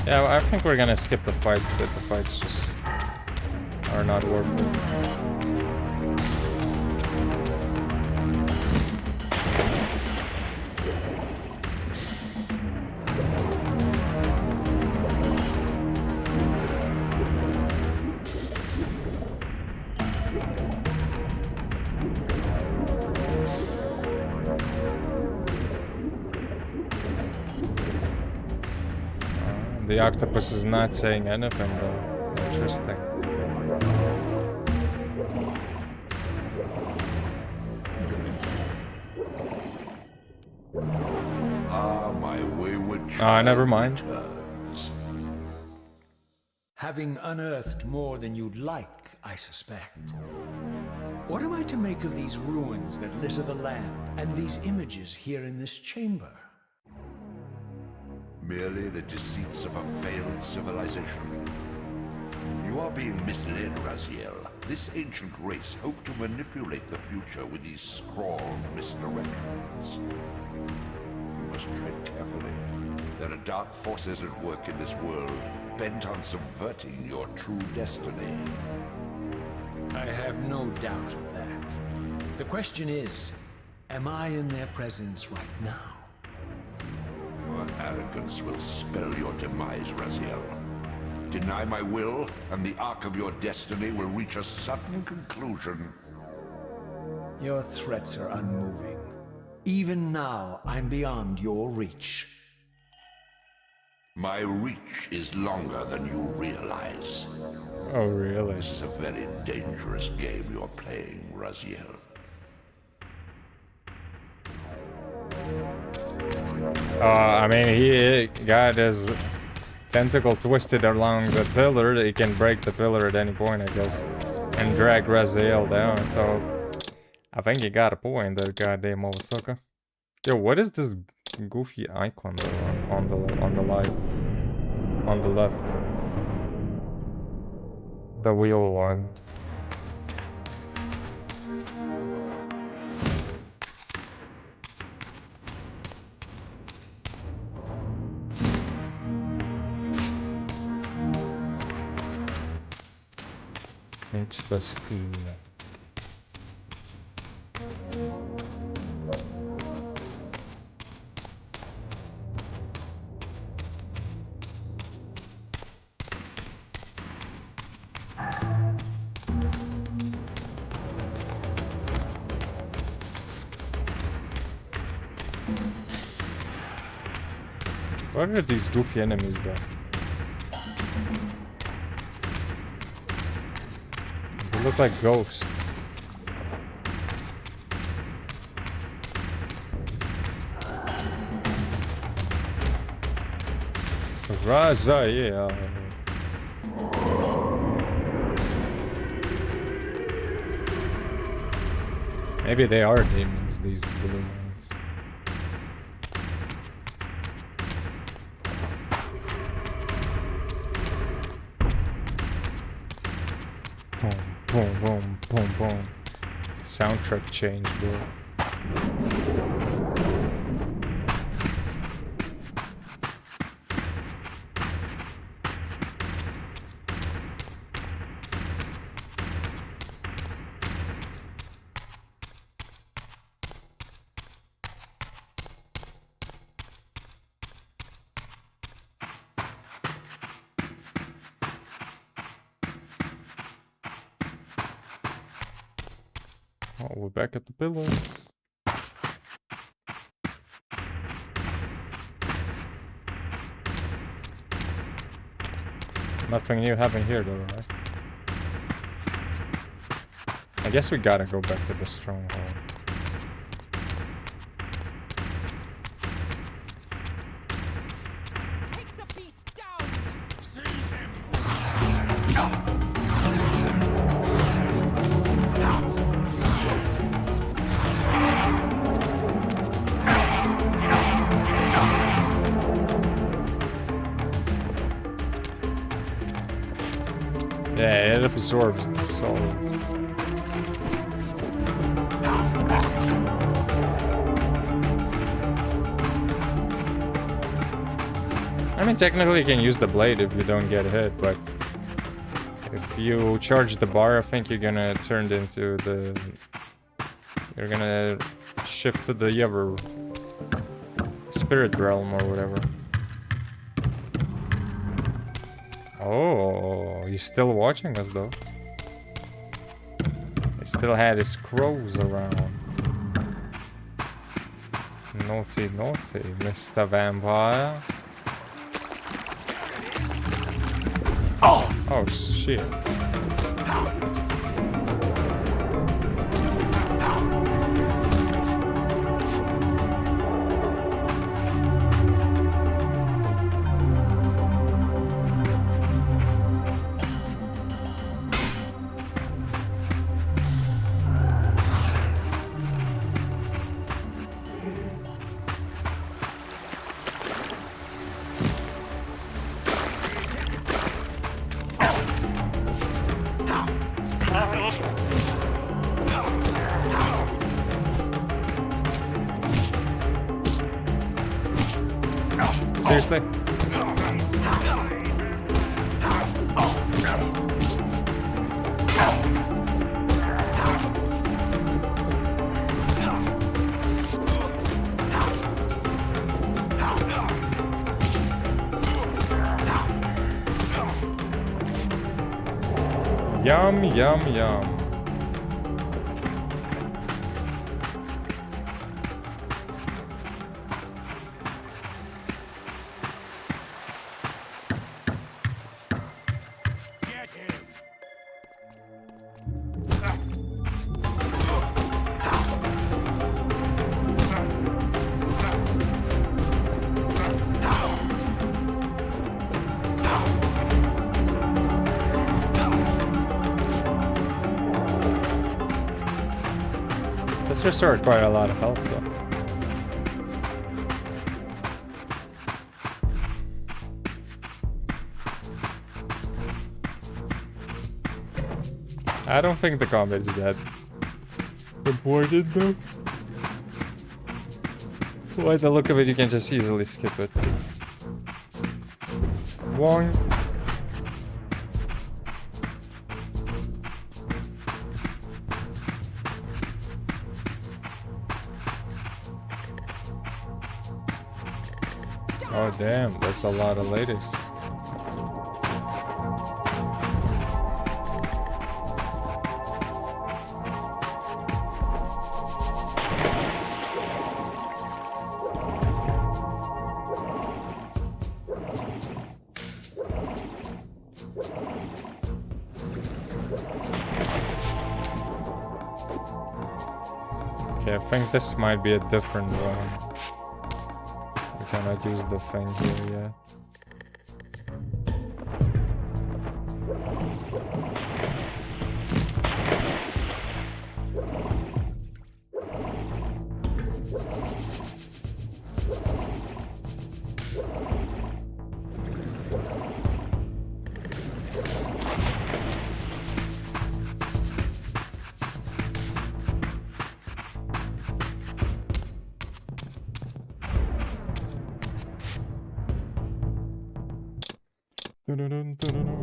Yeah, I think we're gonna skip the fights, that the fights just are not worth it. The octopus is not saying anything though. Interesting. Ah, my wayward Never mind. returns. Having unearthed more than you'd like, I suspect. What am I to make of these ruins that litter the land, and these images here in this chamber? merely the deceits of a failed civilization. You are being misled, Raziel. This ancient race hoped to manipulate the future with these scrawled misdirections. You must tread carefully. There are dark forces at work in this world, bent on subverting your true destiny. I have no doubt of that. The question is, am I in their presence right now? Your arrogance will spell your demise, Raziel. Deny my will, and the arc of your destiny will reach a sudden conclusion. Your threats are unmoving. Even now, I'm beyond your reach. My reach is longer than you realize. Oh, really? This is a very dangerous game you're playing, Raziel. I mean, he got his tentacle twisted along the pillar. He can break the pillar at any point, I guess, and drag Raziel down. So I think he got a point, that goddamn old sucker. Yo, what is this goofy icon though on the light on the left? The wheel one. Interesting. What are these goofy enemies though? They look like ghosts. Raziel. Maybe they are demons, these blue ones. Boom, boom, boom, boom, boom. Soundtrack change, bro. Oh, we're back at the pillars. Nothing new happened here though, right? I guess we gotta go back to the stronghold. Take the beast down! Seize him! Yeah, it absorbs the souls. I mean, technically you can use the blade if you don't get hit, but if you charge the bar, I think you're gonna turn into the... You're gonna shift to the other spirit realm or whatever. Oh, he's still watching us though. He still had his crows around. Naughty, naughty, Mr. Vampire. Oh shit. Seriously? Yum, yum, yum. Get him! Let's restore quite a lot of health though. I don't think the combat is that important though. By the look of it, you can just easily skip it. Wong. Oh damn, that's a lot of ladies. Okay, I think this might be a different one. We cannot use the thing here yet. Dun-dun-dun, dun-dun-dun.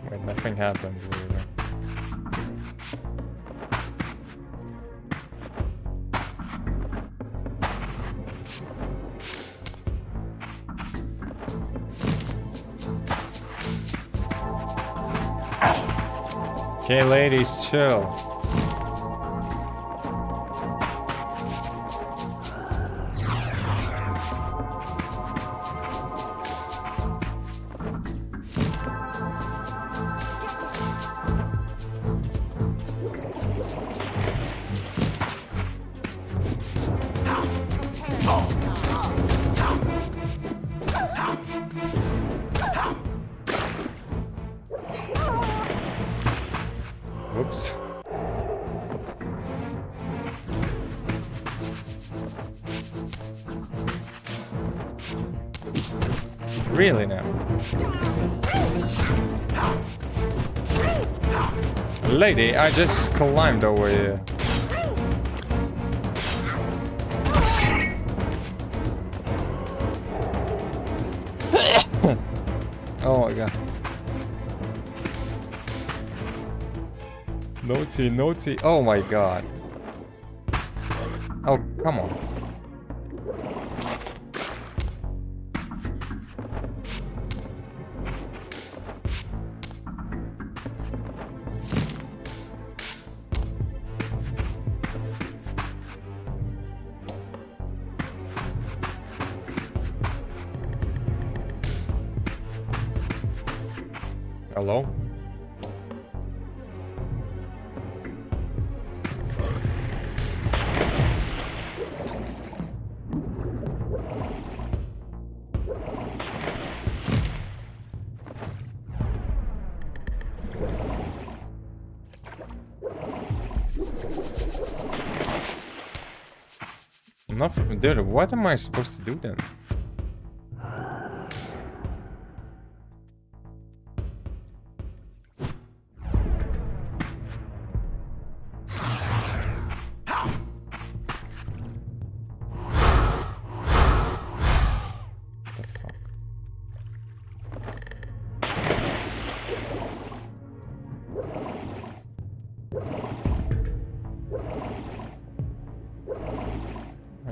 Wait, nothing happens really. Okay, ladies, chill. Whoops. Really now? Lady, I just climbed over here. Oh my god. Naughty, naughty. Oh my god. Oh, come on. Hello? Nothing, dude. What am I supposed to do then?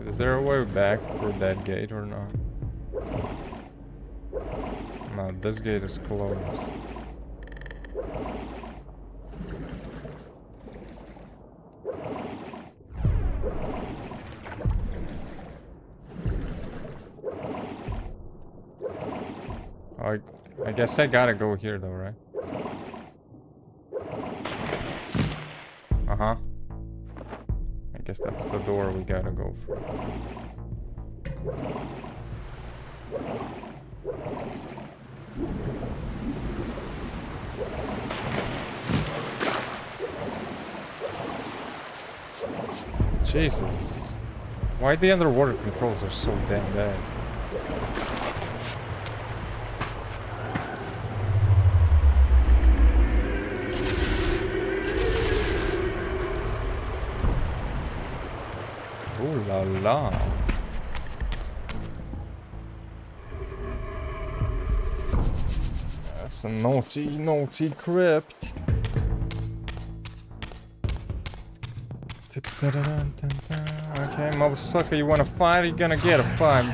Is there a way back through that gate or not? No, this gate is closed. I guess I gotta go here though, right? Uh-huh. I guess that's the door we gotta go through. Jesus. Why the underwater controls are so damn bad? Ooh la la. That's a naughty, naughty crypt. Okay, motherfucker, you wanna fight? You're gonna get a fight.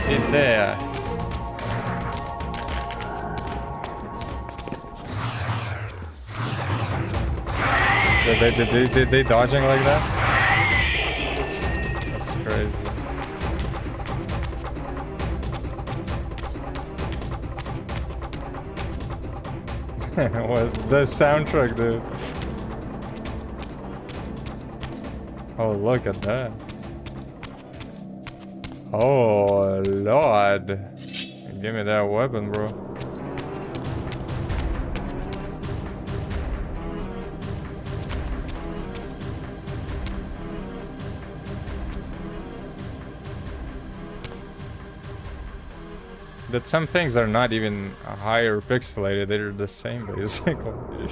In there. They dodging like that? That's crazy. What the soundtrack, dude? Oh, look at that. Oh, Lord. Give me that weapon, bro. That some things are not even higher pixelated, they're the same basically.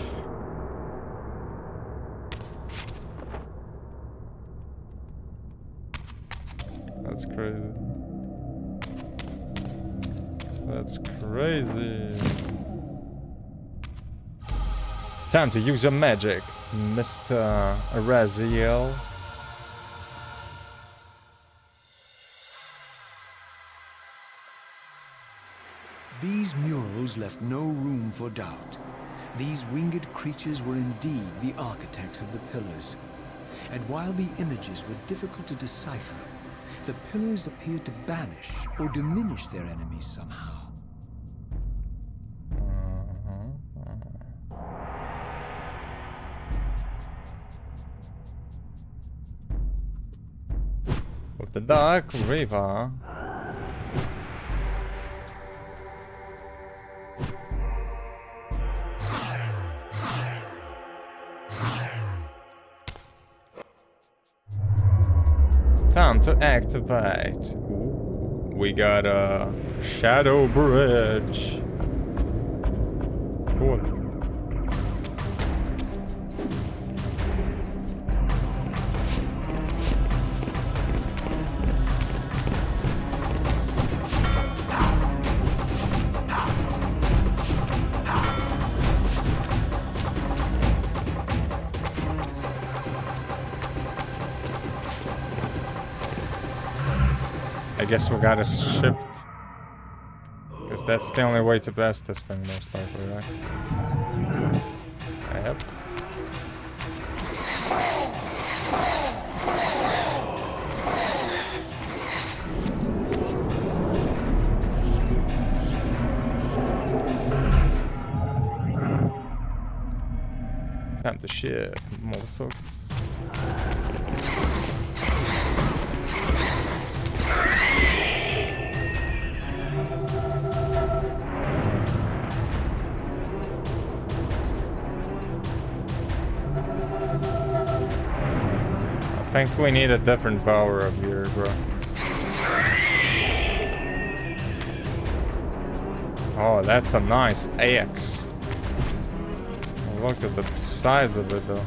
That's crazy. That's crazy. Time to use your magic, Mr. Raziel. These murals left no room for doubt. These winged creatures were indeed the architects of the pillars. And while the images were difficult to decipher, the pillars appeared to banish or diminish their enemies somehow. With the dark Reaver. Time to activate. Ooh, we got a shadow bridge. Cool. I guess we gotta shift. Because that's the only way to pass this thing, most likely, right? Yep. Time to shift, motherfuckers. think we need a different power up here, bro. Oh, that's a nice axe. Look at the size of it, though.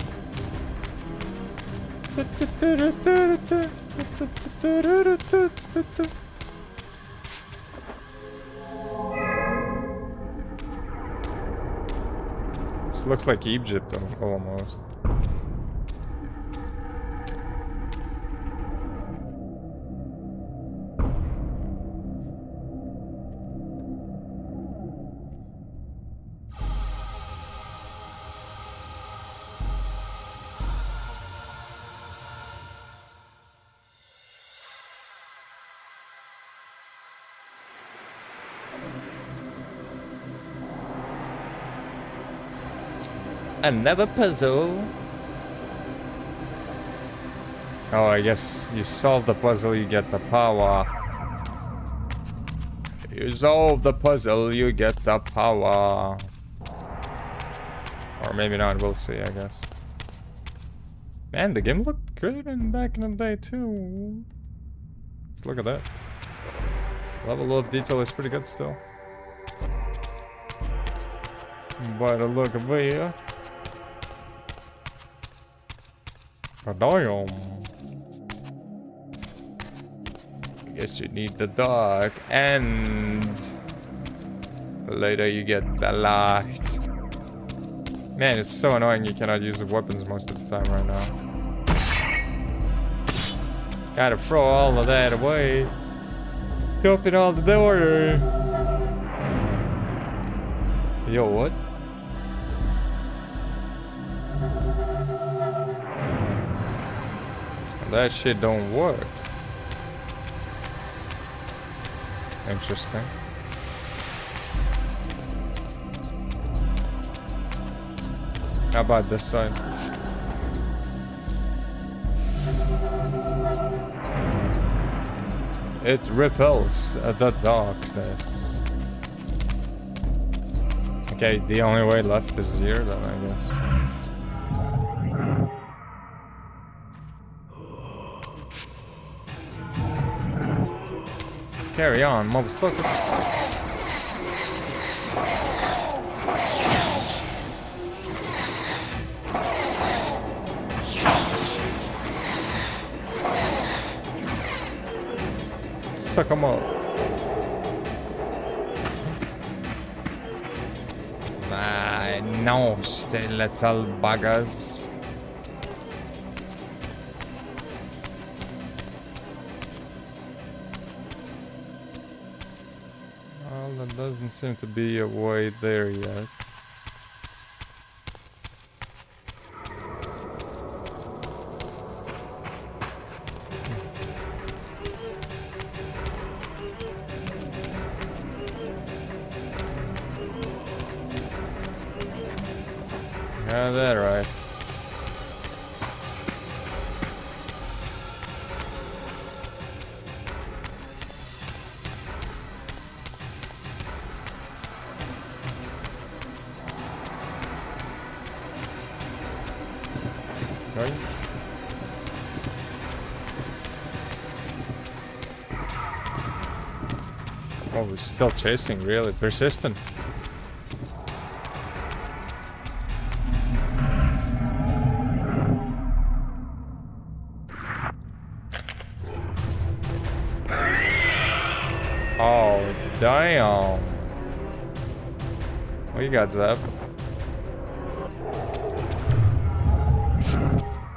This looks like Egypt, almost. Another puzzle. Oh, I guess you solve the puzzle, you get the power. You solve the puzzle, you get the power. Or maybe not, we'll see, I guess. Man, the game looked good back in the day, too. Let's look at that. Level of detail is pretty good still. By the look of it. Damn. I guess you need the dark and later you get the light. Man, it's so annoying you cannot use the weapons most of the time right now. Gotta throw all of that away to open all the door. Yo, what? That shit don't work. Interesting. How about this side? It repels the darkness. Okay, the only way left is here then, I guess. Carry on, motherfuckers. Suck 'em up. My nasty little buggers. Doesn't seem to be a way there yet. Yeah, that right. Oh, we're still chasing, really. Persistent. Oh, damn. What you got, Zeb?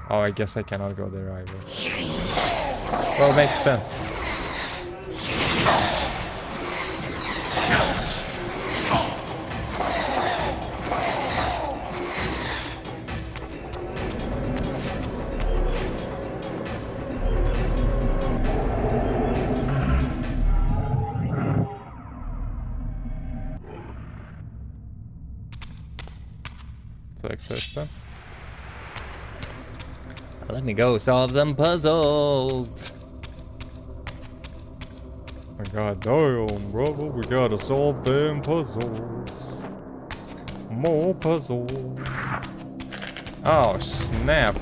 Oh, I guess I cannot go there either. Well, it makes sense. Like this then. Let me go solve them puzzles. Oh god damn, brother, we gotta solve them puzzles. More puzzles. Oh snap.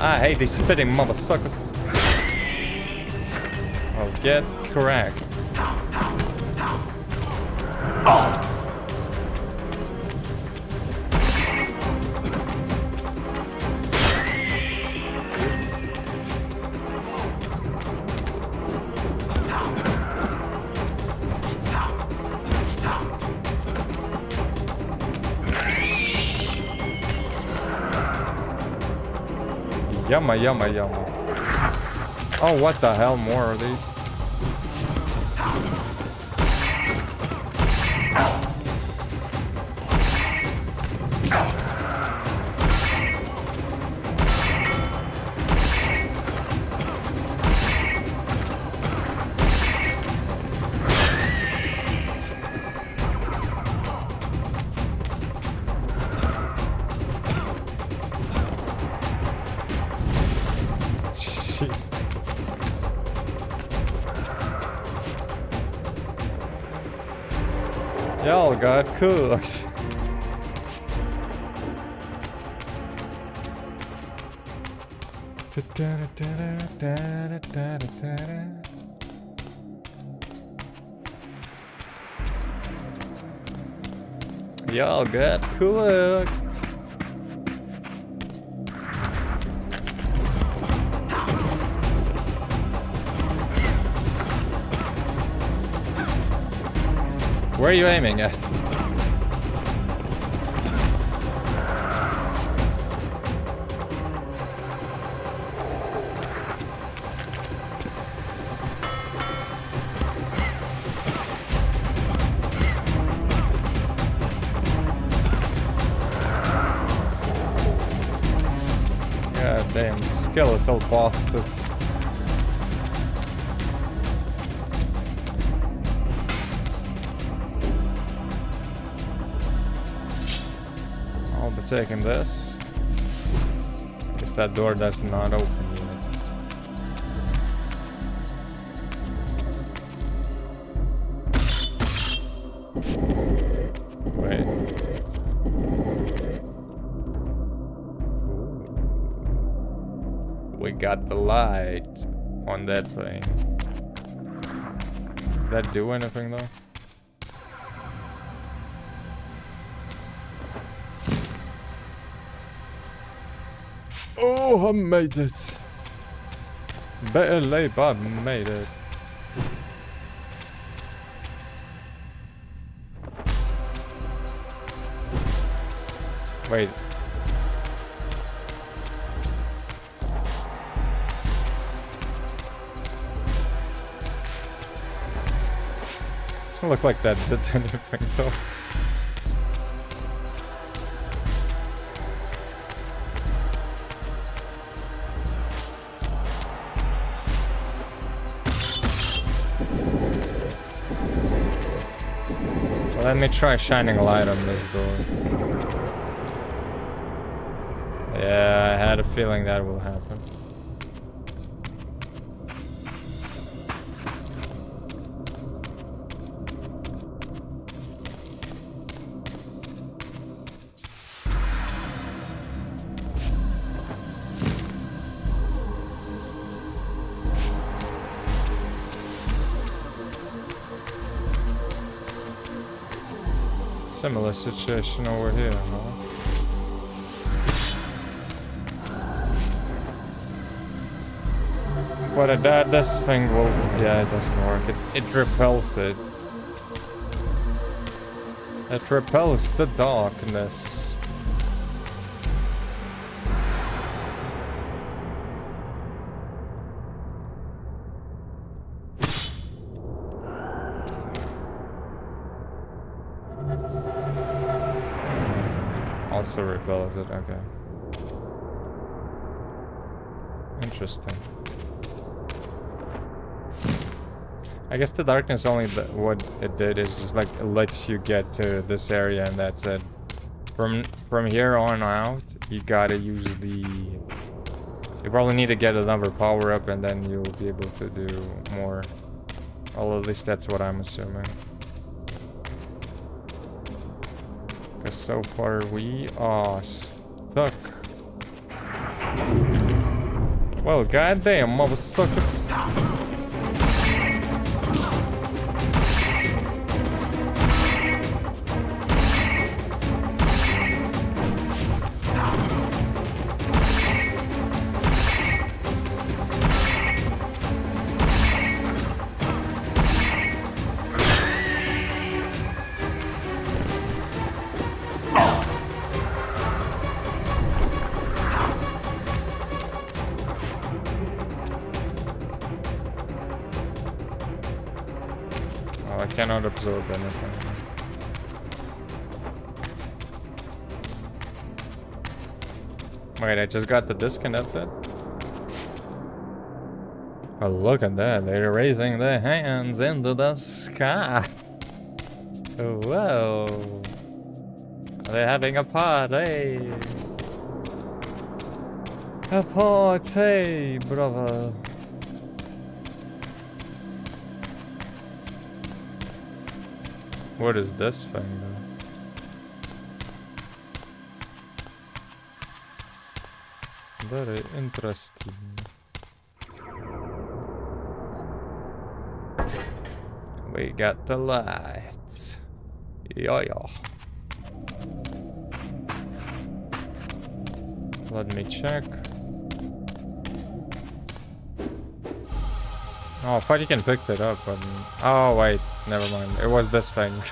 I hate these spitting motherfuckers. I'll get cracked. Yumma, yumma, yumma. Oh, what the hell? More of these? Y'all got cooked. Y'all got cooked. Where are you aiming at? God damn skeletal bastards. I'll be taking this. Guess that door does not open yet. Wait. Ooh. We got the light on that thing. Does that do anything though? Oh, I made it. Better late, but I made it. Wait. Doesn't look like that did anything though. Let me try shining a light on this door. Yeah, I had a feeling that will happen. Similar situation over here, huh? But this thing will... Yeah, it doesn't work. It repels it. It repels the darkness. Also repels it, okay. Interesting. I guess the darkness only what it did is just like it lets you get to this area and that's it. From here on out, you gotta use the... You probably need to get another power up and then you'll be able to do more. Well, at least that's what I'm assuming. Because so far we are stuck. Well, goddamn, motherfucker. I cannot absorb anything. Wait, I just got the disc and that's it? Oh, look at that. They're raising their hands into the sky. Whoa. They're having a party. A party, brother. What is this thing, though? Very interesting. We got the lights. Yeah. Let me check. Oh, I thought you can pick it up, but... Oh, wait. Never mind. It was this thing.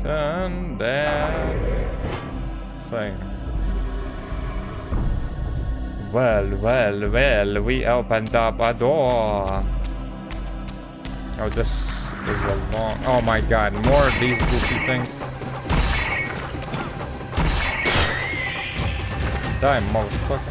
Turn that thing. Well, we opened up a door. Oh, this is a long... Oh my god, more of these goofy things. Die, motherfucker.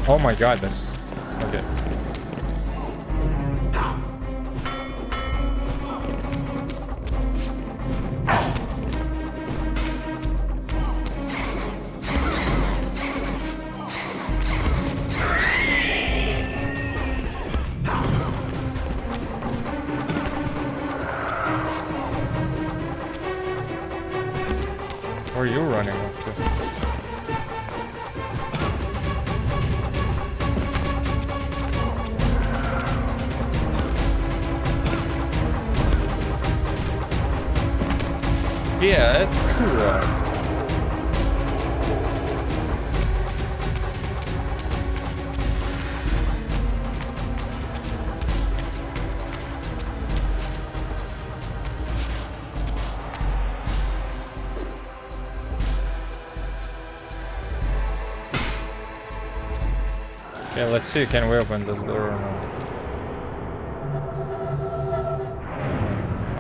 Oh my god, that's... Okay. Where are you running off to? Yeah, it's cool. Yeah, let's see, can we open this door or not?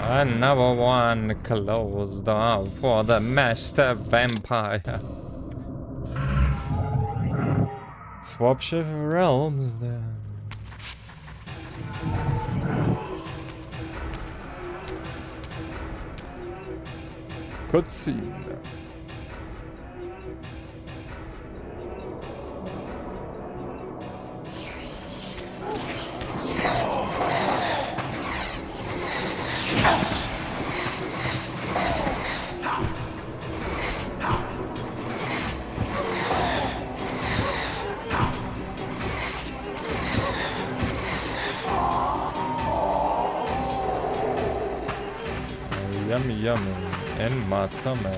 Another one closed off for the master vampire. Swap shift realms then. Cutscene. Yummy, yummy. In my tummy.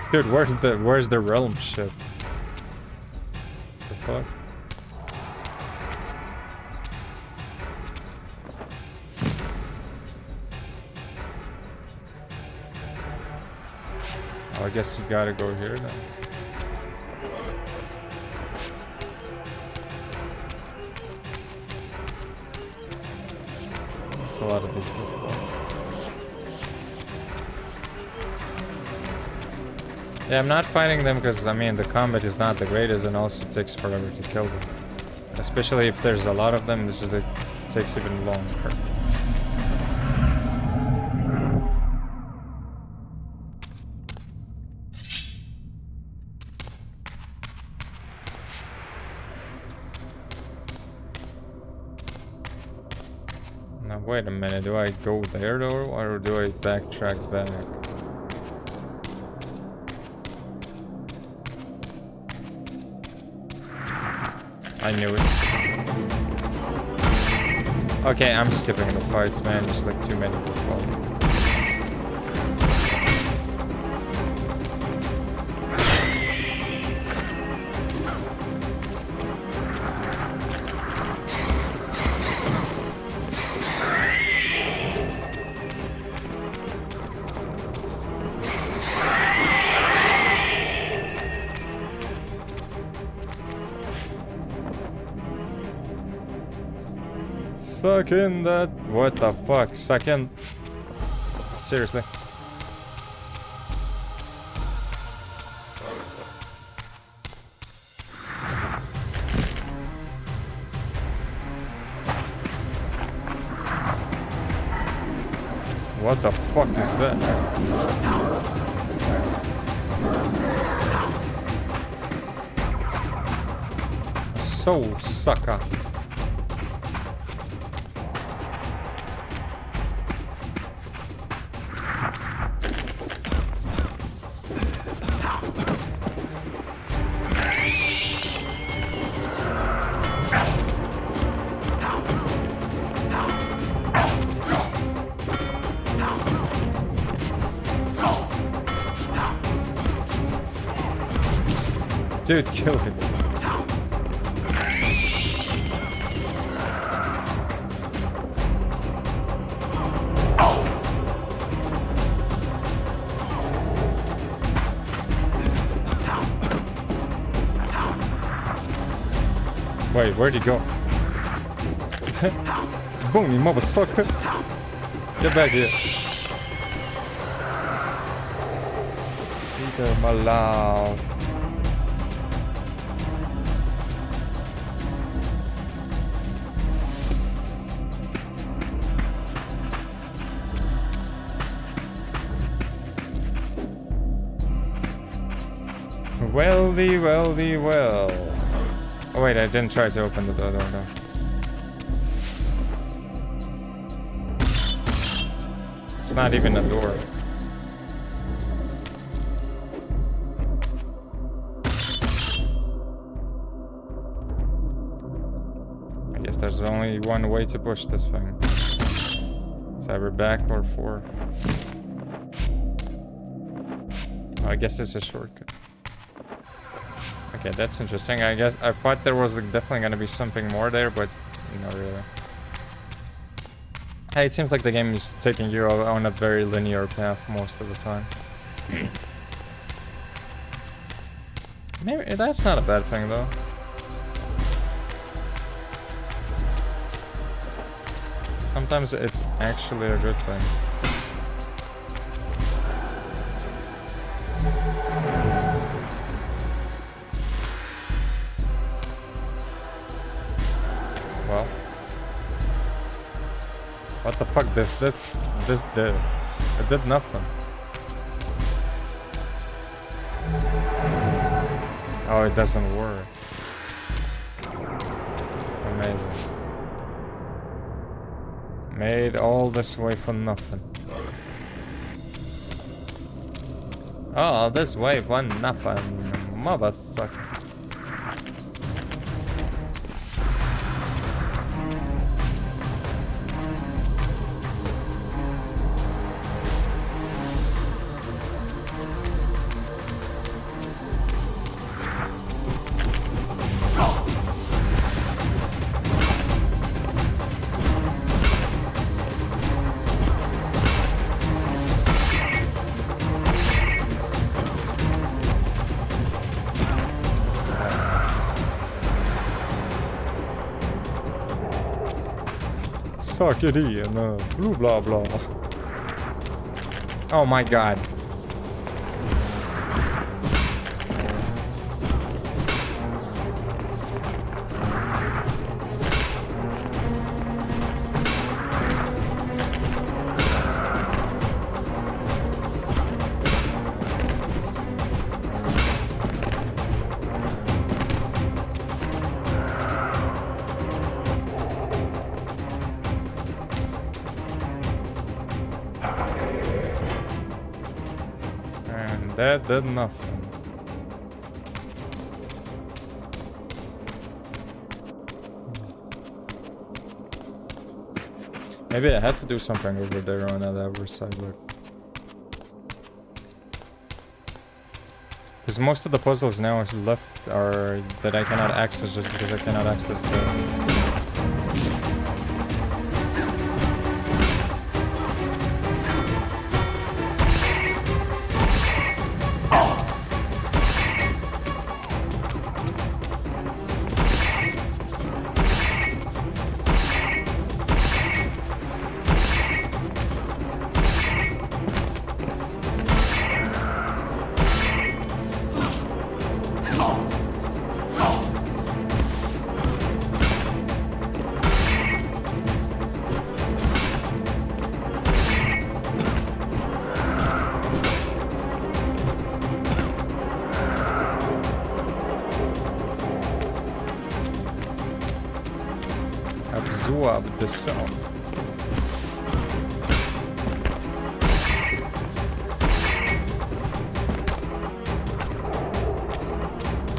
Dude, where's the realm shift? The fuck? Oh, I guess you gotta go here then. That's a lot of these people. Yeah, I'm not fighting them because, I mean, the combat is not the greatest and also it takes forever to kill them. Especially if there's a lot of them, it takes even longer. Now, wait a minute, do I go there though, or do I backtrack back? I knew it. Okay, I'm skipping the fights, man. There's like too many people. Suck in that. What the fuck? Suck in. Seriously. What the fuck is that? Soul sucker. Dude, kill him. Wait, where'd he go? Boom, you motherfucker. Get back here. Peter, my love. Weldy, weldy, well. Oh wait, I didn't try to open the door though. It's not even a door. I guess there's only one way to push this thing. It's either back or forth. Oh, I guess it's a shortcut. Okay, that's interesting. I guess I thought there was definitely gonna be something more there, but not really. Hey, it seems like the game is taking you on a very linear path most of the time. Maybe that's not a bad thing though. Sometimes it's actually a good thing. What the fuck? It did nothing. Oh, it doesn't work. Amazing. Made all this way for nothing. Oh, this way for nothing. Mother sucker. Suck it in, blah blah blah. Oh my god. That did nothing. Maybe I had to do something over there on that other side, look. Because most of the puzzles now left are that I cannot access just because I cannot access the... Absorb the sound.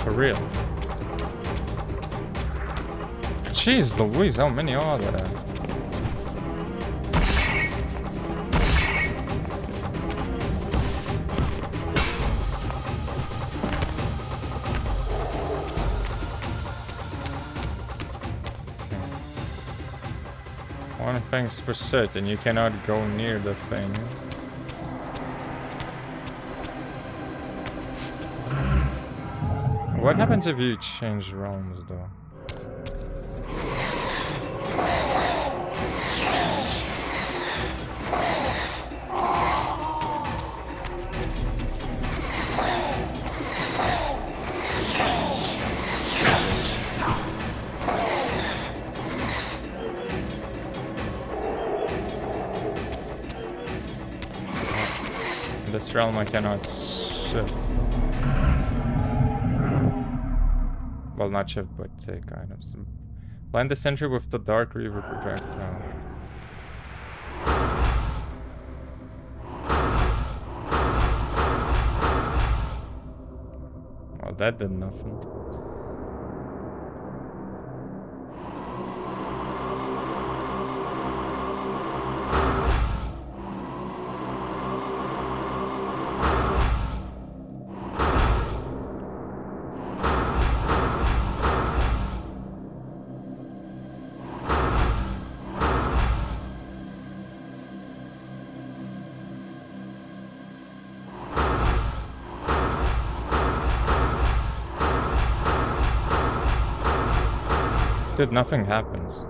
For real. Jeez Louise, how many are there? One thing's for certain, you cannot go near the thing. What happens if you change realms, though? This realm I cannot shift. Well, not shift, but take items. Blind the sentry with the dark Reaver projectile. Well, that did nothing. Dude, nothing happens.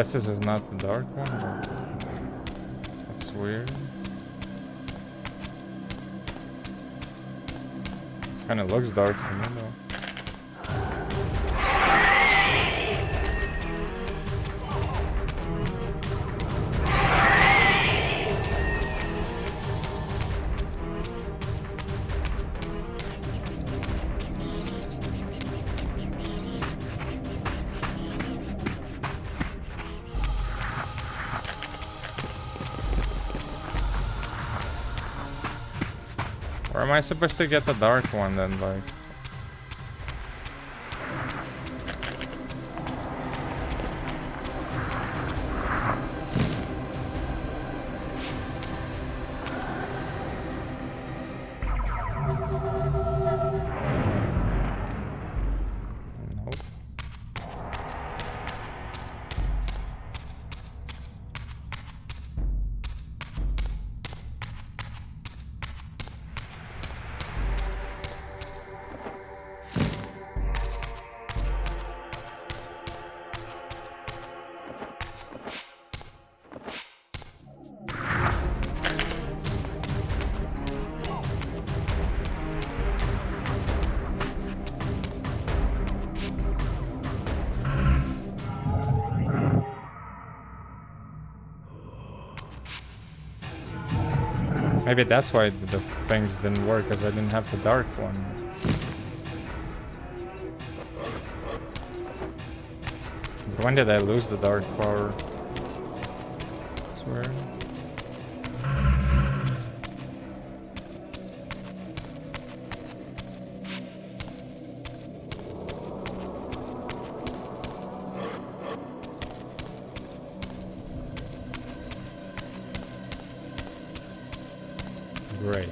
Unless this is not the dark one, but that's weird. Kinda looks dark to me though. Or am I supposed to get the dark one then, like? Nope. Maybe that's why the things didn't work, because I didn't have the dark one. But when did I lose the dark power? That's weird. Great.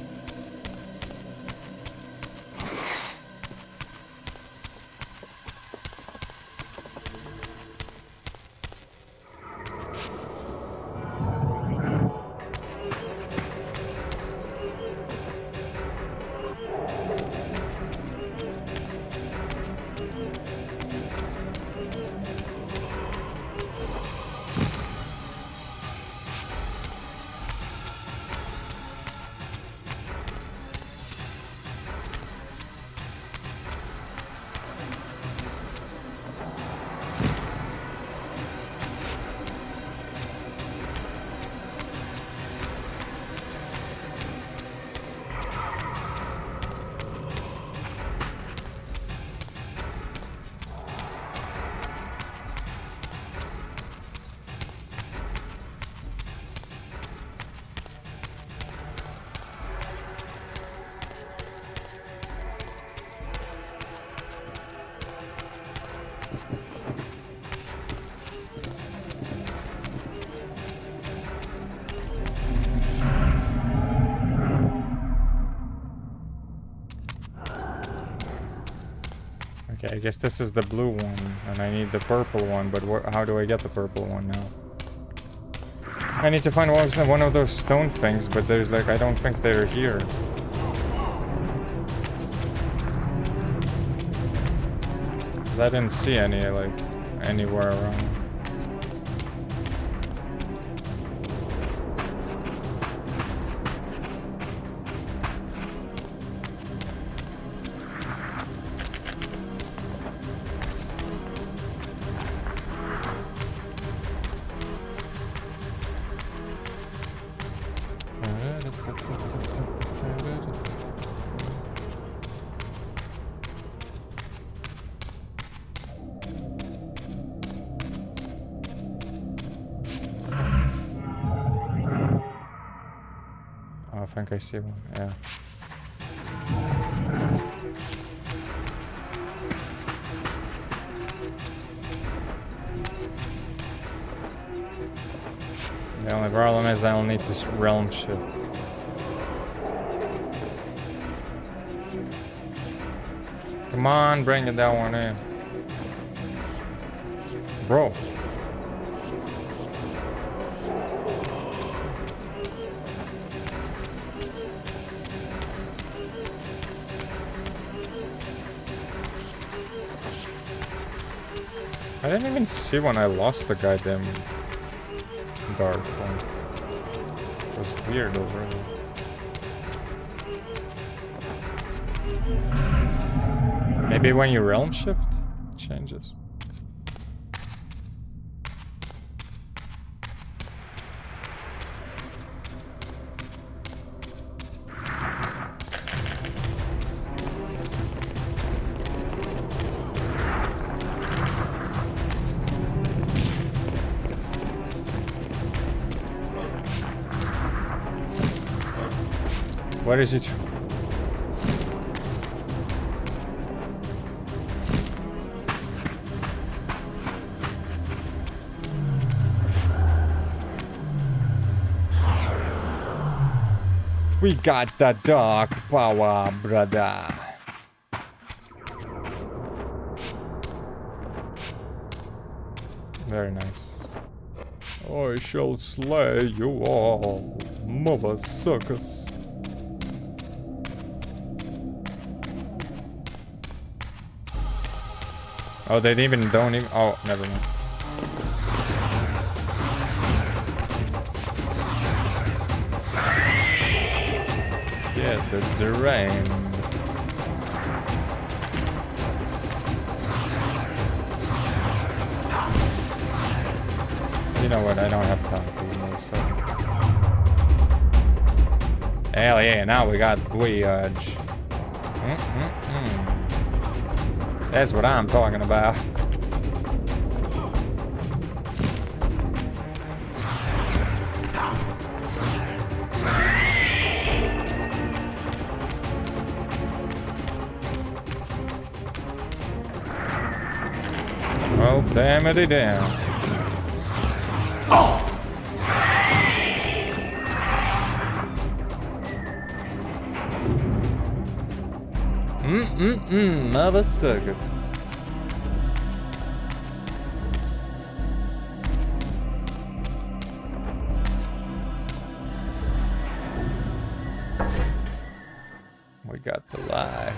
Okay, I guess this is the blue one, and I need the purple one, but how do I get the purple one now? I need to find one of those stone things, but there's like, I don't think they're here. I didn't see any, like, anywhere around. I think I see one, yeah. The only problem is I'll need to realm shift. Come on, bring that one in. Bro. I didn't even see when I lost the goddamn dark one. It was weird over there. Maybe when you realm shift, it changes. What is it? We got the dark power, brother. Very nice. I shall slay you all, mother suckers. Oh, they don't even. Oh, never mind. Yeah, the drain. You know what? I don't have time for more, so. Hell yeah! Now we got voyage. That's what I'm talking about. Well, damn it, damn. Mother suckers. We got the light.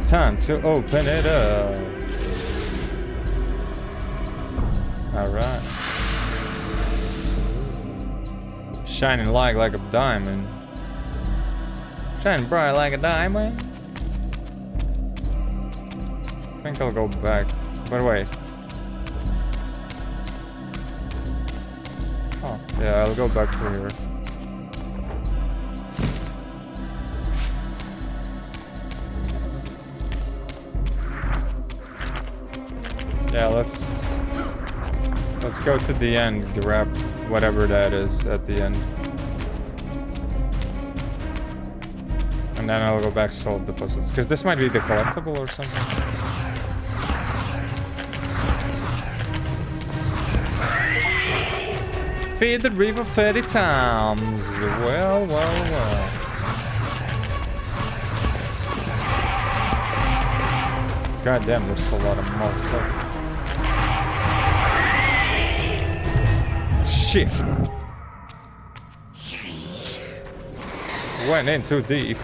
Time to open it up. Alright. Shining light like a diamond. Shining bright like a diamond. I think I'll go back. But wait. Oh, yeah, I'll go back to here. Yeah, let's go to the end, grab whatever that is at the end. And then I'll go back solve the puzzles. Because this might be the collectible or something. Feed the Reaver 30 times. Well, well, well. God damn, there's a lot of motherfuckers. Shit. Went in too deep.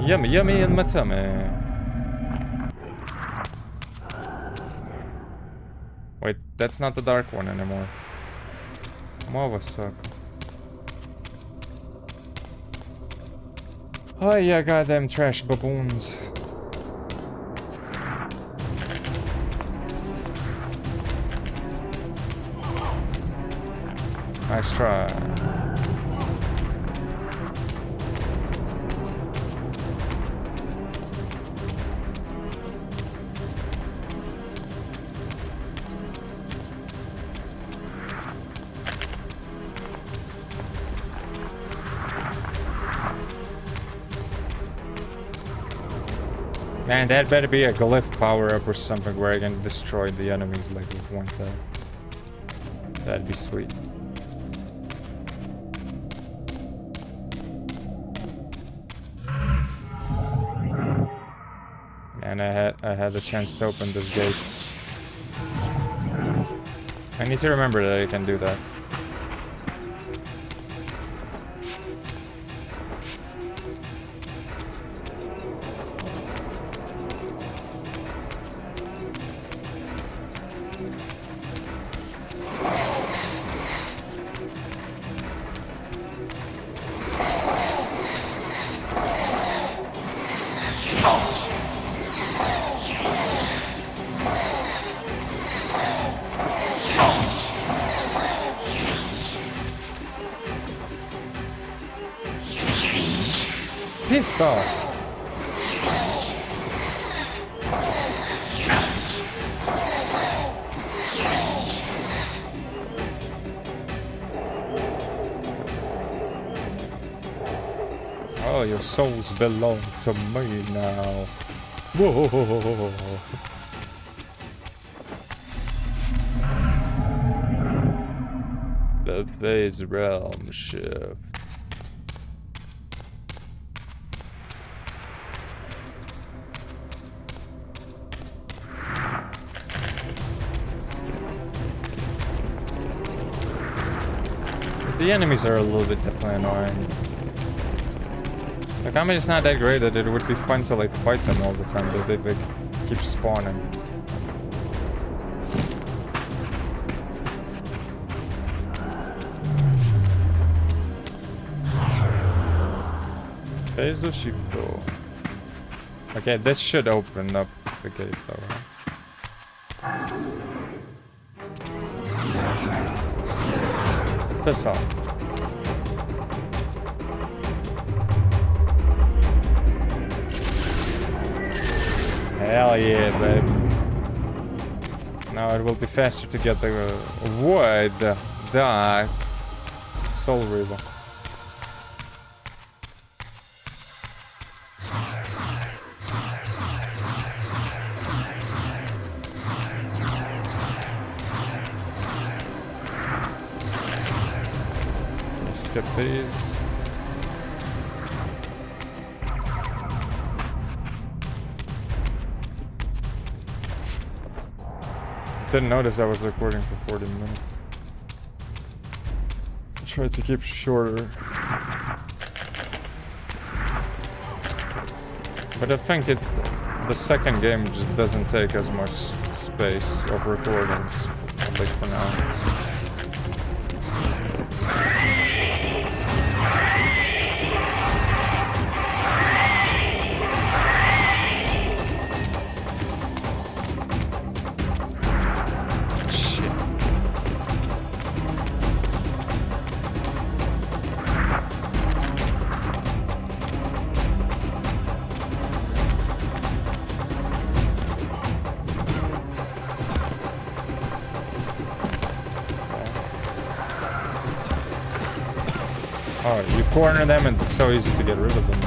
Yummy, yummy in my tummy. Wait, that's not the dark one anymore. Mother suck. Oh yeah, goddamn trash baboons. Nice try. Man, that better be a glyph power-up or something where I can destroy the enemies like with one tap. That'd be sweet. And I had a chance to open this gate. I need to remember that I can do that. Piss off. Oh, your souls belong to me now. Whoa. The phase realm shift. The enemies are a little bit definitely annoying. The combat is not that great that it would be fun to like fight them all the time, but they keep spawning. Phase of shift though. Okay, this should open up the gate though, right? Piss off. Hell yeah, baby. Now it will be faster to get the wood. Die. Soul Reaver. Skip these. Didn't notice I was recording for 40 minutes. Try to keep shorter. But I think the second game just doesn't take as much space of recordings, at least for now. Oh, you corner them and it's so easy to get rid of them.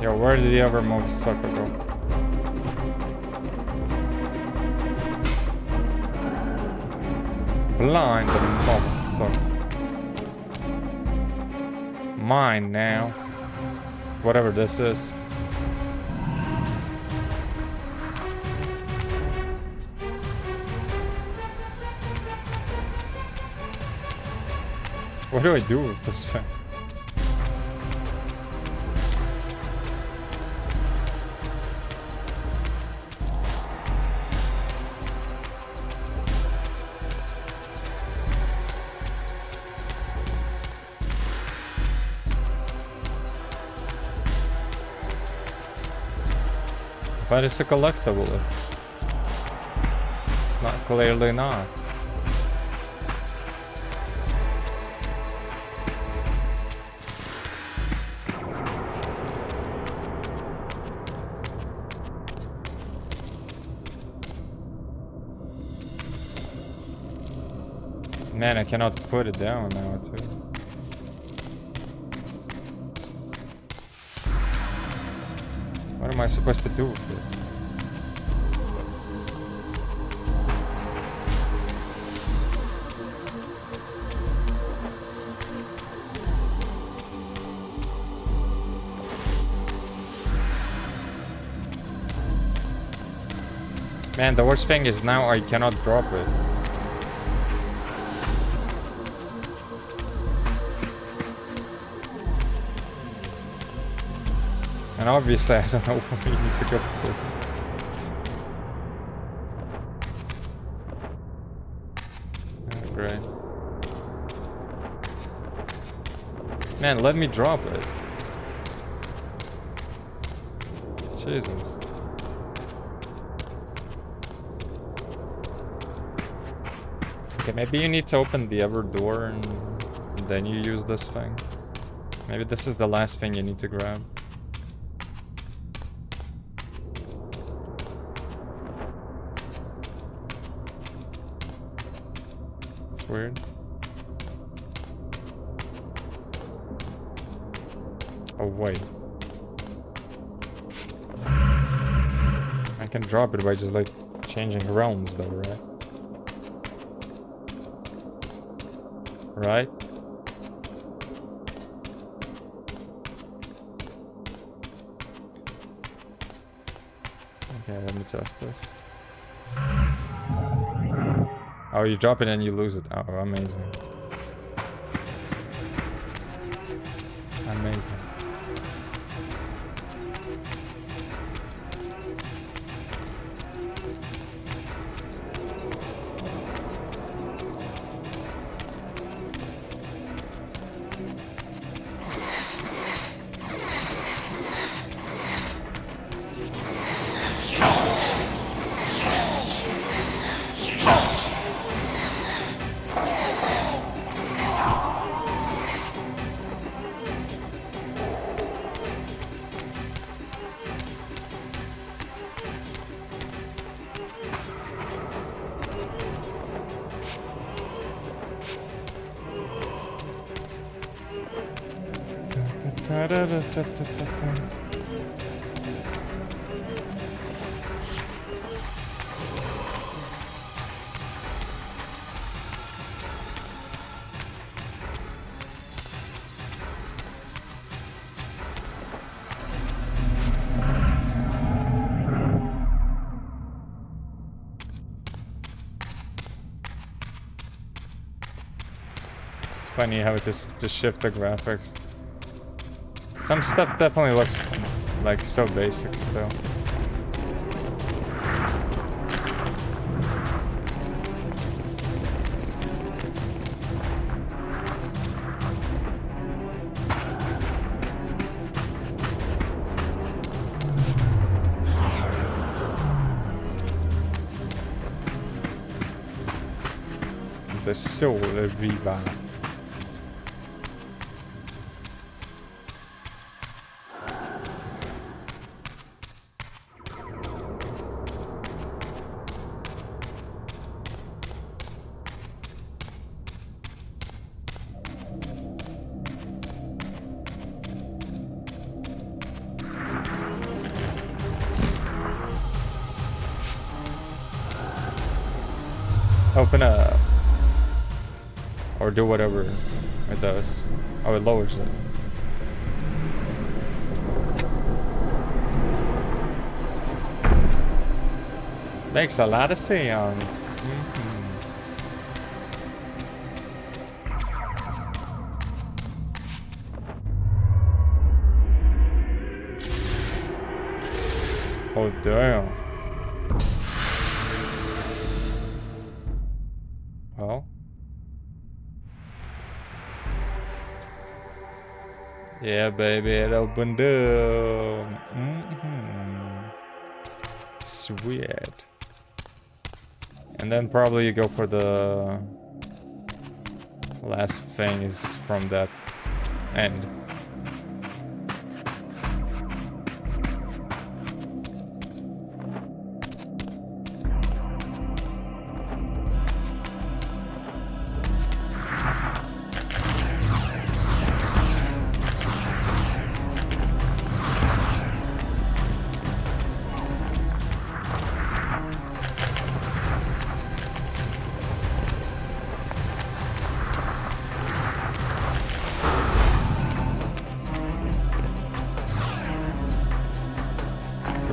Yo, where did the other mob sucker go? Blind the mob sucker. Mine now. Whatever this is. What do I do with this thing? But it's a collectible. It's not, clearly not. Man, I cannot put it down now, too. What am I supposed to do with it? Man, the worst thing is now I cannot drop it. And obviously I don't know where we need to go with this. Oh, great. Man, let me drop it. Jesus. Okay, maybe you need to open the other door and then you use this thing. Maybe this is the last thing you need to grab. It's weird. Oh, wait. I can drop it by just like changing realms though, right? Right? Okay, let me test this. Oh, you drop it and you lose it. Oh, amazing. Amazing. It's funny how it just shift the graphics. Some stuff definitely looks like so basic still. The soul of Reaver. Open up. Or do whatever it does. Oh, it lowers it. Makes a lot of sense. Oh, damn. Well. Yeah, baby, it opened up. Sweet. And then probably you go for the last thing is from that end.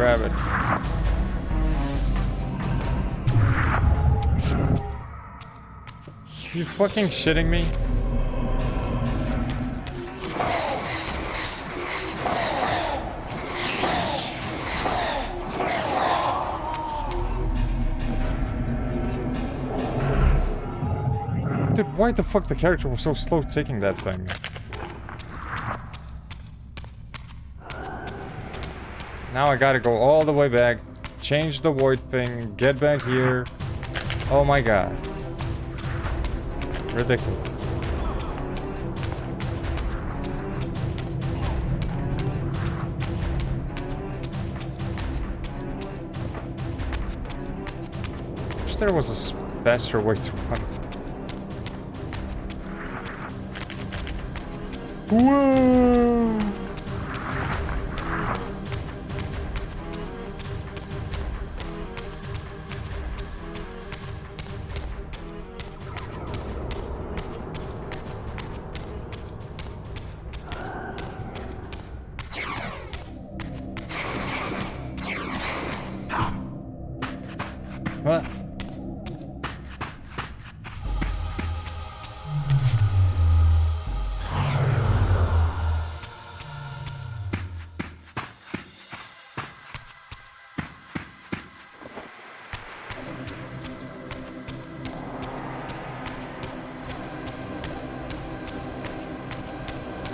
grab it. You fucking shitting me? Dude, why the fuck the character was so slow taking that thing? Now I gotta go all the way back, change the void thing, get back here. Oh my god. Ridiculous. Wish there was a faster way to run. Whoa! What?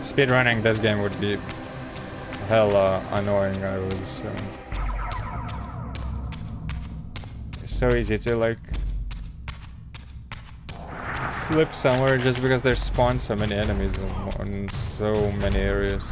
Speedrunning this game would be hella annoying, I would assume. It's so easy to like slip somewhere just because there's spawned so many enemies in so many areas.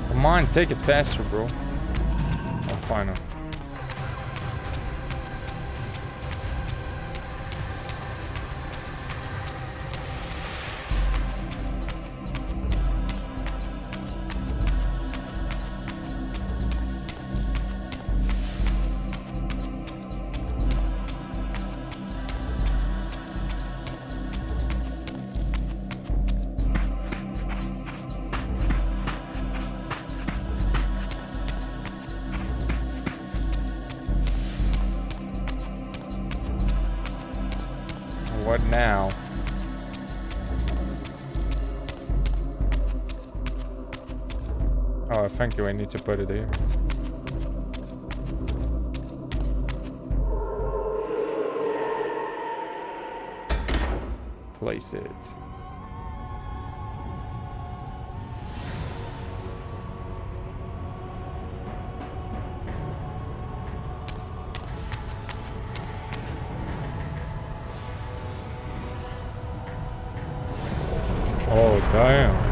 Come on, take it faster, bro. Oh, fine. What now? Oh, thank you. I need to put it here. Place it. Oh, damn.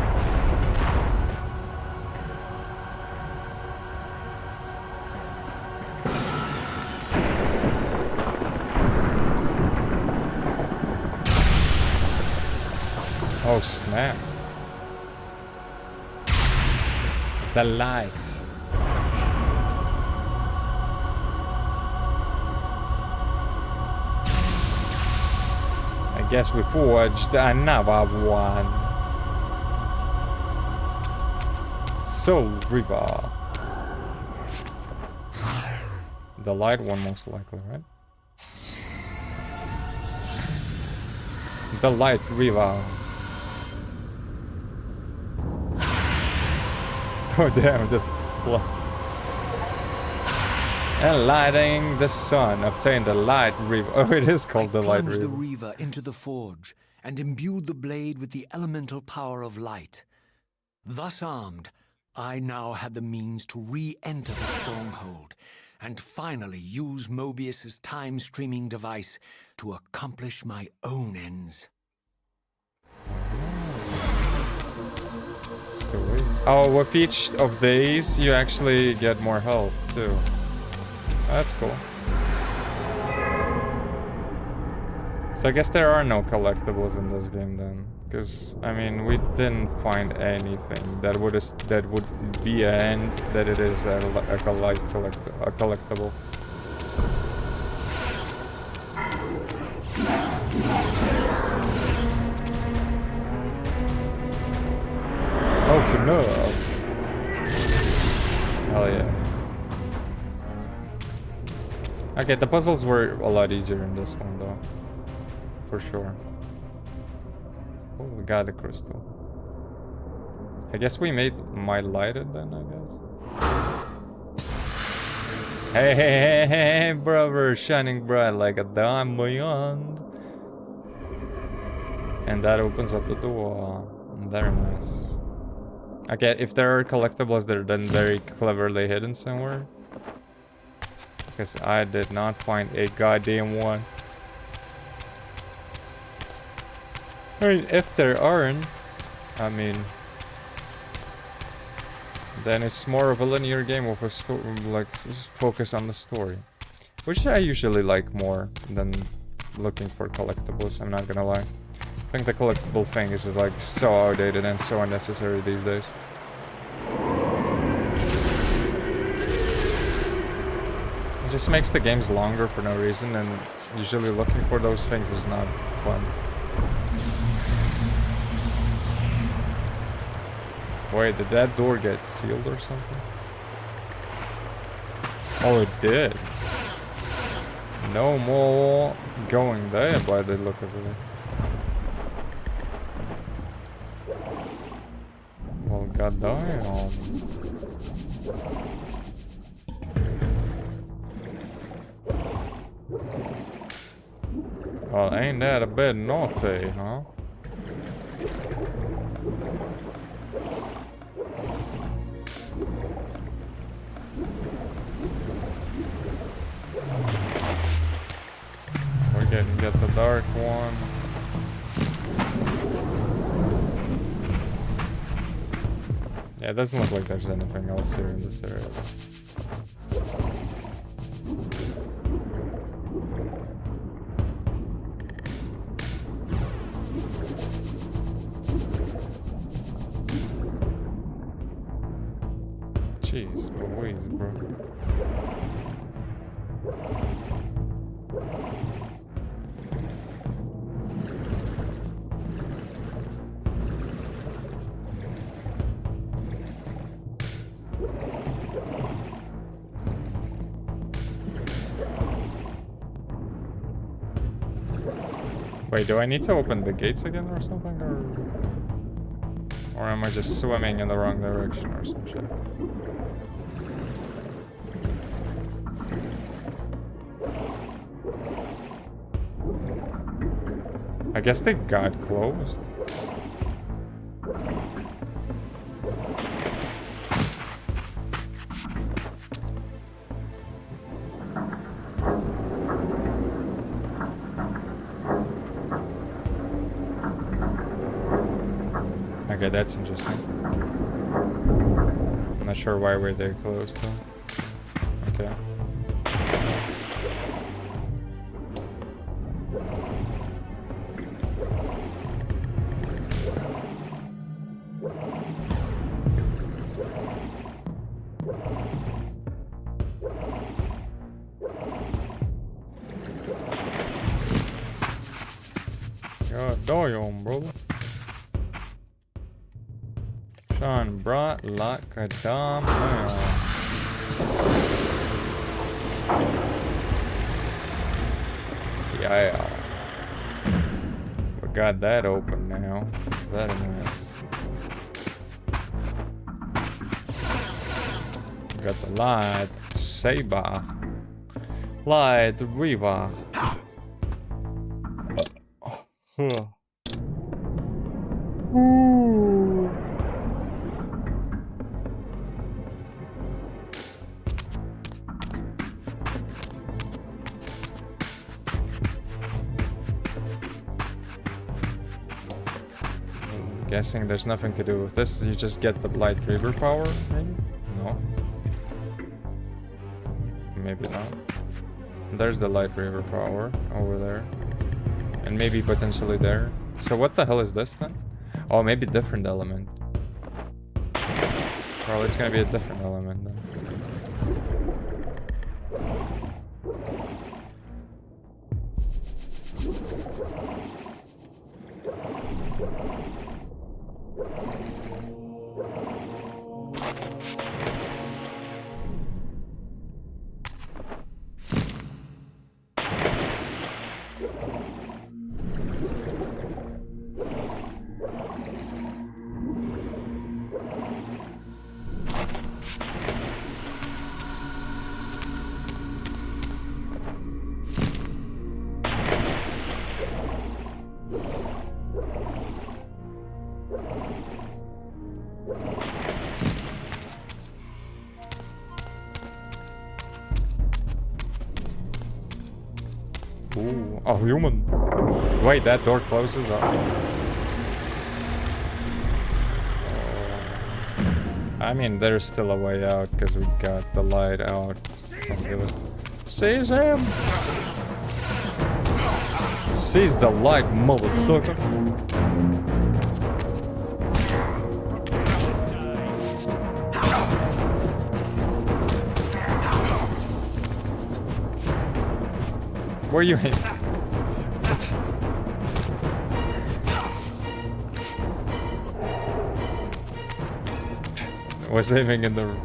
Oh, snap. The light. I guess we forged another one. Soul Reaver. The light one most likely, right? The light Reaver. Oh damn, the plus. Enlightening the sun. Obtain the light Reaver. Oh, it is called the light Plunged Reaver. the Reaver into the forge and imbued the blade with the elemental power of light. Thus armed, I now had the means to re-enter the stronghold and finally use Mobius's time-streaming device to accomplish my own ends. Sweet. Oh, with each of these, you actually get more health, too. That's cool. So I guess there are no collectibles in this game then. Because, I mean, we didn't find anything that would be a hint that it is a collectible. Open up. Hell yeah. Okay, the puzzles were a lot easier in this one though. For sure. Oh, we got a crystal. I guess we might light it then, I guess. Hey, brother, shining bright like a diamond. And that opens up the door. Very nice. Okay, if there are collectibles, they're then very cleverly hidden somewhere. Because I did not find a goddamn one. I mean, if there aren't, I mean, then it's more of a linear game with a focus on the story. Which I usually like more than looking for collectibles, I'm not gonna lie. I think the collectible thing is just like so outdated and so unnecessary these days. It just makes the games longer for no reason, and usually looking for those things is not fun. Wait, did that door get sealed or something? Oh, it did. No more going there by the look of it. Well, goddamn. Well, ain't that a bit naughty, huh? We're getting the dark one. Yeah, it doesn't look like there's anything else here in this area. Jeez Louise, bro. Wait, do I need to open the gates again or something, or am I just swimming in the wrong direction or some shit? I guess they got closed. Okay, that's interesting. Not sure why we're there closed though. Okay. God damn, brother. Shine bright like a diamond. Yeah. We got that open now. Very nice. We got the light saber. Light Reaver. Huh. Ooh. Guessing there's nothing to do with this. You just get the light Reaver power, maybe? No. Maybe not. There's the light Reaver power over there. And maybe potentially there. So what the hell is this then? Oh, maybe different element. Probably it's gonna be a different element then. Ooh, a human. Wait, that door closes up. I mean, there's still a way out because we got the light out. Seize him! Seize the light, motherfucker! Where are you aiming? I was aiming in the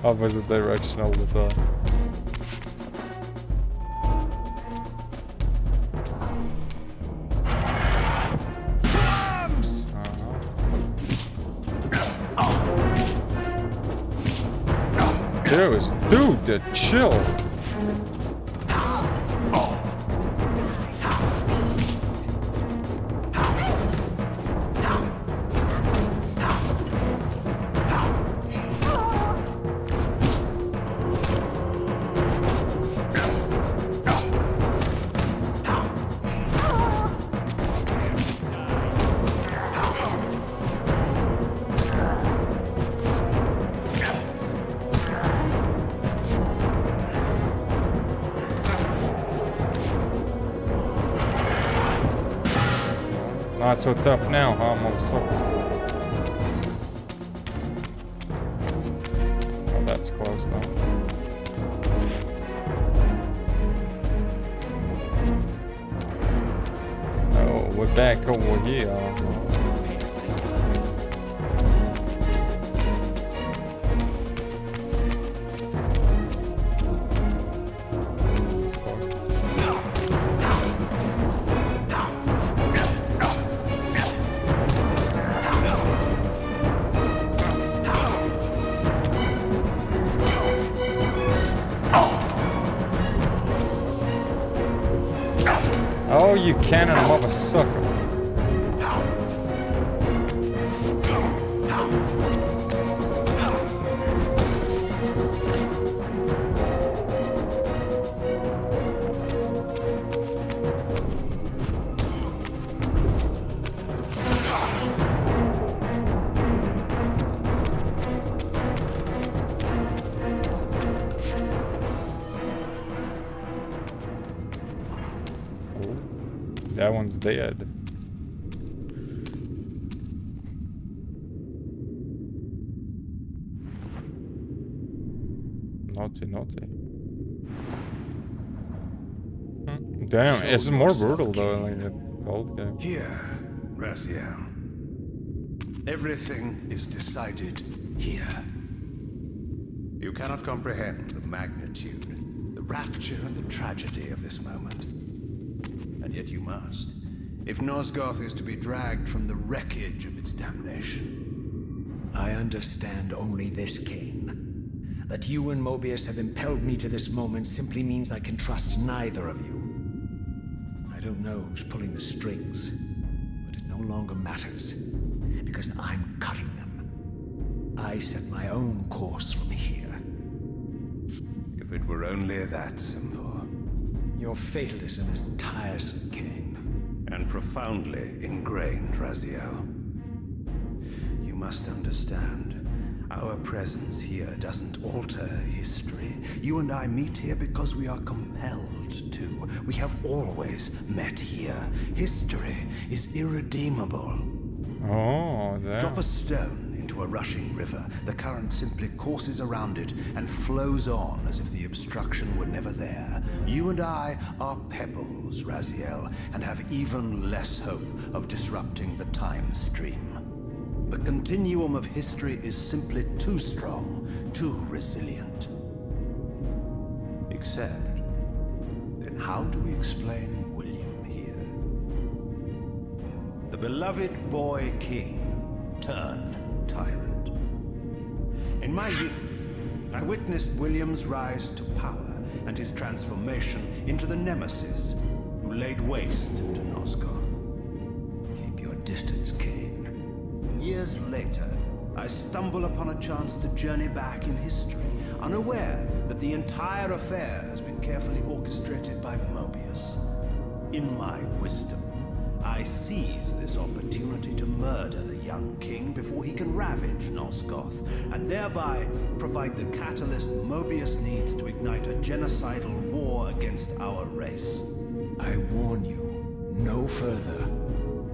opposite direction all the time. Dude, chill. Not so tough now, huh, motherfuckers? Oh, that's close now. Oh, we're back over here. Oh, you cannon motherfucker. That one's dead. Naughty. Damn, it's more brutal though, like the old game. Here, Raziel. Everything is decided here. You cannot comprehend the magnitude, the rapture and the tragedy of this moment. And yet you must, if Nosgoth is to be dragged from the wreckage of its damnation. I understand only this, Kain. That you and Mobius have impelled me to this moment simply means I can trust neither of you. I don't know who's pulling the strings, but it no longer matters, because I'm cutting them. I set my own course from here. If it were only that simple. Your fatalism is tiresome, Kain. And profoundly ingrained, Raziel. must understand. Our presence here doesn't alter history. You and I meet here because we are compelled to. We have always met here. History is irredeemable. Oh, there. Drop a stone into a rushing river. The current simply courses around it and flows on as if the obstruction were never there. You and I are pebbles, Raziel, and have even less hope of disrupting the time stream. The continuum of history is simply too strong, too resilient. Except, then how do we explain William here? The beloved boy king turned tyrant. In my youth, I witnessed William's rise to power and his transformation into the nemesis who laid waste to Nosgoth. Keep your distance, Kain. Years later, I stumble upon a chance to journey back in history, unaware that the entire affair has been carefully orchestrated by Mobius. In my wisdom, I seize this opportunity to murder the young king before he can ravage Nosgoth, and thereby provide the catalyst Mobius needs to ignite a genocidal war against our race. I warn you, no further.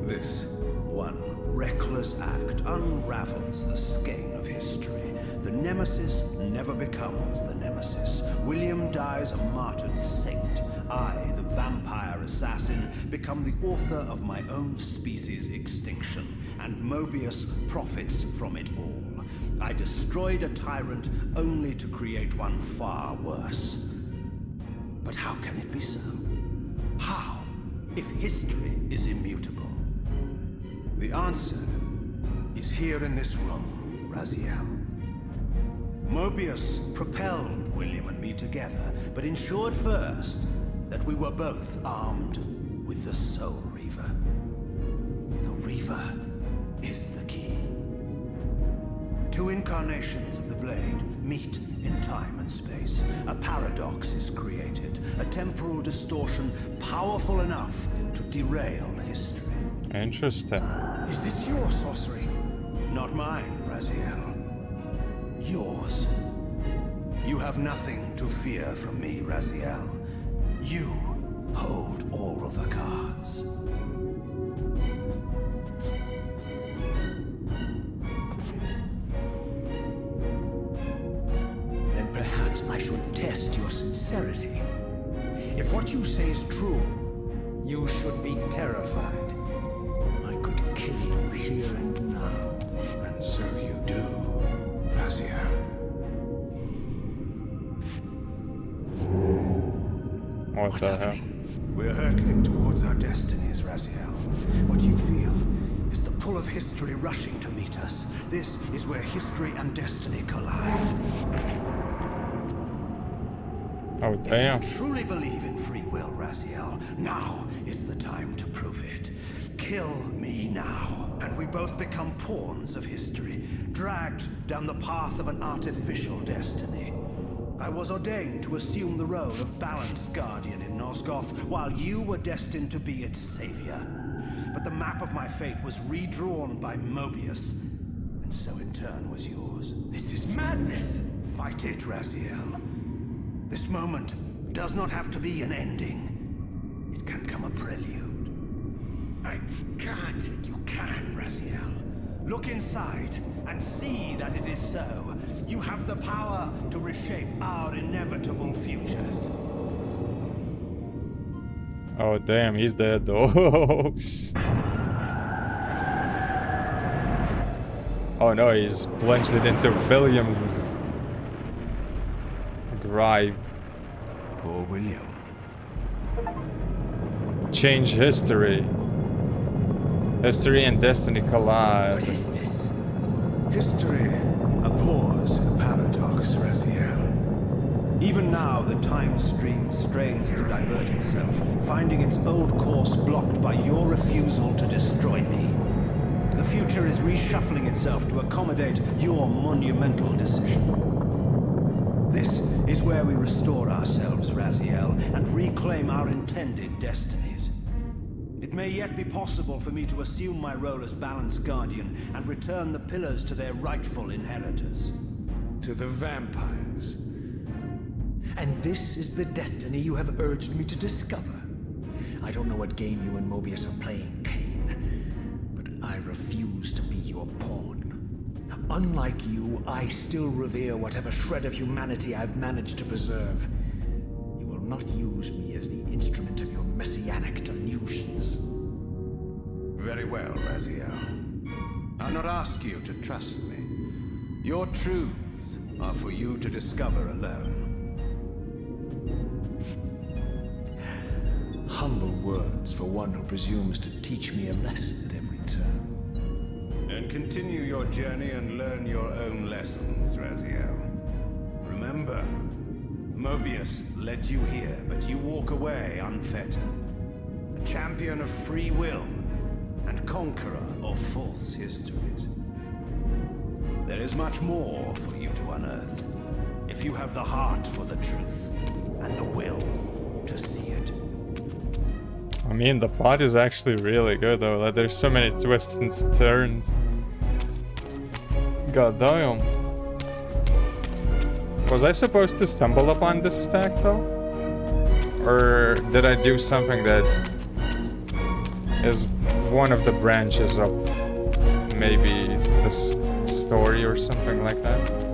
This one reckless act unravels the skein of history. The nemesis never becomes the nemesis. William dies a martyred saint. I, the vampire assassin, become the author of my own species' extinction, and Mobius profits from it all. I destroyed a tyrant only to create one far worse. But how can it be so? How, if history is immutable? The answer is here in this room, Raziel. Mobius propelled William and me together, but ensured first that we were both armed with the Soul Reaver. The Reaver is the key. Two incarnations of the blade meet in time and space. A paradox is created, a temporal distortion powerful enough to derail history. Interesting. Is this your sorcery? Not mine, Raziel. Yours. You have nothing to fear from me, Raziel. You hold all of the cards. Then perhaps I should test your sincerity. If what you say is true, you should be terrified. I could kill you here and now. And so you do, Raziel. What the hell? We're hurtling towards our destinies, Raziel. What you feel is the pull of history rushing to meet us. This is where history and destiny collide. Oh, damn. If you truly believe in free will, Raziel, now is the time to prove it. Kill me now, and we both become pawns of history, dragged down the path of an artificial destiny. I was ordained to assume the role of balanced guardian in Nosgoth, while you were destined to be its savior. But the map of my fate was redrawn by Mobius, and so in turn was yours. This is madness! Fight it, Raziel. This moment does not have to be an ending. It can come a prelude. I can't. You can, Raziel. Look inside and see that it is so. You have the power to reshape our inevitable futures. Oh, damn, he's dead though. Oh no, he just plunged it into William's grave. Poor William. Change history. History and destiny collide. What is this? History abhors a paradox, Raziel. Even now, the time stream strains to divert itself, finding its old course blocked by your refusal to destroy me. The future is reshuffling itself to accommodate your monumental decision. This is where we restore ourselves, Raziel, and reclaim our intended destinies. It may yet be possible for me to assume my role as Balance Guardian and return the pillars to their rightful inheritors. To the vampires. And this is the destiny you have urged me to discover. I don't know what game you and Mobius are playing, Kain, but I refuse to be your pawn. Unlike you, I still revere whatever shred of humanity I've managed to preserve. You will not use me as the instrument of your messianic delusions. Very well, Raziel. I'll not ask you to trust me. Your truths are for you to discover alone. Humble words for one who presumes to teach me a lesson at every turn. And continue your journey and learn your own lessons, Raziel. Remember, Mobius led you here, but you walk away unfettered. A champion of free will and conqueror of false histories. There is much more for you to unearth, if you have the heart for the truth and the will to see it. I mean, the plot is actually really good though. Like, there's so many twists and turns. God damn. Was I supposed to stumble upon this fact though? Or did I do something that is one of the branches of maybe this story or something like that?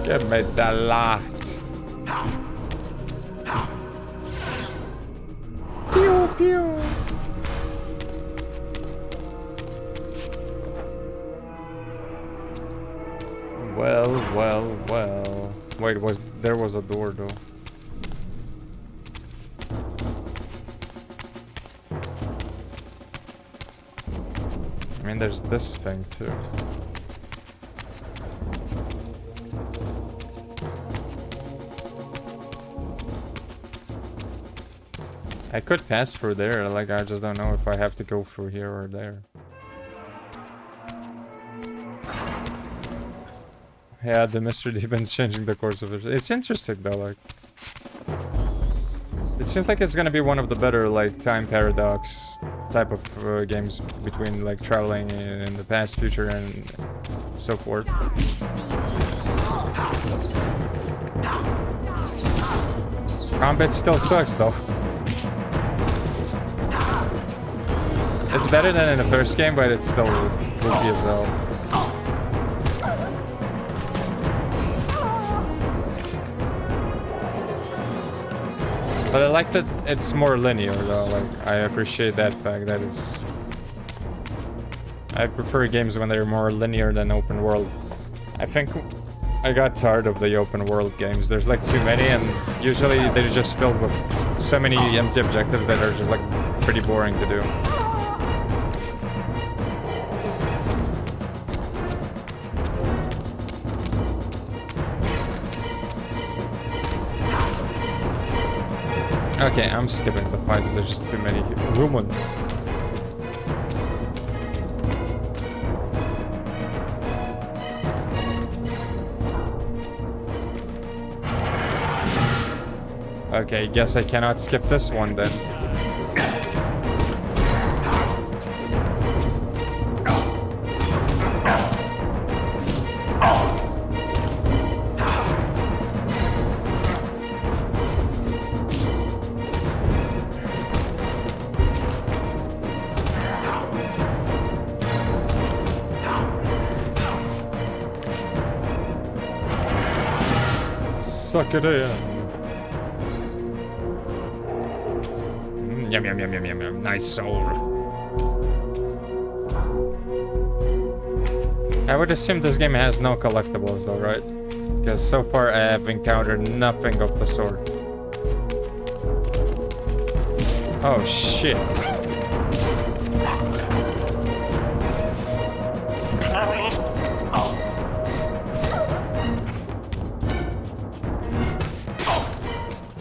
Give me the light. Pew pew. Well. Wait, there was a door though. I mean, there's this thing too. I could pass through there, like I just don't know if I have to go through here or there. Yeah, the Mr. Demon's changing the course of it. It's interesting though, like... It seems like it's gonna be one of the better, like, time paradox type of games between, like, traveling in the past, future, and so forth. Combat still sucks though. It's better than in the first game, but it's still goofy as hell. But I like that it's more linear though, like I appreciate that fact. That is... I prefer games when they're more linear than open world. I think I got tired of the open world games. There's like too many and usually they're just filled with so many empty objectives that are just like pretty boring to do. Okay, I'm skipping the fights, there's just too many humans. Okay, guess I cannot skip this one then. Suck it in. Yum yum yum yum yum yum. Nice soul. I would assume this game has no collectibles though, right? Because so far I have encountered nothing of the sort. Oh shit.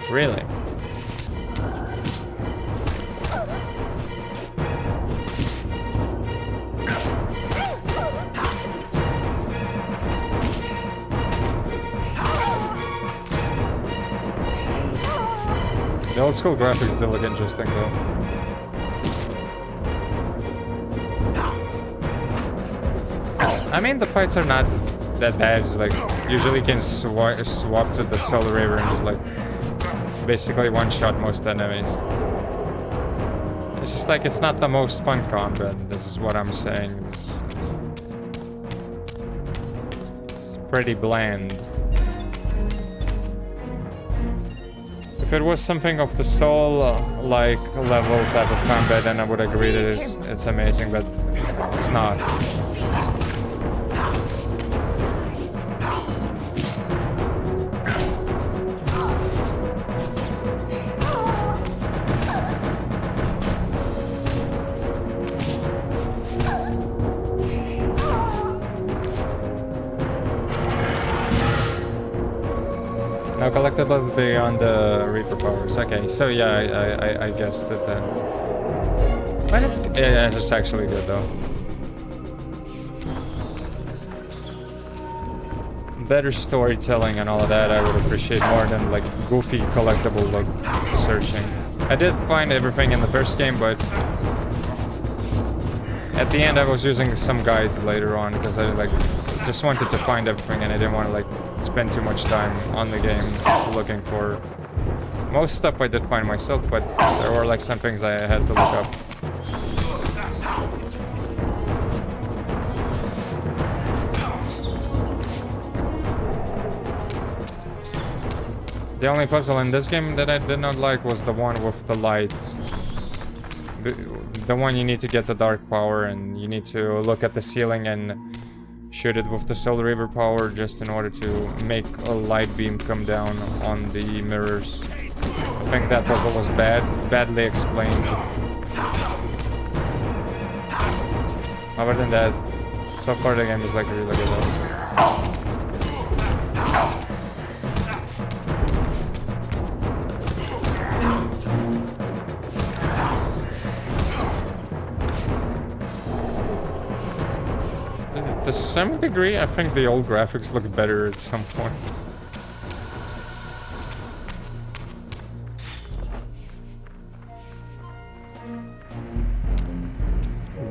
Really? The old school graphics do look interesting though. I mean, the fights are not that bad. It's like usually you can swap to the Soul Reaver and just like basically one-shot most enemies. It's just like it's not the most fun combat. This is what I'm saying. It's pretty bland. If it was something of the soul-like level type of combat, then I would agree that it's amazing, but it's not. No collectibles beyond the Reaper powers. Okay, so yeah, I guessed it then. But it's actually good though. Better storytelling and all of that I would appreciate more than like goofy collectible like searching. I did find everything in the first game, but at the end I was using some guides later on because I like just wanted to find everything and I didn't want to like spend too much time on the game looking for most stuff. I did find myself, but there were like some things I had to look up. The only puzzle in this game that I did not like was the one with the lights. The one you need to get the dark power and you need to look at the ceiling and shoot it with the Soul Reaver power just in order to make a light beam come down on the mirrors. I think that puzzle was badly explained. Other than that, so far the game is like really good though. To some degree, I think the old graphics look better at some points.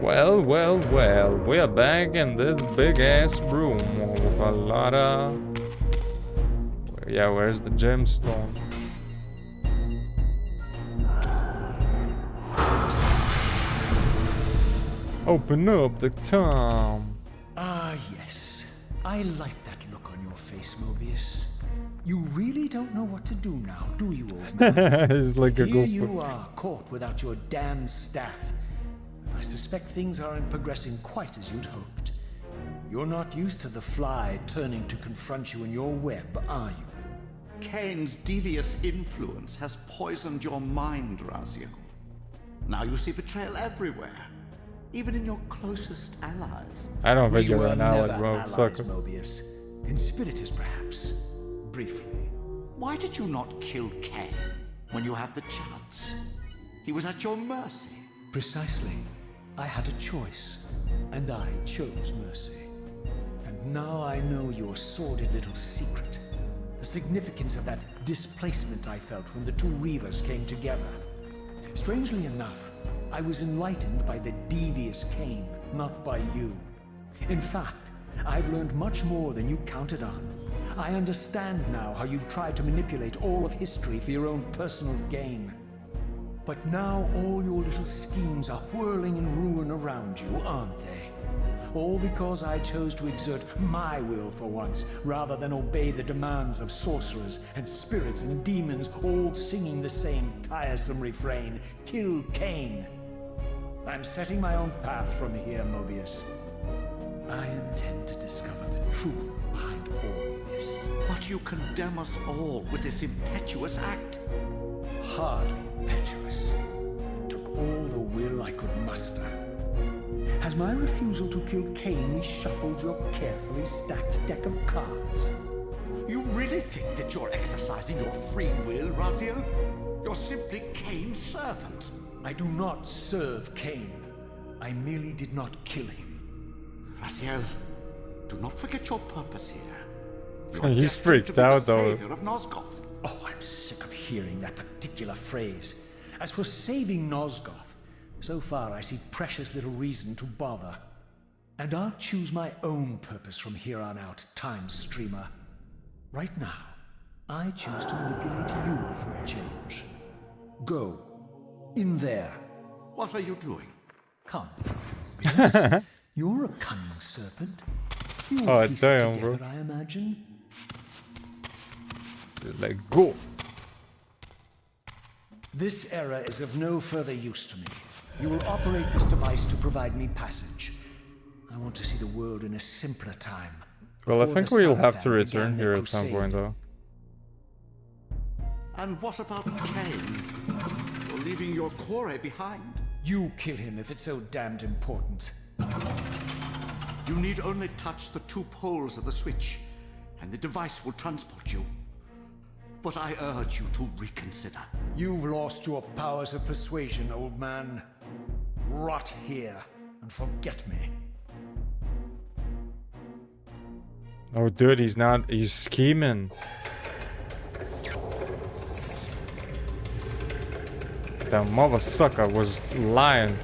Well, we're back in this big-ass room with a lot of... Yeah, where's the gemstone? Open up the tomb. Ah, yes. I like that look on your face, Mobius. You really don't know what to do now, do you, old man? He's like a Here goof. you are, caught without your damn staff. I suspect things aren't progressing quite as you'd hoped. You're not used to the fly turning to confront you in your web, are you? Kain's devious influence has poisoned your mind, Raziel. Now you see betrayal everywhere, even in your closest allies. I don't think We you're were an never ally, bro. allies, Sucker. Mobius. Conspirators, perhaps. Briefly. Why did you not kill Kain when you had the chance? He was at your mercy. Precisely. I had a choice, and I chose mercy. And now I know your sordid little secret. The significance of that displacement I felt when the two Reavers came together. Strangely enough, I was enlightened by the devious Kain, not by you. In fact, I've learned much more than you counted on. I understand now how you've tried to manipulate all of history for your own personal gain. But now all your little schemes are whirling in ruin around you, aren't they? All because I chose to exert my will for once, rather than obey the demands of sorcerers and spirits and demons, all singing the same tiresome refrain, "Kill Kain." I'm setting my own path from here, Mobius. I intend to discover the truth behind all of this. But you condemn us all with this impetuous act. Hardly impetuous. It took all the will I could muster. Has my refusal to kill Kain reshuffled your carefully stacked deck of cards? You really think that you're exercising your free will, Raziel? You're simply Kain's servant. I do not serve Kain. I merely did not kill him. Raziel, do not forget your purpose here. He's destined freaked to be out, the though. savior of Nosgoth. Oh, I'm sick of hearing that particular phrase. As for saving Nosgoth, so far I see precious little reason to bother. And I'll choose my own purpose from here on out, Time Streamer. Right now, I choose to manipulate you for a change. Go. In there. What are you doing? Come. Yes, you're a cunning serpent. You'll Oh, piece damn, it together, bro. I imagine. Just like, go. This era is of no further use to me. You will operate this device to provide me passage. I want to see the world in a simpler time. Well, I before think the we'll Sun have to Family return began here their at some crusade. point, though. And what about Kain? You're leaving your quarry behind. You kill him if it's so damned important. You need only touch the 2 poles of the switch, and the device will transport you. But I urge you to reconsider. You've lost your powers of persuasion, old man. Rot here and forget me. Oh, dude, he's not. He's scheming. That mother sucker was lying.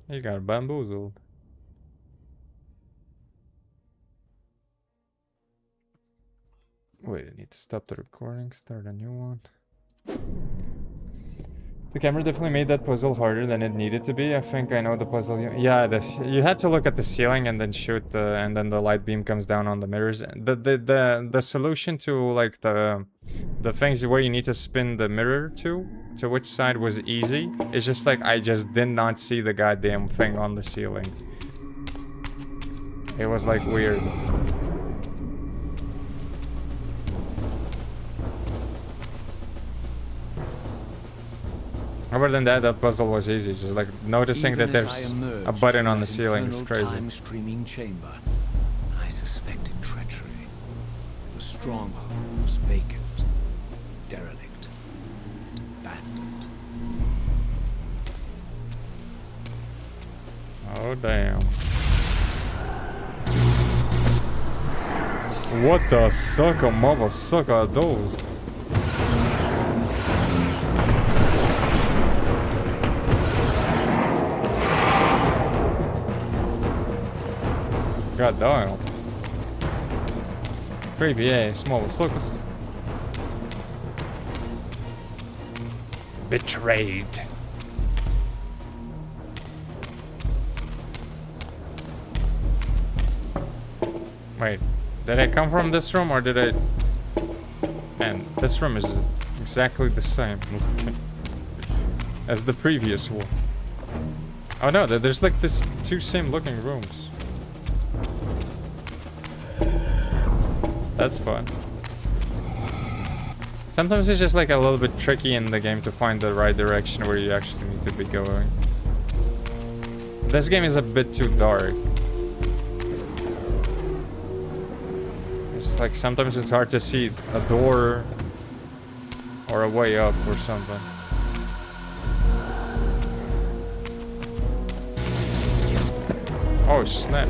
He got bamboozled. Wait, I need to stop the recording, start a new one. The camera definitely made that puzzle harder than it needed to be. I think I know the puzzle. Yeah, you had to look at the ceiling and then shoot and then the light beam comes down on the mirrors. The solution to like the things where you need to spin the mirror to which side was easy. It's just like I just did not see the goddamn thing on the ceiling. It was like weird. Other than that, that puzzle was easy. Just like noticing Even that as I there's emerged a button from on the that ceiling is infernal crazy. time-streaming chamber, I suspected treachery. The stronghold was vacant, derelict, abandoned. Oh damn! What the sucker, mother sucker are those? God damn. Creepy ass motherfuckers. Betrayed. Wait, did I come from this room or did I... Man, this room is exactly the same as the previous one. Oh no, there's like this 2 same looking rooms. That's fun. Sometimes it's just like a little bit tricky in the game to find the right direction where you actually need to be going. This game is a bit too dark. It's like sometimes it's hard to see a door or a way up or something. Oh snap.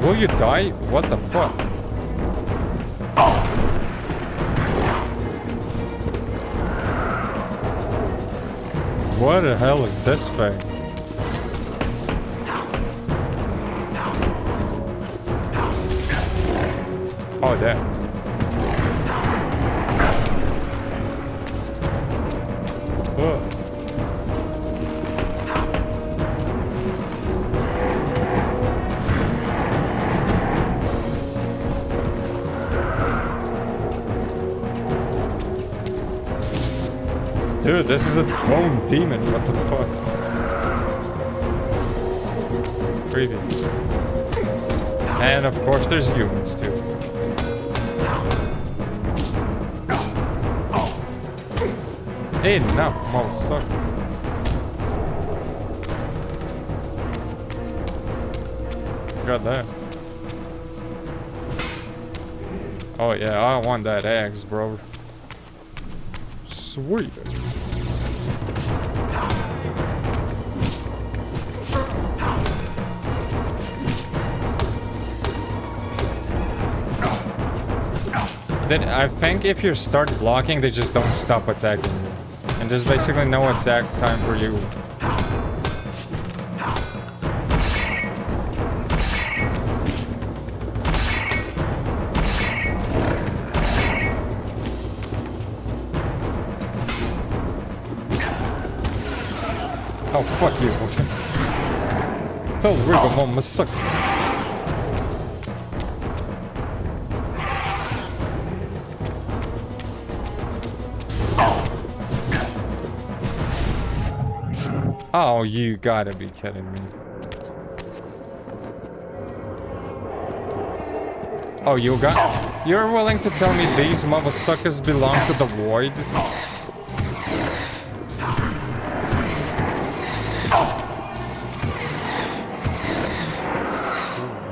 Will you die? What the fuck? What the hell is this thing? Oh damn. Ugh. Dude, this is a bone demon. What the fuck? Creepy. And of course, there's humans too. Enough, motherfucker. Got that. Oh yeah, I want that axe, bro. Sweet. Then I think if you start blocking, they just don't stop attacking you. And there's basically no attack time for you. Oh, fuck you. So Reaver mama sucks. Oh, you gotta be kidding me. Oh, you're willing to tell me these motherfuckers belong to the void?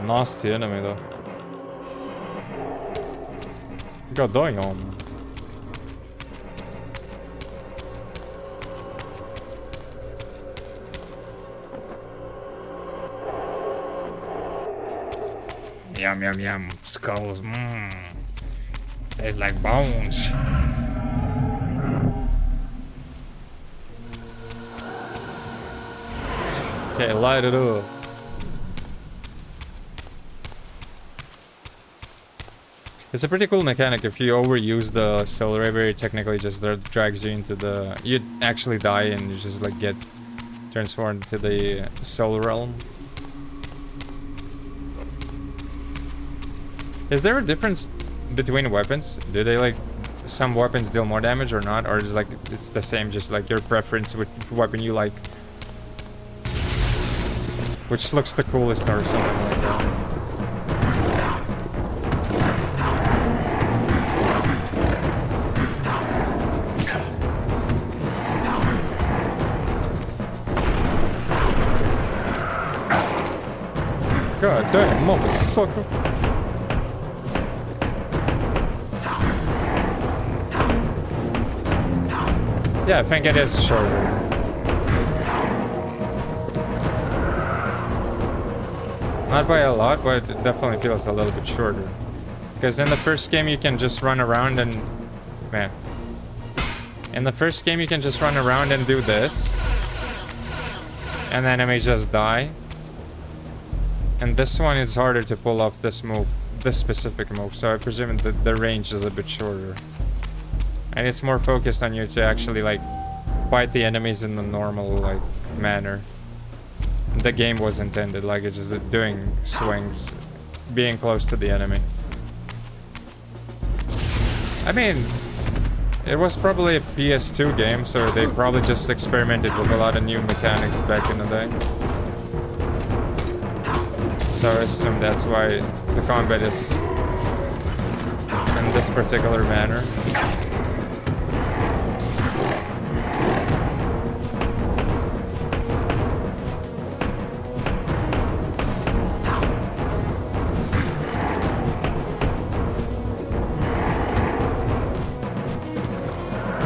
Nasty enemy though. God damn. Yum yum yum. Skulls. Mmm. Tastes like bones. Okay, light it up. It's a pretty cool mechanic. If you overuse the Soul Reaver, it technically just drags you into the... You actually die and you just like get transformed to the Soul Realm. Is there a difference between weapons? Do they like... Some weapons deal more damage or not? Or is like it's the same, just like your preference with weapon you like? Which looks the coolest or something like that. God damn, motherfucker. Yeah, I think it is shorter. Not by a lot, but it definitely feels a little bit shorter. Because in the first game you can just run around and... Man. In the first game you can just run around and do this. And the enemies just die. And this one it's harder to pull off this move, this specific move, so I presume that the range is a bit shorter. And it's more focused on you to actually like fight the enemies in the normal like manner. The game was intended, like it's just doing swings, being close to the enemy. I mean, it was probably a PS2 game, so they probably just experimented with a lot of new mechanics back in the day. So I assume that's why the combat is in this particular manner.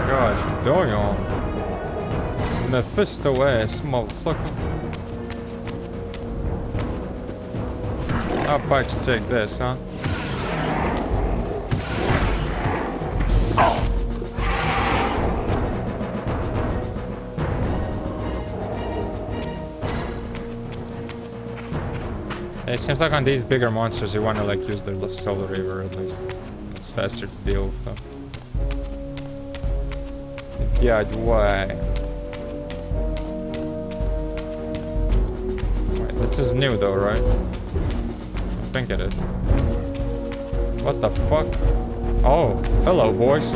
God damn. Mephisto ass motherfucker. How about you take this, huh? It seems like on these bigger monsters you want to like use the Soul Reaver at least. It's faster to deal with them. Yeah, why? Wait, this is new though, right? I think it is. What the fuck? Oh, hello, boys.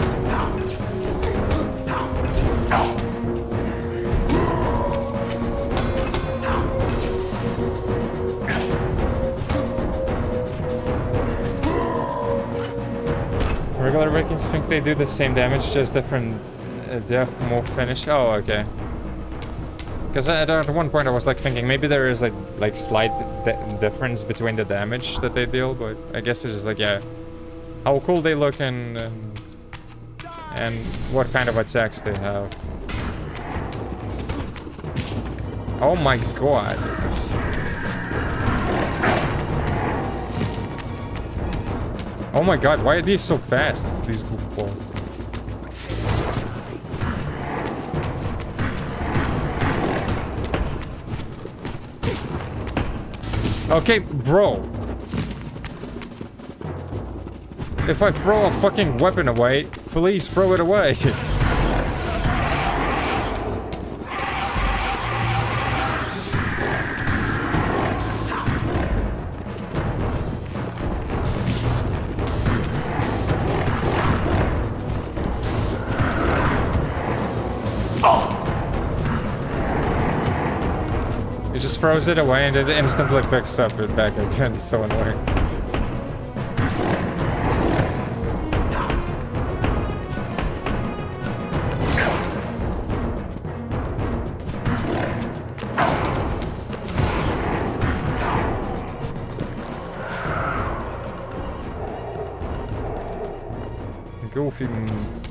Regular Vikings think they do the same damage, just different death move finish. Oh, okay. Because at one point I was like thinking maybe there is like slight difference between the damage that they deal, but I guess it's just like, yeah, how cool they look and what kind of attacks they have. Oh my god. Oh my god, why are these so fast, these goofballs? Okay, bro. If I throw a fucking weapon away, please throw it away. It just throws it away and it instantly picks up it back again. It's so annoying. Goofy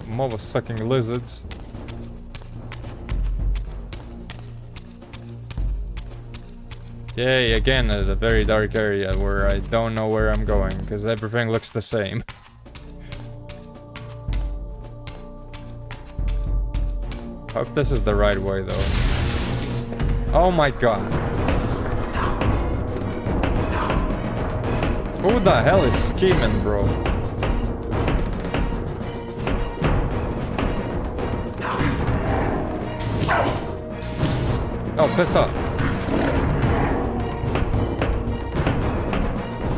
mother-sucking lizards. Yay, again, a very dark area where I don't know where I'm going, because everything looks the same. Hope this is the right way, though. Oh my god. Who the hell is scheming, bro? Oh, piss off.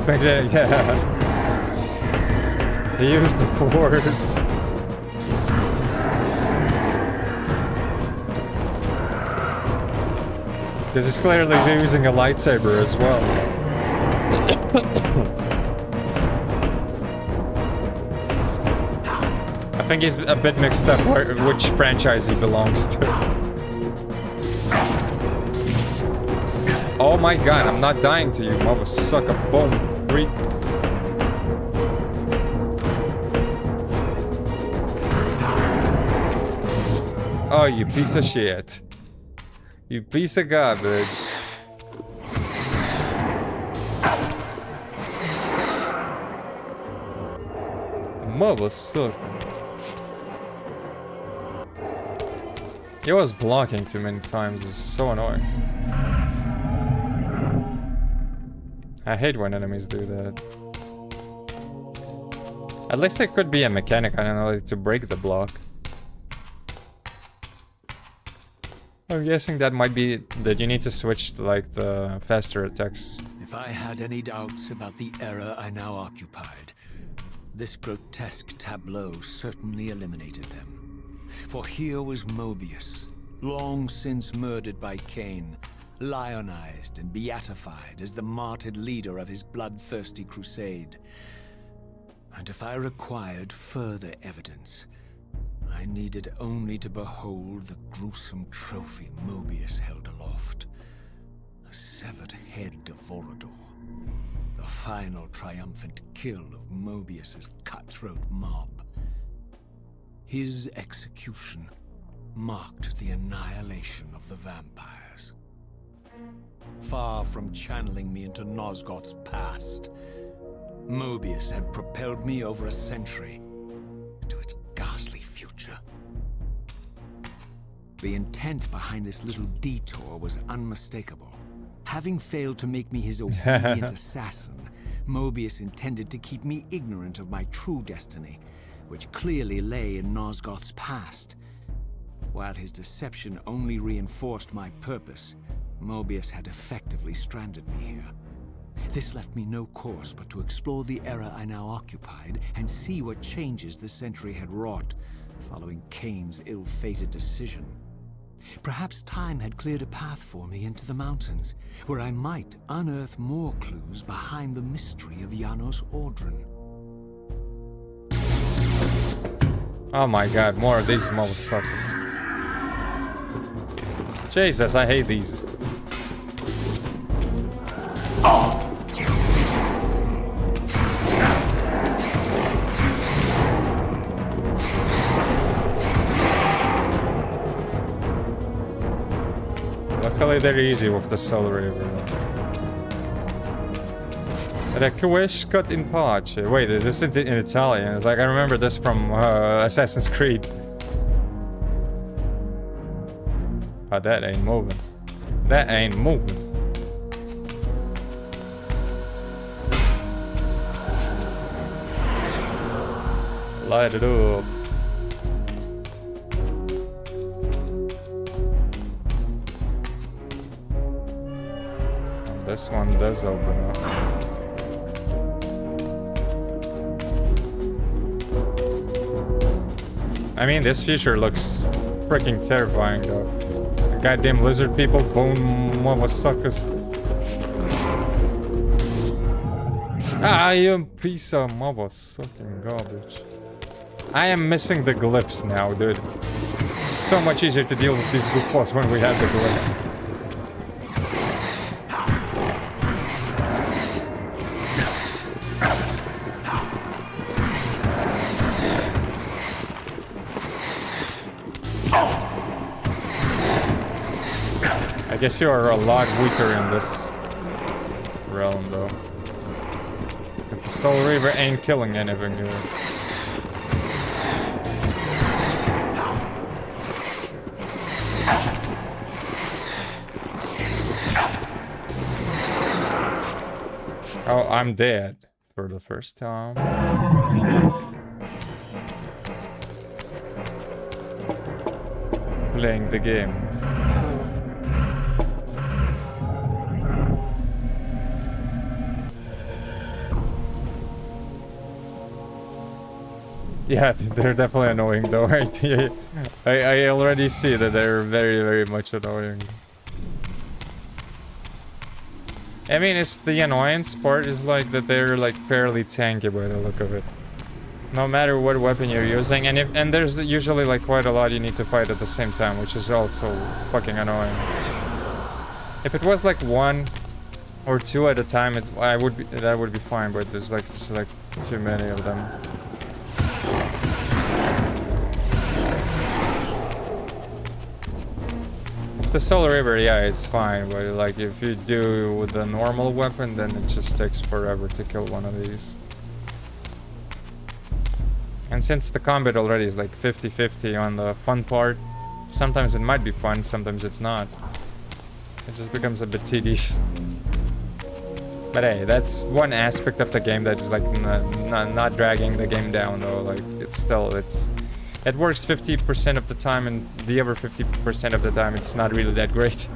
Yeah. He used the force. Because he's clearly using a lightsaber as well. I think he's a bit mixed up which franchise he belongs to. Oh my god, I'm not dying to you, mother sucker. Boom. Freak. Oh, you piece of shit. You piece of garbage. Mother sucker. He was blocking too many times, it's so annoying. I hate when enemies do that. At least there could be a mechanic, I don't know, like, to break the block. I'm guessing that might be that you need to switch to, like, the faster attacks. If I had any doubts about the era I now occupied, this grotesque tableau certainly eliminated them. For here was Mobius, long since murdered by Kain, lionized and beatified as the martyred leader of his bloodthirsty crusade. And if I required further evidence, I needed only to behold the gruesome trophy Mobius held aloft. A severed head of Vorador. The final triumphant kill of Mobius's cutthroat mob. His execution marked the annihilation of the vampires. Far from channeling me into Nosgoth's past, Mobius had propelled me over a century into its ghastly future. The intent behind this little detour was unmistakable. Having failed to make me his obedient assassin, Mobius intended to keep me ignorant of my true destiny, which clearly lay in Nosgoth's past. While his deception only reinforced my purpose, Mobius had effectively stranded me here. This left me no course but to explore the era I now occupied and see what changes the century had wrought following Kain's ill-fated decision. Perhaps time had cleared a path for me into the mountains, where I might unearth more clues behind the mystery of Janos Audron. Oh my god, more of these motherfuckers. Jesus, I hate these. Luckily they're easy with the Solar Reaver. Request cut in pace. Wait, is this in Italian? It's like I remember this from Assassin's Creed. Oh, that ain't moving. That ain't moving. Light it up. This one does open up. I mean, this feature looks freaking terrifying, though. The goddamn lizard people, bone motherfuckers. I am piece of motherfucking garbage. I am missing the glyphs now, dude. So much easier to deal with these goofballs when we have the glyphs. I guess you are a lot weaker in this realm, though. But the Soul Reaver ain't killing anything here. Oh, I'm dead for the first time. Playing the game. Yeah, they're definitely annoying though. I already see that they're very, very much annoying. I mean, it's the annoyance part is like that they're like fairly tanky by the look of it. No matter what weapon you're using, and there's usually like quite a lot you need to fight at the same time, which is also fucking annoying. If it was like one or two at a time, that would be fine, but there's like just like too many of them. The Solar Reaver, yeah, it's fine, but like if you do with the normal weapon, then it just takes forever to kill one of these. And since the combat already is like 50-50 on the fun part, sometimes it might be fun, sometimes it's not. It just becomes a bit tedious. But hey, that's one aspect of the game that's like not dragging the game down though. Like it works 50% of the time, and the other 50% of the time it's not really that great.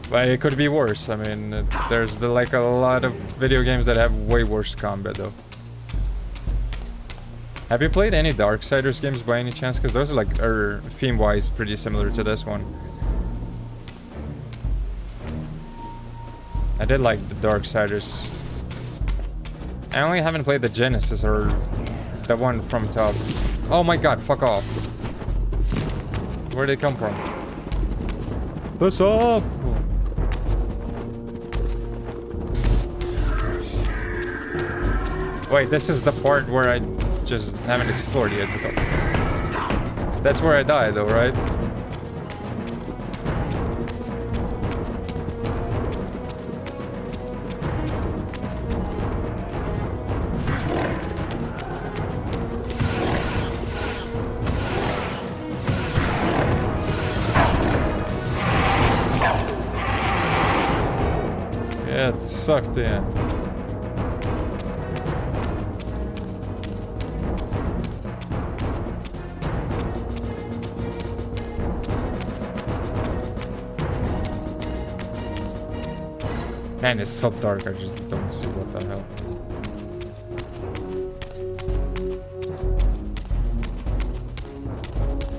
But it could be worse. I mean, there's like a lot of video games that have way worse combat though. Have you played any Darksiders games by any chance? Because those are like theme-wise pretty similar to this one. I did like the Darksiders. I only haven't played the Genesis or the one from top. Oh my god, fuck off. Where'd they come from? Piss off! Wait, this is the part where I just haven't explored yet. That's where I died though, right? Yeah, it sucked in. Man, it's so dark, I just don't see what the hell.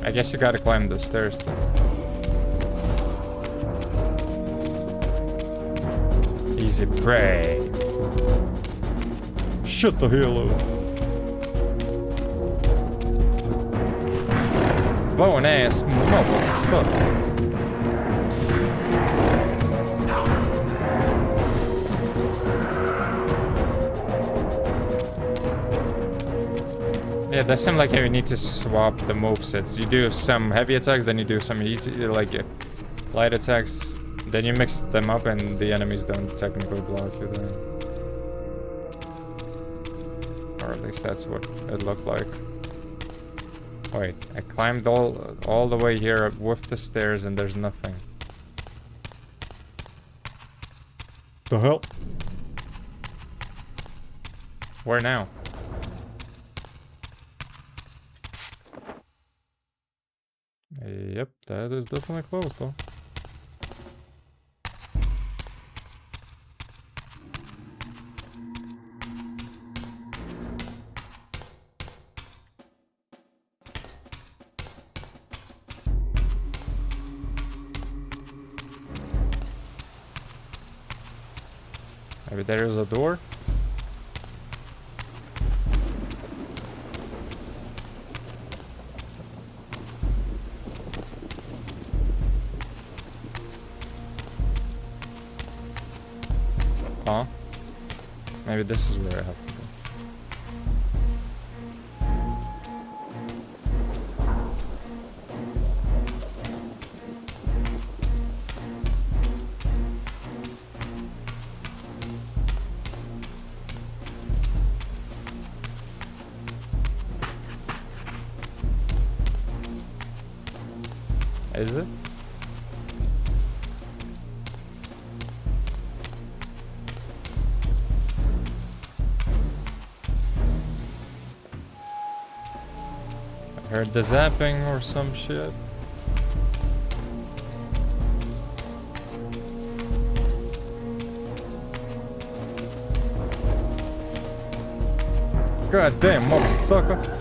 I guess you gotta climb the stairs though. Easy prey. Shut the hell up. Bow and ass motherfucker. Yeah, that seems like you need to swap the movesets. You do some heavy attacks, then you do some easy, like light attacks. Then you mix them up and the enemies don't technically block you then. Or at least that's what it looked like. Wait, I climbed all the way here with the stairs and there's nothing. The hell? Where now? Yep, that is definitely closed though. Maybe there is a door? Huh? Maybe this is where I have to go. Is it? I heard the zapping or some shit. God damn, motherfucker.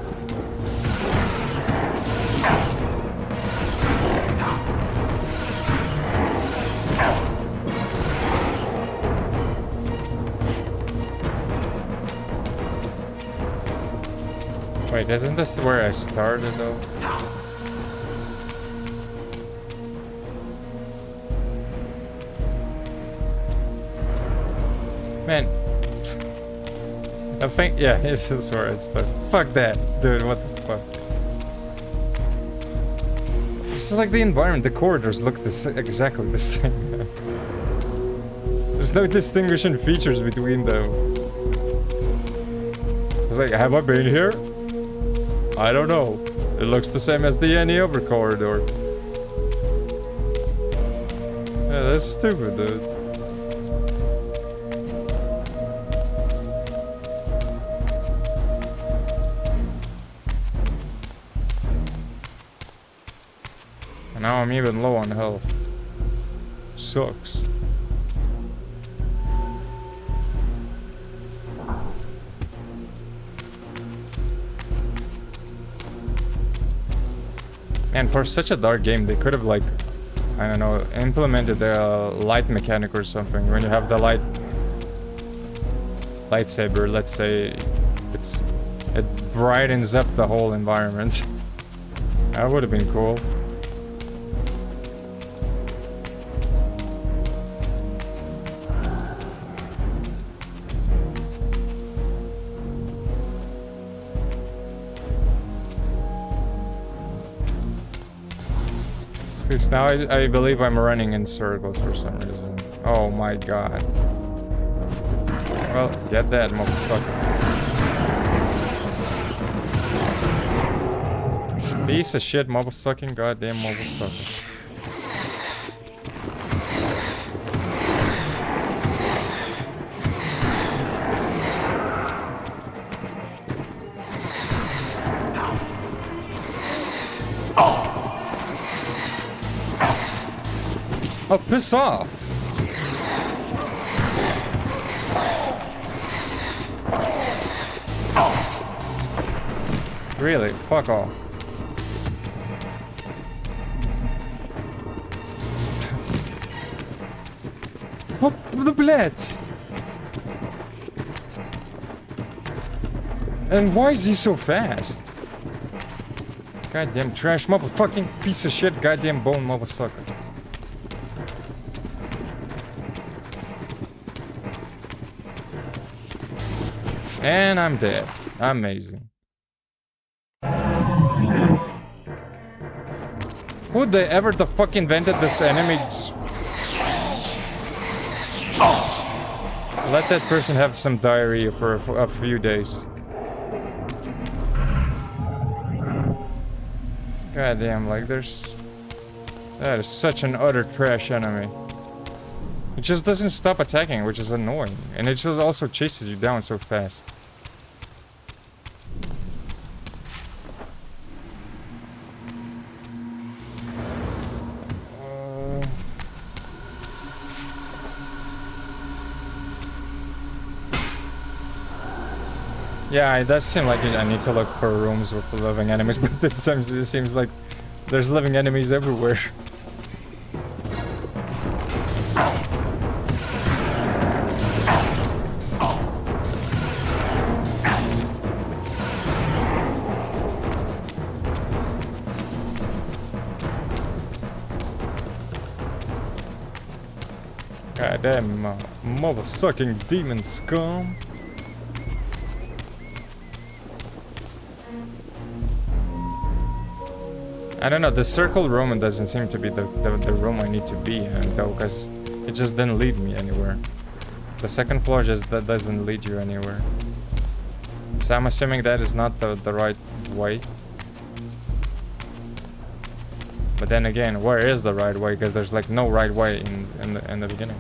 Wait, isn't this where I started though? Man. I think, yeah, this is where I started. Fuck that, dude, what the fuck? This is like the environment, the corridors look exactly the same. There's no distinguishing features between them. It's like, have I been here? I don't know. It looks the same as any other corridor. Yeah, that's stupid, dude. And now I'm even low on health. Sucks. And for such a dark game, they could have, like, I don't know, implemented a light mechanic or something. When you have the lightsaber, let's say, it brightens up the whole environment. That would have been cool. Because now I believe I'm running in circles for some reason. Oh my god. Well, get that, motherfucker. Piece of shit, motherfucking goddamn motherfucker. Oh, piss off! Really? Fuck off. Hopp, блядь! And why is he so fast? Goddamn trash motherfucking piece of shit, goddamn bone motherfucker. And I'm dead. Amazing. Who the ever the fuck invented this enemy? Let that person have some diarrhea for a few days. Goddamn, like there's... That is such an utter trash enemy. It just doesn't stop attacking, which is annoying. And it just also chases you down so fast. Yeah, it does seem like I need to look for rooms with living enemies, but it seems like there's living enemies everywhere. Goddamn mother-sucking demon scum. I don't know, the circle room doesn't seem to be the room I need to be in, though, because it just didn't lead me anywhere. The second floor just doesn't lead you anywhere. So I'm assuming that is not the right way. But then again, where is the right way? Because there's like no right way in the beginning.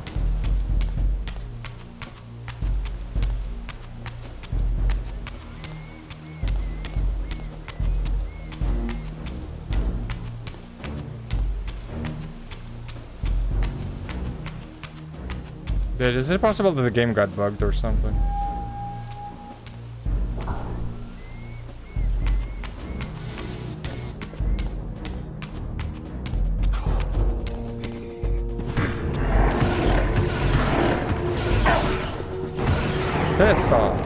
Dude, is it possible that the game got bugged or something? Piss off.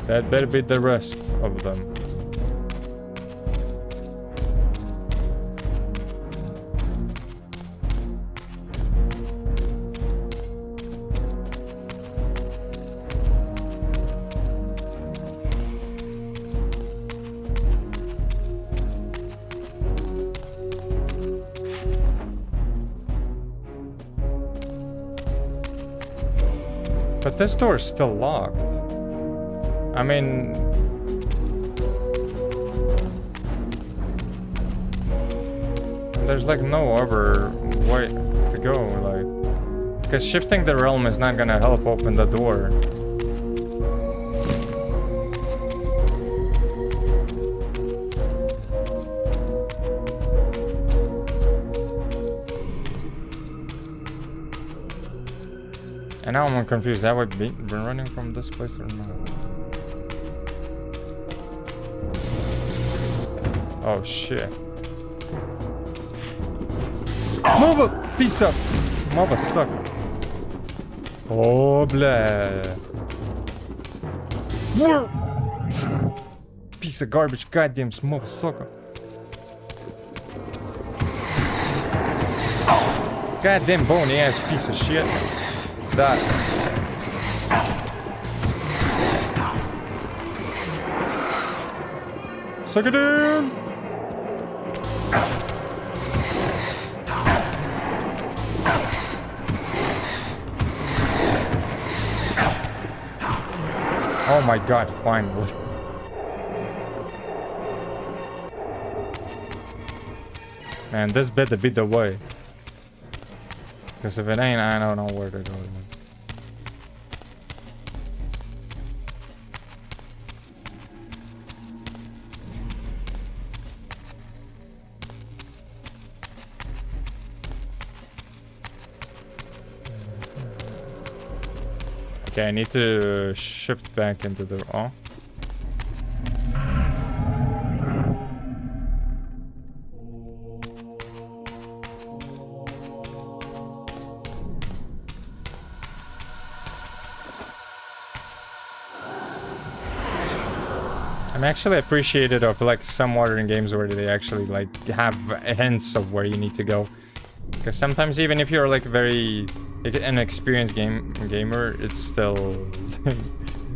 That better be the rest of them. But this door is still locked. I mean... There's like no other way to go, like... Because shifting the realm is not gonna help open the door. And now I'm confused, have I been running from this place or not? Oh shit. Move up! Piece up! Mother sucker. Oh blah. Piece of garbage, goddamn mother sucker. Goddamn bony ass piece of shit. Die. Suck it in! Oh my god, finally. Man, this better be the way. Because if it ain't, I don't know where to go. Okay, I need to shift back into the... Oh. I'm actually appreciative of like some modern games where they actually like have hints of where you need to go. Because sometimes even if you're like very an experienced gamer, it's still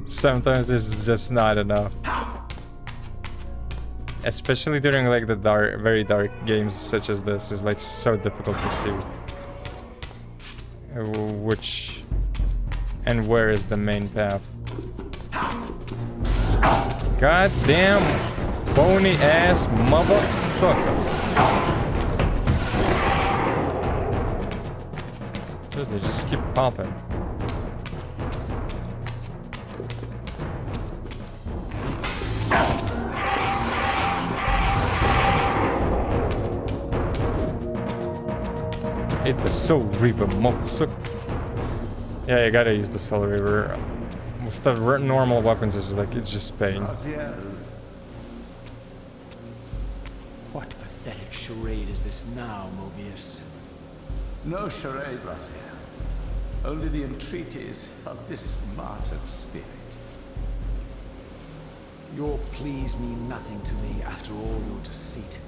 sometimes it's just not enough. Especially during like the very dark games such as this, is like so difficult to see which and where is the main path. Goddamn bony ass mother sucker. Dude, they just keep popping. Hit the Soul Reaver, motherfucker. Yeah, you gotta use the Soul Reaver. With the normal weapons, it's like it's just pain. What pathetic charade is this now, Mobius? No charade, Raziel. Only the entreaties of this martyred spirit. Your pleas mean nothing to me after all your deceit.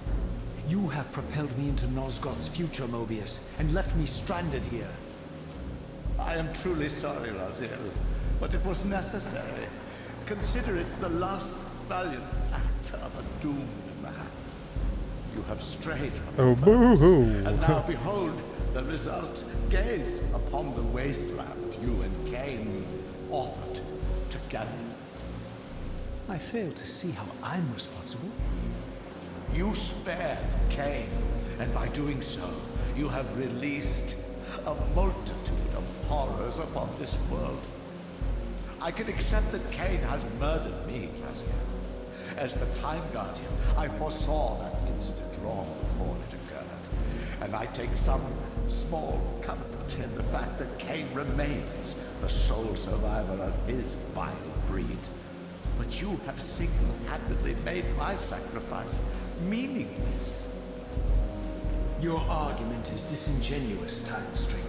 You have propelled me into Nosgoth's future, Mobius, and left me stranded here. I am truly sorry, Raziel, but it was necessary. Consider it the last valiant act of a doomed man. You have strayed from your purpose, and now behold the result. Gaze upon the wasteland you and Kain authored together. I fail to see how I'm responsible. You spared Kain, and by doing so, you have released a multitude of horrors upon this world. I can accept that Kain has murdered me, Raziel. As the Time Guardian, I foresaw that incident long before it occurred, and I take some small comfort in the fact that Kain remains the sole survivor of his vile breed. But you have single-handedly made my sacrifice meaningless. Your argument is disingenuous, Time Streamer.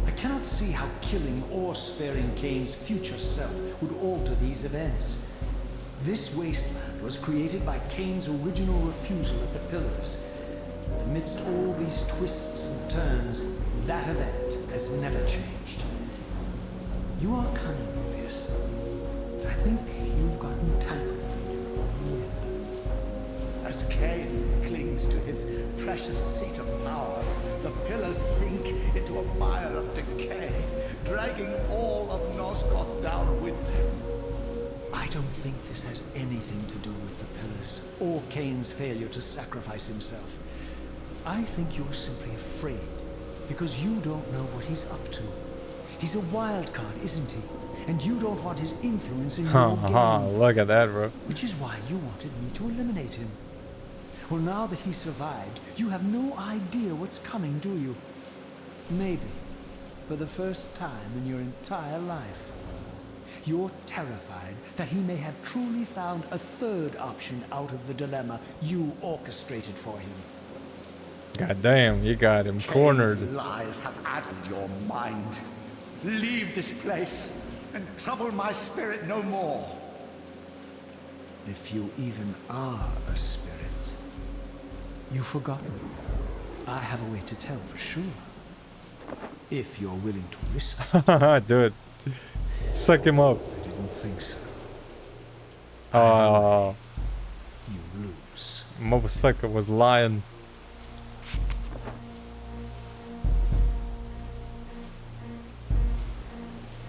I cannot see how killing or sparing Kain's future self would alter these events. This wasteland was created by Kain's original refusal at the Pillars. Amidst all these twists and turns, that event has never changed. You are cunning, Mobius. I think you've gotten tangled in your own web. As Kain clings to his precious seat of power, the pillars sink into a mire of decay, dragging all of Nosgoth down with them. I don't think this has anything to do with the Pillars, or Kain's failure to sacrifice himself. I think you're simply afraid, because you don't know what he's up to. He's a wild card, isn't he? And you don't want his influence in your game. Look at that, bro. Which is why you wanted me to eliminate him. Well, now that he survived, you have no idea what's coming, do you? Maybe, for the first time in your entire life, you're terrified that he may have truly found a third option out of the dilemma you orchestrated for him. God damn, you got him cornered. Kain's lies have addled your mind. Leave this place and trouble my spirit no more. If you even are a spirit, you've forgotten. I have a way to tell for sure. If you're willing to risk it. Do it. Suck him up. I didn't think so. Oh, You lose. motherfucker was lying.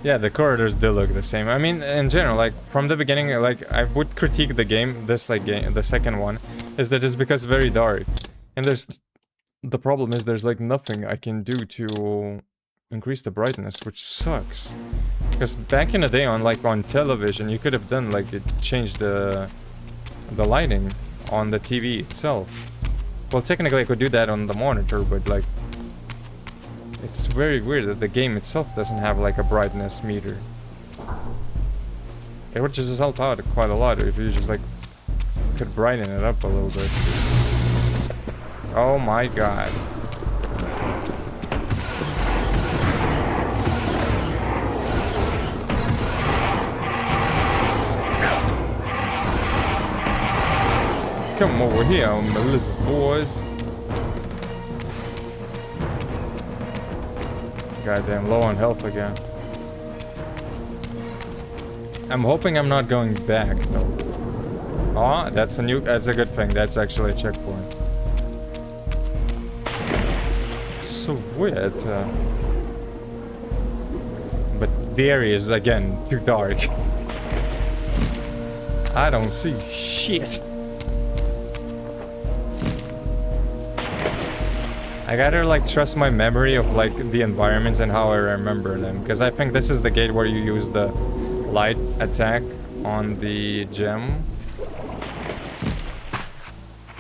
Yeah, the corridors do look the same. I mean, in general, like from the beginning, like I would critique the game, the second one, is that it's because it's very dark, and the problem is there's like nothing I can do to increase the brightness, which sucks. Because back in the day on television, you could have done like it changed the lighting on the TV itself. Well, technically I could do that on the monitor, but like it's very weird that the game itself doesn't have like a brightness meter. It would just help out quite a lot if you just like could brighten it up a little bit. Oh my god. Come over here, Melissa boys. Goddamn low on health again. I'm hoping I'm not going back though. Oh, that's a good thing. That's actually a checkpoint. Sweet. But the area is again too dark. I don't see shit. I gotta like trust my memory of like the environments and how I remember them, because I think this is the gate where you use the light attack on the gem.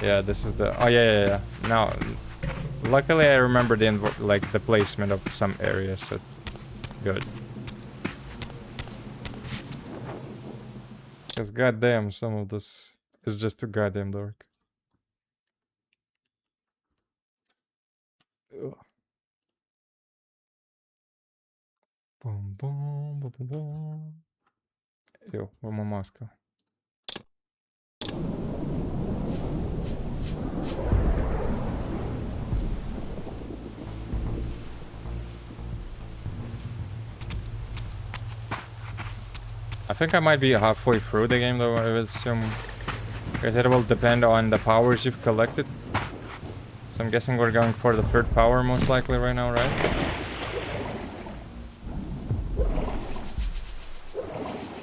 Yeah, this is the. Oh yeah. Now, luckily I remember the placement of some areas, so it's good. Because goddamn, some of this is just too goddamn dark. Ugh. Boom, boom, boom, boom, boom. Ew, where'd my mouse go? I think I might be halfway through the game though, I would assume. Because it will depend on the powers you've collected. So I'm guessing we're going for the third power most likely right now, right?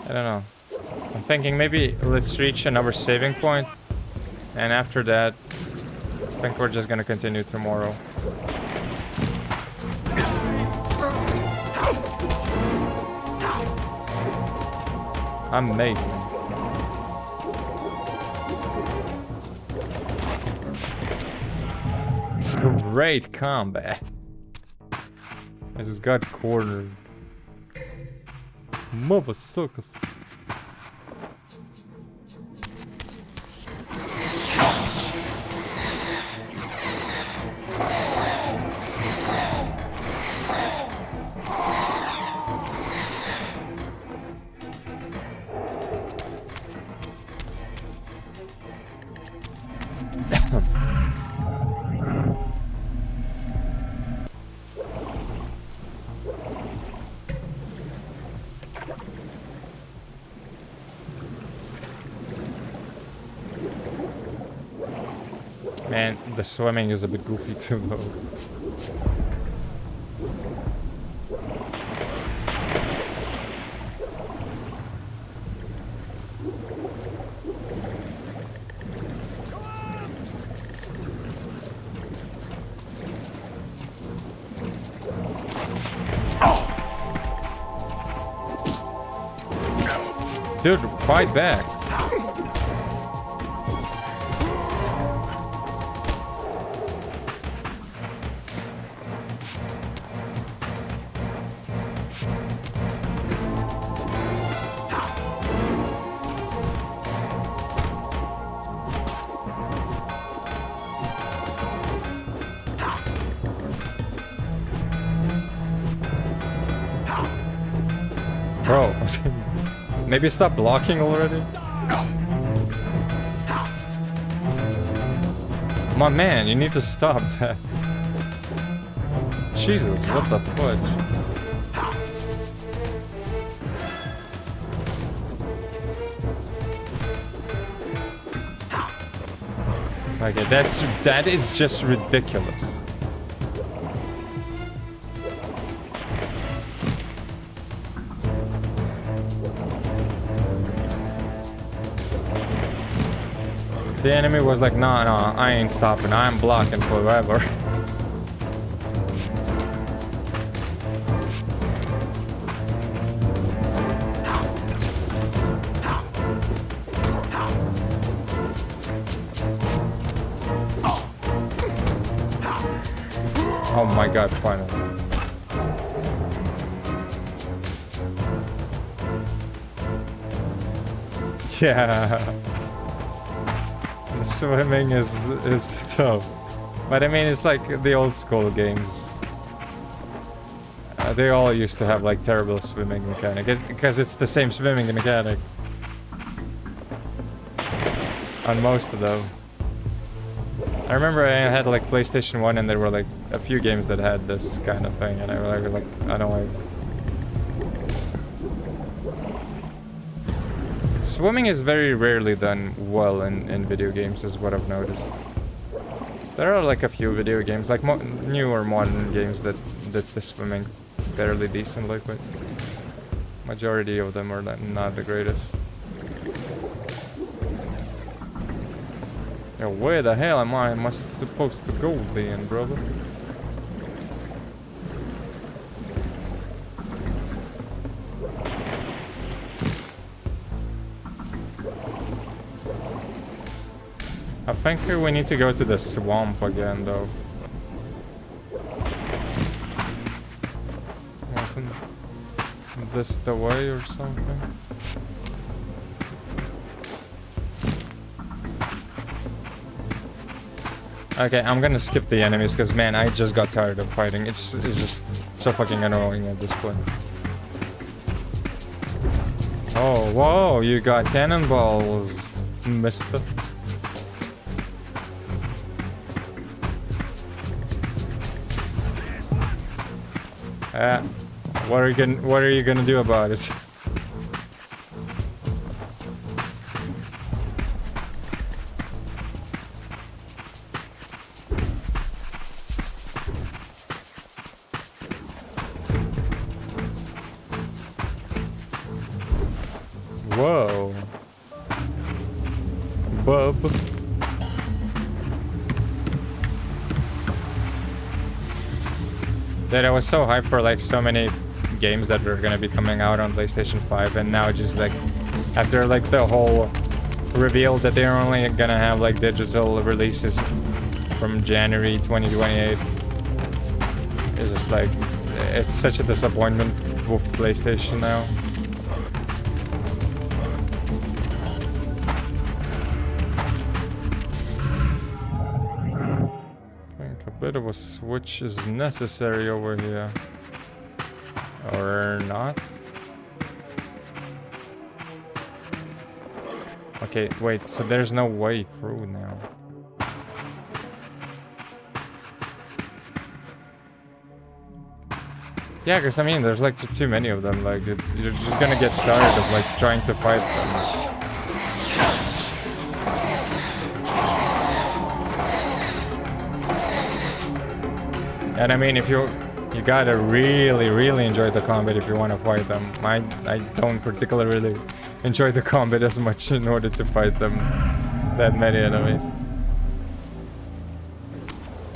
I don't know. I'm thinking maybe let's reach another saving point, and after that, I think we're just gonna continue tomorrow. Amazing. Great combat. I just got cornered. Mother suckers. Man, the swimming is a bit goofy too, though. Dude, fight back. Bro, maybe stop blocking already? My man, you need to stop that. Jesus, what the fudge? Okay, that is just ridiculous. The enemy was like, nah, I ain't stopping. I'm blocking forever. Oh my god, finally. Yeah. The swimming is tough. But I mean, it's like the old school games. They all used to have like terrible swimming mechanic because it's the same swimming mechanic on most of them. I remember I had like PlayStation 1 and there were like a few games that had this kind of thing and I was like, I don't like. Swimming is very rarely done well in video games is what I've noticed. There are like a few video games, like newer modern games that the swimming fairly decently, but majority of them are not the greatest. Yo, where the hell am I supposed to go then, brother? I think we need to go to the swamp again, though. Wasn't this the way or something? Okay, I'm gonna skip the enemies because, man, I just got tired of fighting. It's just so fucking annoying at this point. Oh, whoa, you got cannonballs, mister. What are you gonna do about it? Whoa. Bub. Dude, I was so hyped for like so many games that were gonna be coming out on PlayStation 5 and now just like after like the whole reveal that they're only gonna have like digital releases from January 2028. It's just like it's such a disappointment with PlayStation now. Bit of a switch is necessary over here. Or not? Okay, wait, so there's no way through now. Yeah, because I mean, there's like too many of them. Like, you're just gonna get tired of like trying to fight them. And I mean, if you gotta really enjoy the combat if you want to fight them. I don't particularly enjoy the combat as much in order to fight them, that many enemies.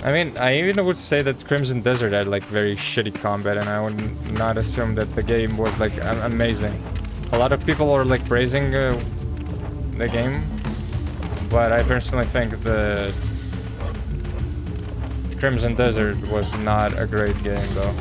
I mean, I even would say that Crimson Desert had like very shitty combat, and I would not assume that the game was like amazing. A lot of people are like praising the game, but I personally think the Crimson Desert was not a great game, though.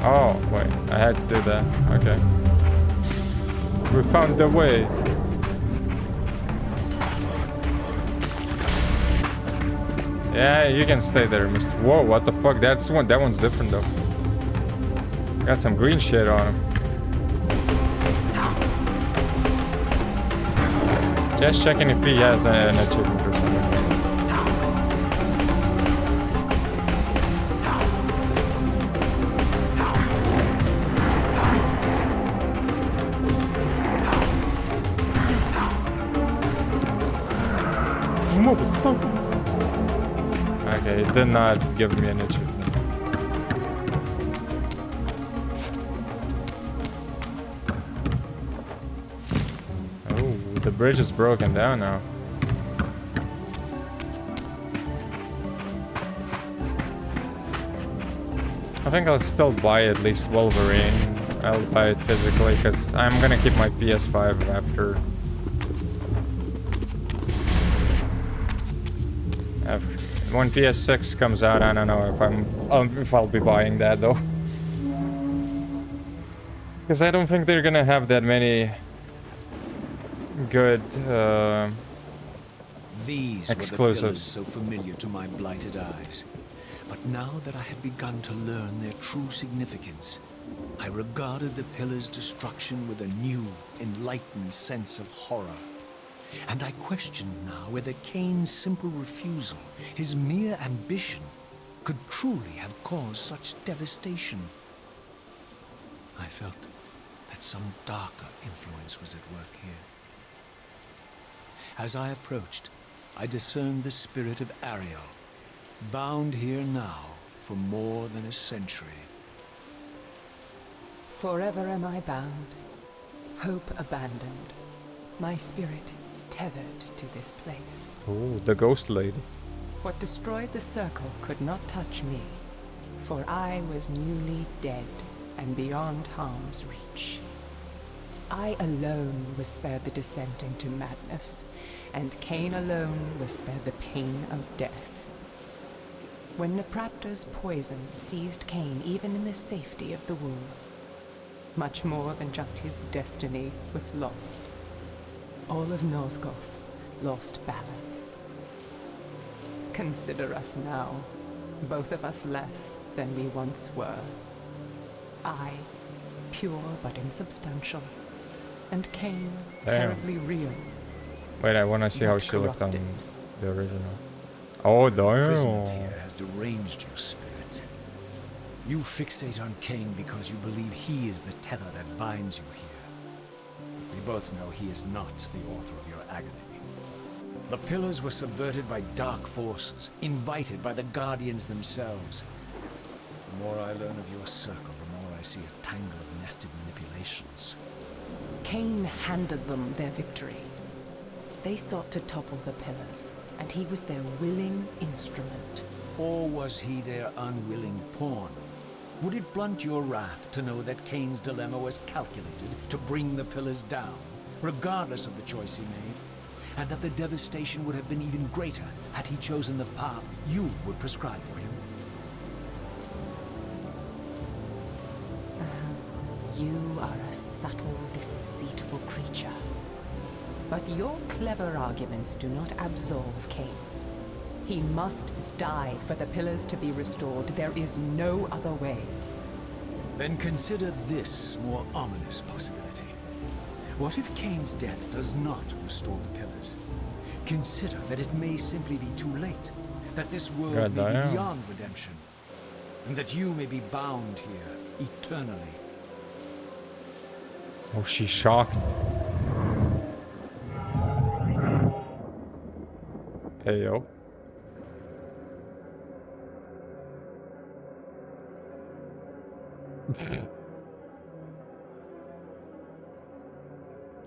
Oh, wait, I had to do that. Okay. We found the way. Yeah, you can stay there, Mr. Whoa, what the fuck? That one's different though. Got some green shit on him. Just checking if he has an achievement or something. Motherfucker. Okay, it did not give me an achievement. Oh, the bridge is broken down now. I think I'll still buy at least Wolverine. I'll buy it physically because I'm gonna keep my PS5 after. When PS6 comes out, I don't know if I'll be buying that though. Because I don't think they're gonna have that many good These exclusives. were the pillars so familiar to my blighted eyes. But now that I had begun to learn their true significance, I regarded the pillars' destruction with a new, enlightened sense of horror. And I questioned now whether Kain's simple refusal, his mere ambition, could truly have caused such devastation. I felt that some darker influence was at work here. As I approached, I discerned the spirit of Ariel, bound here now for more than a century. Forever am I bound, hope abandoned, my spirit tethered to this place. Oh, the ghost lady. What destroyed the circle could not touch me, for I was newly dead and beyond harm's reach. I alone was spared the descent into madness, and Kain alone was spared the pain of death. When Napraptor's poison seized Kain even in the safety of the womb, much more than just his destiny was lost. All of Nosgoth lost balance. Consider us now, both of us less than we once were. I, pure but insubstantial, and Kain, terribly real. Wait, I want to see how she looked on corrupted. the original. Oh, Imprisonment damn. here has deranged you, spirit. You fixate on Kain because you believe he is the tether that binds you here. We both know he is not the author of your agony. The pillars were subverted by dark forces, invited by the Guardians themselves. The more I learn of your circle, the more I see a tangle of nested manipulations. Kain handed them their victory. They sought to topple the pillars, and he was their willing instrument. Or was he their unwilling pawn? Would it blunt your wrath to know that Kain's dilemma was calculated to bring the pillars down, regardless of the choice he made? And that the devastation would have been even greater had he chosen the path you would prescribe for him? You are a subtle, deceitful creature. But your clever arguments do not absolve Kain. He must die for the pillars to be restored. There is no other way. Then consider this more ominous possibility. What if Kain's death does not restore the pillars? Consider that it may simply be too late, that this world may be Goddamn. beyond redemption, and that you may be bound here eternally. Oh, she's shocked. Hey, yo.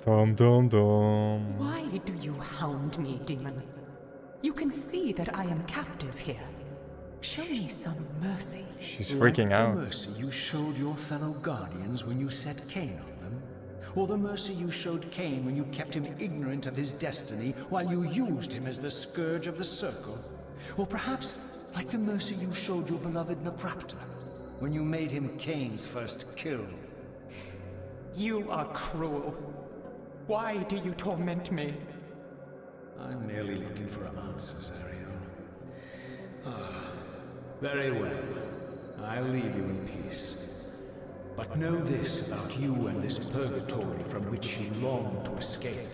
Dum dum dum. Why do you hound me, demon? You can see that I am captive here. Show me some mercy. She's Like freaking the out. mercy you showed your fellow Guardians when you set Kain on them? Or the mercy you showed Kain when you kept him ignorant of his destiny while you used him as the scourge of the circle? Or perhaps like the mercy you showed your beloved Napraptor when you made him Kain's first kill? You are cruel. Why do you torment me? I'm merely looking for answers, Ariel. Very well. I'll leave you in peace. But know this about you and this purgatory from which you long to escape.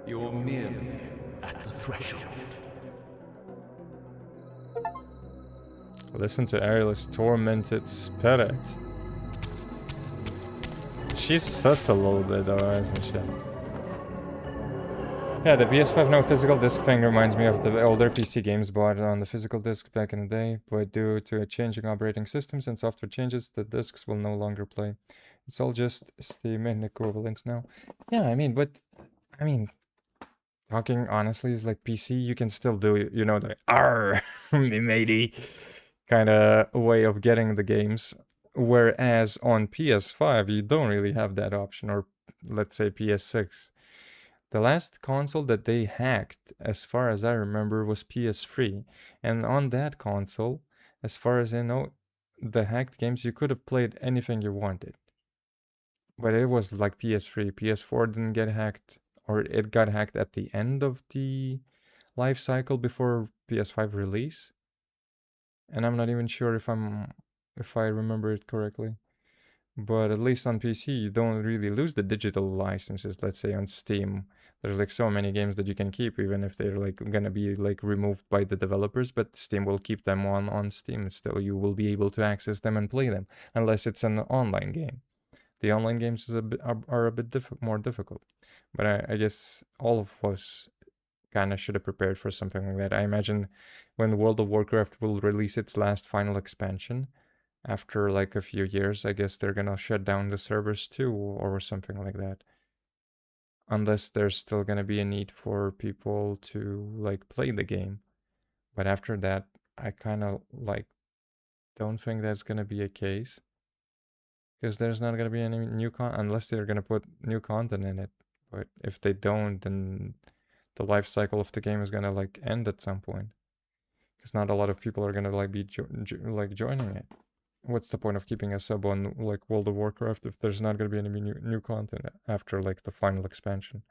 You're merely at the threshold. Listen to Ariel's tormented spirit. She's sus a little bit though, isn't she? Yeah, the PS5 no physical disc thing reminds me of the older PC games bought on the physical disc back in the day, but due to changing operating systems and software changes, the discs will no longer play. It's all just Steam and equivalents now. Yeah, I mean, talking honestly, is like PC, you can still do, you know, the "arr, me matey" kind of way of getting the games. Whereas on PS5, you don't really have that option, or let's say PS6. The last console that they hacked, as far as I remember, was PS3. And on that console, as far as I know, the hacked games, you could have played anything you wanted. But it was like PS3. PS4 didn't get hacked, or it got hacked at the end of the life cycle before PS5 release. And I'm not even sure if I remember it correctly. But at least on PC, you don't really lose the digital licenses. Let's say on Steam, there's like so many games that you can keep, even if they're like gonna be like removed by the developers. But Steam will keep them on Steam. Still, you will be able to access them and play them, unless it's an online game. The online games are a bit more difficult. But I guess all of us kind of should have prepared for something like that. I imagine when World of Warcraft will release its last final expansion, after like a few years, I guess they're gonna shut down the servers too, or something like that. Unless there's still gonna be a need for people to like play the game. But after that, I kind of like don't think that's gonna be a case. Because there's not gonna be any new unless they're gonna put new content in it. But if they don't, then the life cycle of the game is gonna like end at some point. Because not a lot of people are gonna like be joining it. What's the point of keeping a sub on like World of Warcraft if there's not gonna be any new content after like the final expansion?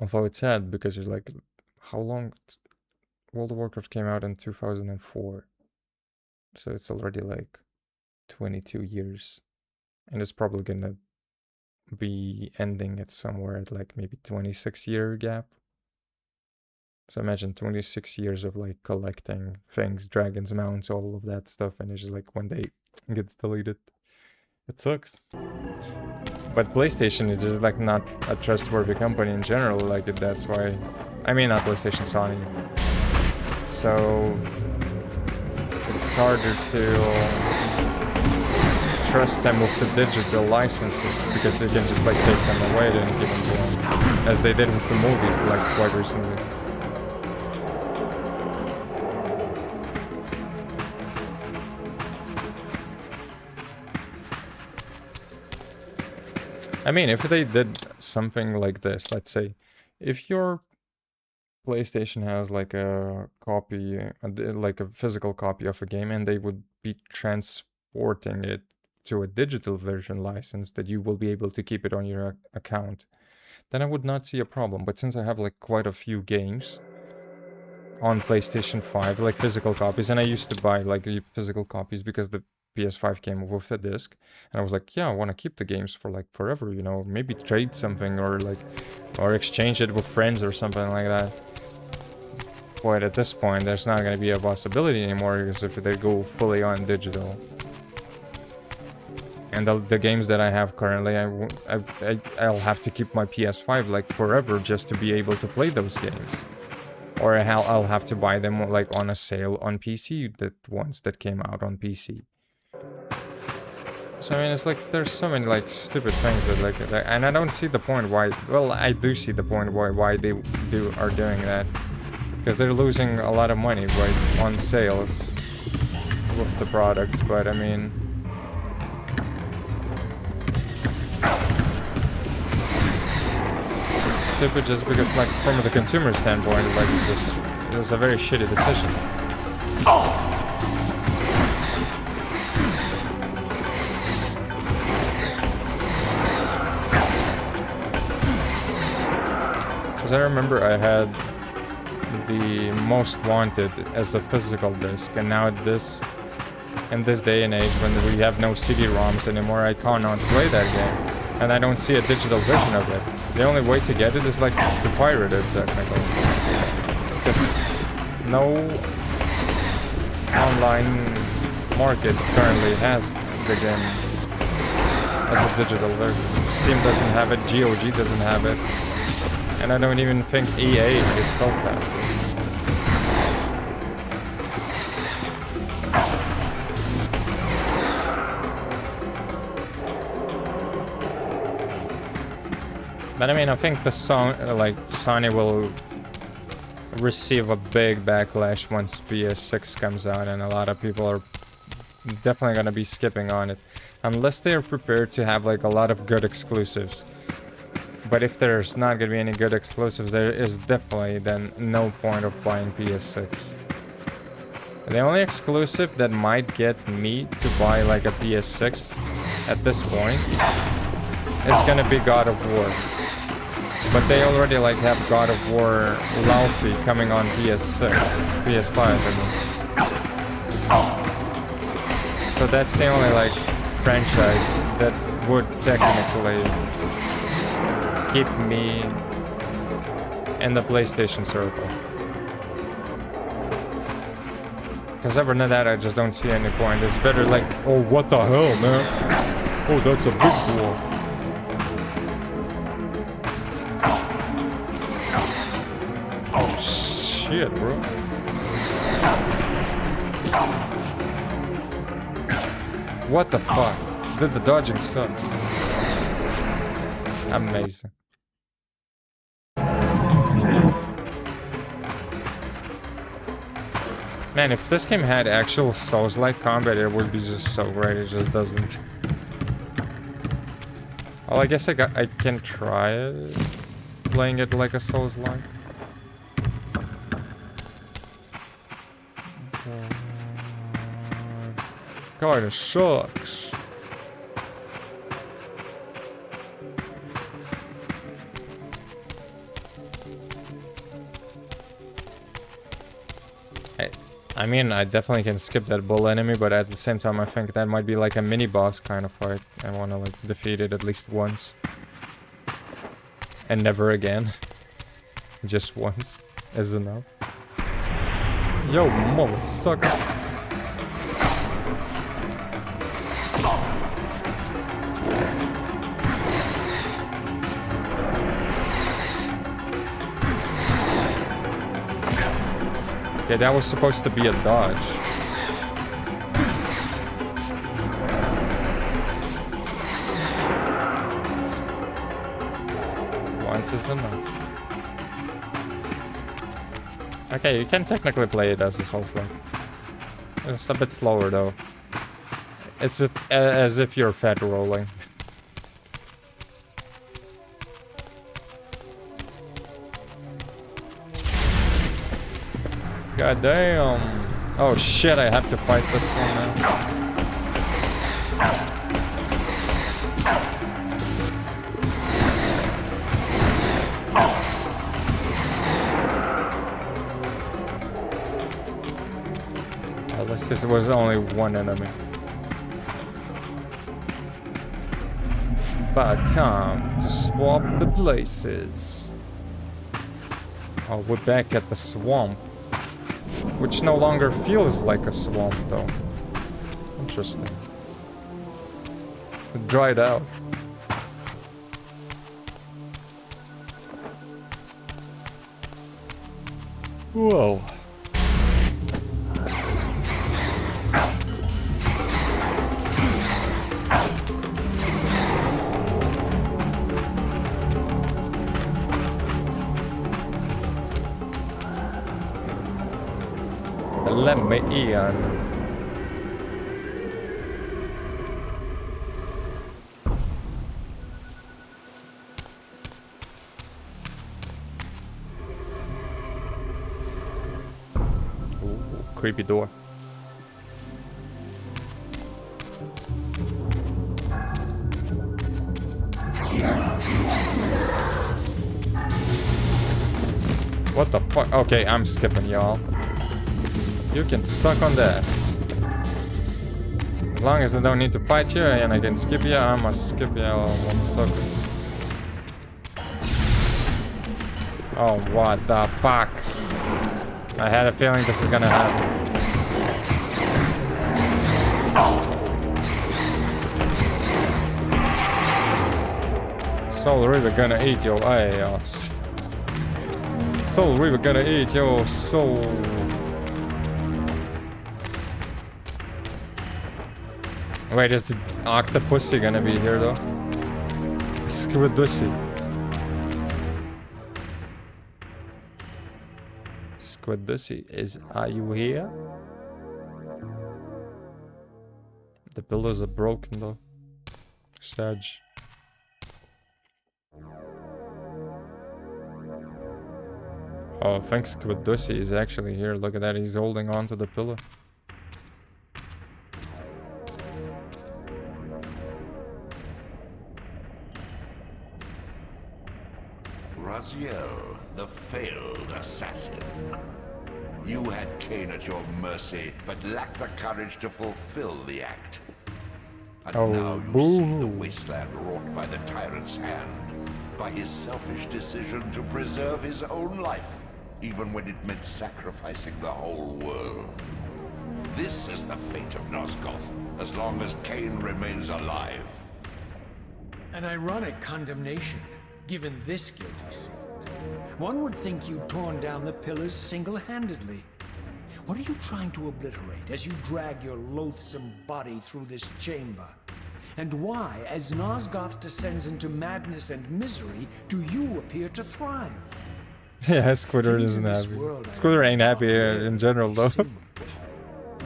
Although it's sad because you're like, how long? World of Warcraft came out in 2004, so it's already like 22 years, and it's probably gonna be ending at somewhere at like maybe 26-year gap. So imagine 26 years of like collecting things, dragons, mounts, all of that stuff, and it's just like one day it gets deleted. It sucks. But PlayStation is just like not a trustworthy company in general. Like that's why, I mean not PlayStation, Sony. So it's harder to trust them with the digital licenses because they can just like take them away and give them to them, as they did with the movies like quite recently. I mean, if they did something like this, let's say, if your PlayStation has like a copy, like a physical copy of a game, and they would be transporting it to a digital version license that you will be able to keep it on your account, then I would not see a problem. But since I have like quite a few games on PlayStation 5, like physical copies, and I used to buy like physical copies because the PS5 came with a disc, and I was like, yeah, I want to keep the games for like forever, you know, maybe trade something or exchange it with friends or something like that. But at this point, there's not going to be a possibility anymore because if they go fully on digital. And the games that I have currently, I'll have to keep my PS5 like forever just to be able to play those games. Or I'll have to buy them like on a sale on PC, that ones that came out on PC. So I mean, it's like there's so many like stupid things that like, and I don't see the point why. Well, I do see the point why they are doing that, because they're losing a lot of money on sales with the products. But I mean, it's stupid just because like from the consumer standpoint, like it was a very shitty decision. Because I remember I had the Most Wanted as a physical disc, and now in this day and age when we have no CD-ROMs anymore, I cannot play that game, and I don't see a digital version of it. The only way to get it is like to pirate it, technically, because no online market currently has the game as a digital version. Steam doesn't have it, GOG doesn't have it. And I don't even think EA itself has it. But I mean, I think Sony will receive a big backlash once PS6 comes out, and a lot of people are definitely gonna be skipping on it, unless they are prepared to have like a lot of good exclusives. But if there's not gonna be any good exclusives, there is definitely then no point of buying PS6. The only exclusive that might get me to buy like a PS6 at this point is gonna be God of War. But they already like have God of War Laufey coming on PS6, PS5 I mean. So that's the only like franchise that would technically keep me in the PlayStation circle. Because other than that, I just don't see any point. It's better like, oh, what the hell, man? Oh, that's a big war. Oh, shit, bro. What the fuck? Dude, the dodging sucks. Amazing. Man, if this game had actual Souls-like combat, it would be just so great. It just doesn't. Well, I guess I can try it, playing it like a Souls-like. Kinda sucks. I mean, I definitely can skip that bull enemy, but at the same time, I think that might be like a mini-boss kind of fight. I want to like defeat it at least once. And never again. Just once is enough. Yo, motherfucker. Okay, that was supposed to be a dodge. Once is enough. Okay, you can technically play it as a Souls-like. It's a bit slower though. It's as if you're fat rolling. God damn. Oh shit, I have to fight this one now. At least this was only one enemy. But time to swap the places. Oh, we're back at the swamp. Which no longer feels like a swamp, though. Interesting. It dried out. Whoa. Let me in. Ooh, creepy door. What the fuck? Okay, I'm skipping, y'all. You can suck on that. As long as I don't need to fight you and I can skip you, I'ma skip you all motherfuckers. Oh, what the fuck? I had a feeling this is gonna happen. Soul Reaver gonna eat your ass. Soul Reaver gonna eat your soul. Wait, is the octopussy gonna be here though? Squidussy. Squidussy, are you here? The pillars are broken though. Sage. Oh, thanks Kvadusi is actually here. Look at that, he's holding on to the pillar. Raziel, the failed assassin. You had Kain at your mercy, but lacked the courage to fulfill the act. And now you see the wasteland wrought by the tyrant's hand, by his selfish decision to preserve his own life, even when it meant sacrificing the whole world. This is the fate of Nosgoth, as long as Kain remains alive. An ironic condemnation, given this guilty sin. One would think you'd torn down the pillars single-handedly. What are you trying to obliterate as you drag your loathsome body through this chamber? And why, as Nosgoth descends into madness and misery, do you appear to thrive? Yeah, Squidward isn't happy. Squidward ain't happy in general, though.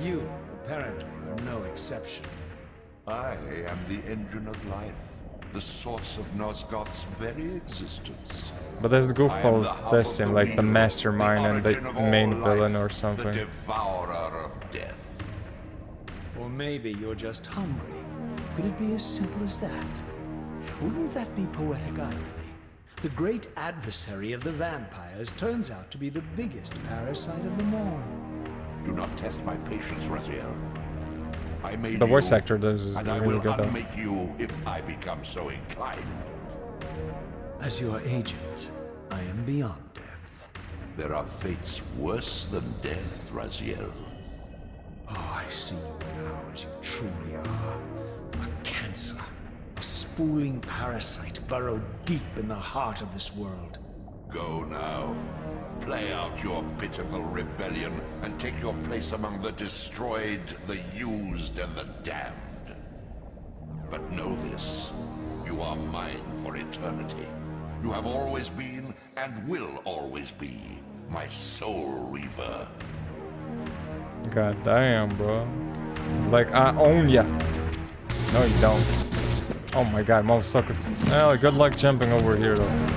You, apparently, are no exception. I am the engine of life, the source of Nosgoth's very existence. But there's the goofball this in like the mastermind and the main villain or something. The devourer of death. Or maybe you're just hungry. Could it be as simple as that? Wouldn't that be poetic irony? The great adversary of the vampires turns out to be the biggest parasite of them all. Do not test my patience, Raziel. I made the voice you, actor does and really good though. I will unmake you if I become so inclined. As your agent, I am beyond death. There are fates worse than death, Raziel. Oh, I see you now as you truly are. A cancer. A spooling parasite burrowed deep in the heart of this world. Go now. Play out your pitiful rebellion and take your place among the destroyed, the used, and the damned. But know this. You are mine for eternity. You have always been, and will always be, my soul Reaver. God damn, bro. It's like, I own ya. No, you don't. Oh my god, motherfuckers. Well, good luck jumping over here, though.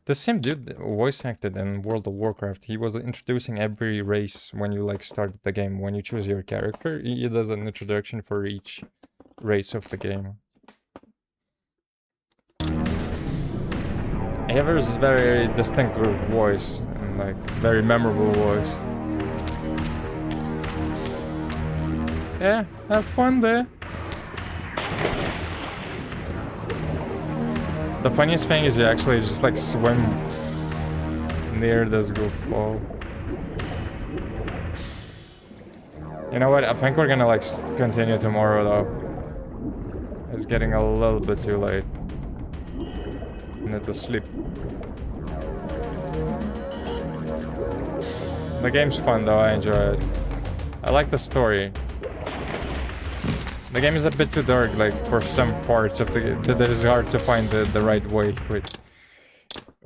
The same dude voice acted in World of Warcraft. He was introducing every race when you like start the game. When you choose your character, he does an introduction for each race of the game. He has a very distinctive voice and like very memorable voice. Yeah, have fun there. The funniest thing is you actually just like swim near this goofball. You know what? I think we're gonna like continue tomorrow though. It's getting a little bit too late. I need to sleep. The game's fun though, I enjoy it. I like the story. The game is a bit too dark, like for some parts of the game. That is hard to find the right way,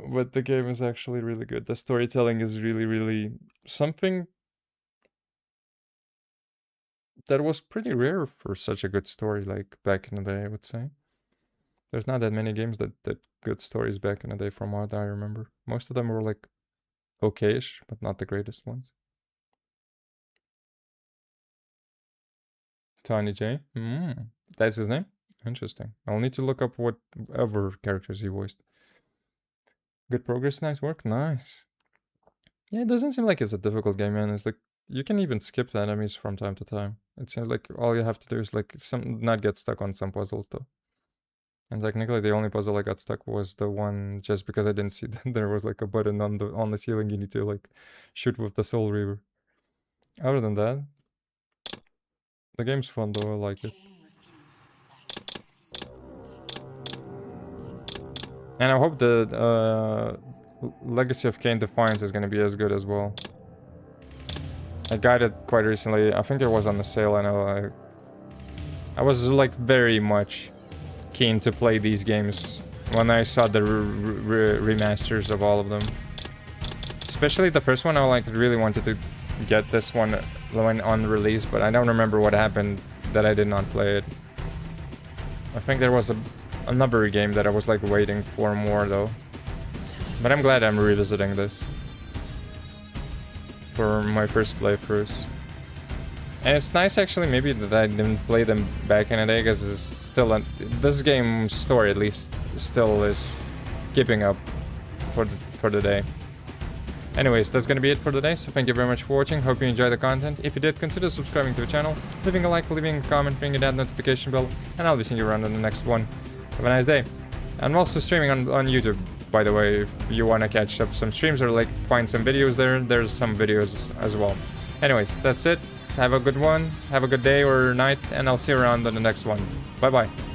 but the game is actually really good. The storytelling is really something that was pretty rare for such a good story, like back in the day, I would say. There's not that many games that good stories back in the day from what I remember. Most of them were like okay-ish, but not the greatest ones. Tiny J? That's his name? Interesting. I'll need to look up what other characters he voiced. Good progress, nice work, nice. Yeah, it doesn't seem like it's a difficult game, man. It's like, you can even skip the enemies from time to time. It seems like all you have to do is like, not get stuck on some puzzles though. And technically the only puzzle I got stuck was the one just because I didn't see that there was like a button on the ceiling you need to like shoot with the Soul Reaver. Other than that, the game's fun though, I like it. And I hope the Legacy of Kain Defiance is gonna be as good as well. I got it quite recently. I think it was on the sale. I know I was like very much keen to play these games when I saw the remasters of all of them. Especially the first one, I like really wanted to get this one when on release, but I don't remember what happened that I did not play it. I think there was another game that I was like waiting for more though. But I'm glad I'm revisiting this for my first playthroughs. And it's nice actually maybe that I didn't play them back in the day, because it's still this game's story at least still is keeping up for the day. Anyways, that's gonna be it for today, so thank you very much for watching. Hope you enjoyed the content. If you did, consider subscribing to the channel, leaving a like, leaving a comment, ringing that notification bell, and I'll be seeing you around on the next one. Have a nice day. I'm also streaming on YouTube, by the way, if you want to catch up some streams or like find some videos there. There's some videos as well. Anyways, that's it. Have a good one, have a good day or night, and I'll see you around on the next one. Bye bye.